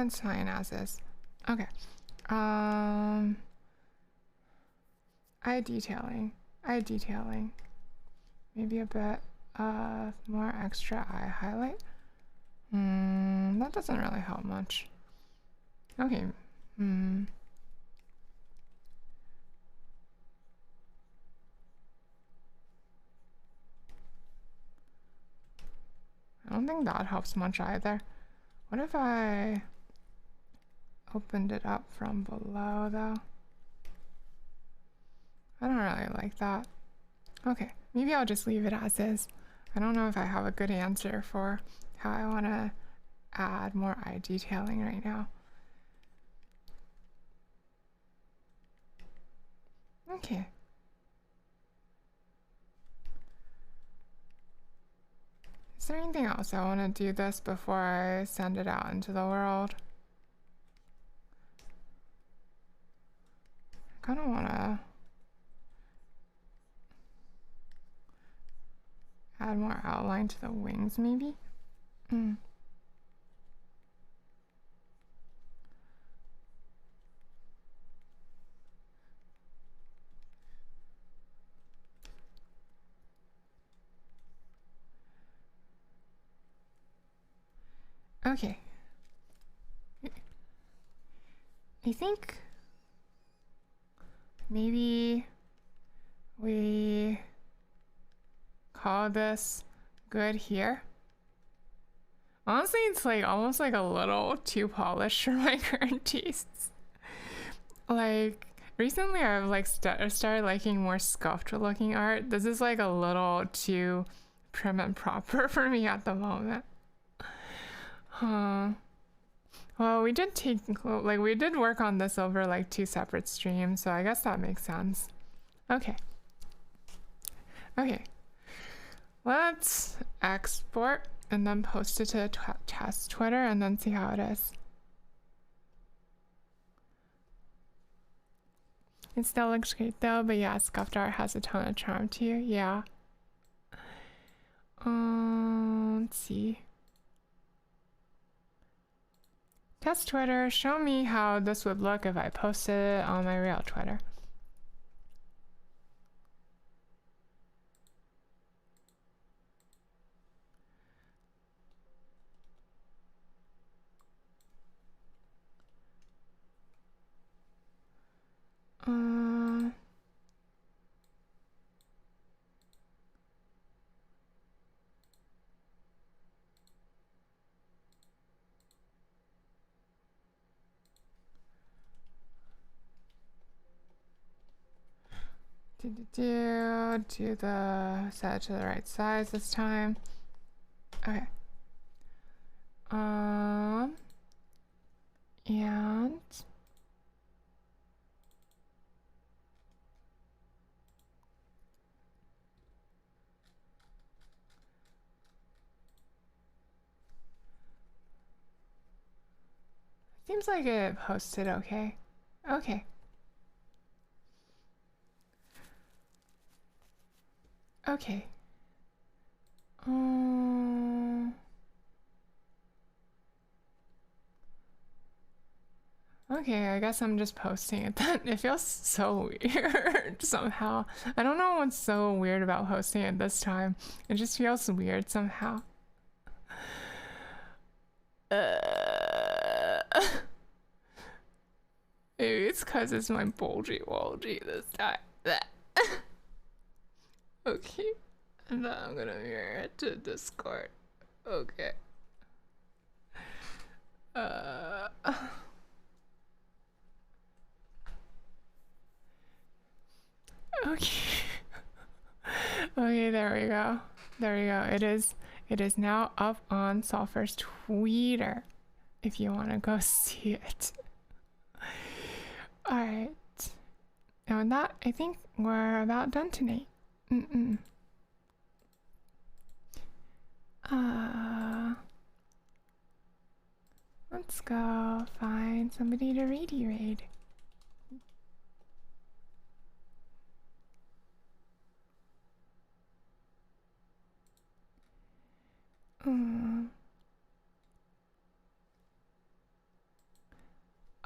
it's fine as is. Okay. Eye detailing. Eye detailing. Maybe a bit more extra eye highlight. That doesn't really help much. Okay. I don't think that helps much either. What if I opened it up from below though? I don't really like that. Okay, maybe I'll just leave it as is. I don't know if I have a good answer for how I want to add more eye detailing right now. Okay. Is there anything else I want to do this before I send it out into the world? I kind of want to add more outline to the wings, maybe? Okay. I think maybe we call this good here. Honestly, it's like almost like a little too polished for my current tastes. Like recently I've like started liking more sculptural looking art. This is like a little too prim and proper for me at the moment. Huh. Well, we did work on this over like 2 separate streams, so I guess that makes sense. Okay. Okay. Let's export and then post it to test Twitter and then see how it is. It still looks great though, but yeah, scuffed art has a ton of charm to you. Yeah. Let's see. Test Twitter, show me how this would look if I posted it on my real Twitter. Do the set it to the right size this time. Okay. And seems like it posted okay. Okay. Okay. Okay, I guess I'm just posting it then. It feels so weird somehow. I don't know what's so weird about posting it this time. It just feels weird somehow. Maybe it's because it's my bulgy walgy this time. Okay. And then I'm gonna mirror it to Discord. Okay. Okay. Okay, there we go. There we go. It is now up on Sulfur's Twitter if you want to go see it. Alright. Now with that, I think we're about done tonight. Let's go find somebody to raid.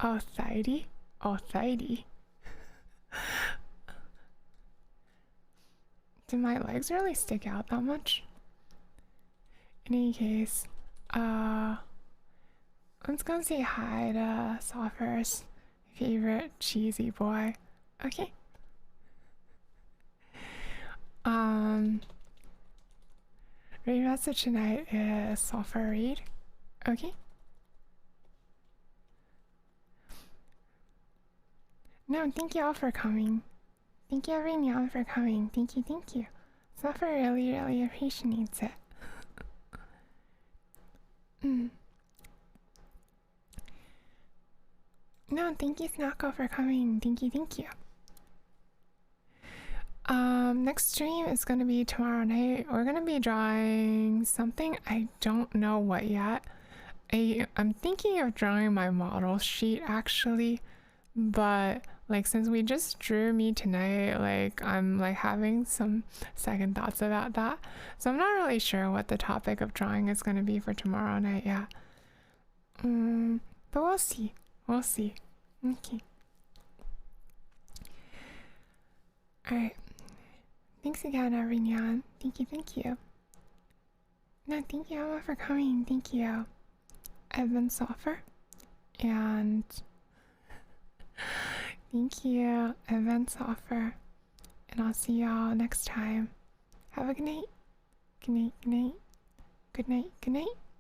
Althide? Althide? Did my legs really stick out that much? In any case, let's go say hi to Soffer's favorite cheesy boy. Okay. Read message tonight is Soffer read. Okay. No, thank you all for coming. Thank you everyone for coming. Thank you, thank you. Suffer really, really appreciates it. No, thank you, Snacko, for coming. Thank you, thank you. Next stream is gonna be tomorrow night. We're gonna be drawing something. I don't know what yet. I'm thinking of drawing my model sheet actually, but like since we just drew me tonight, like I'm like having some second thoughts about that. So I'm not really sure what the topic of drawing is gonna be for tomorrow night yet. But we'll see. We'll see. Okay. Alright. Thanks again, everyone. Thank you, thank you. No, thank you all for coming. Thank you. I've been Soffer. And thank you, I've been Soffer. And I'll see y'all next time. Have a good night. Good night, good night. Good night, good night.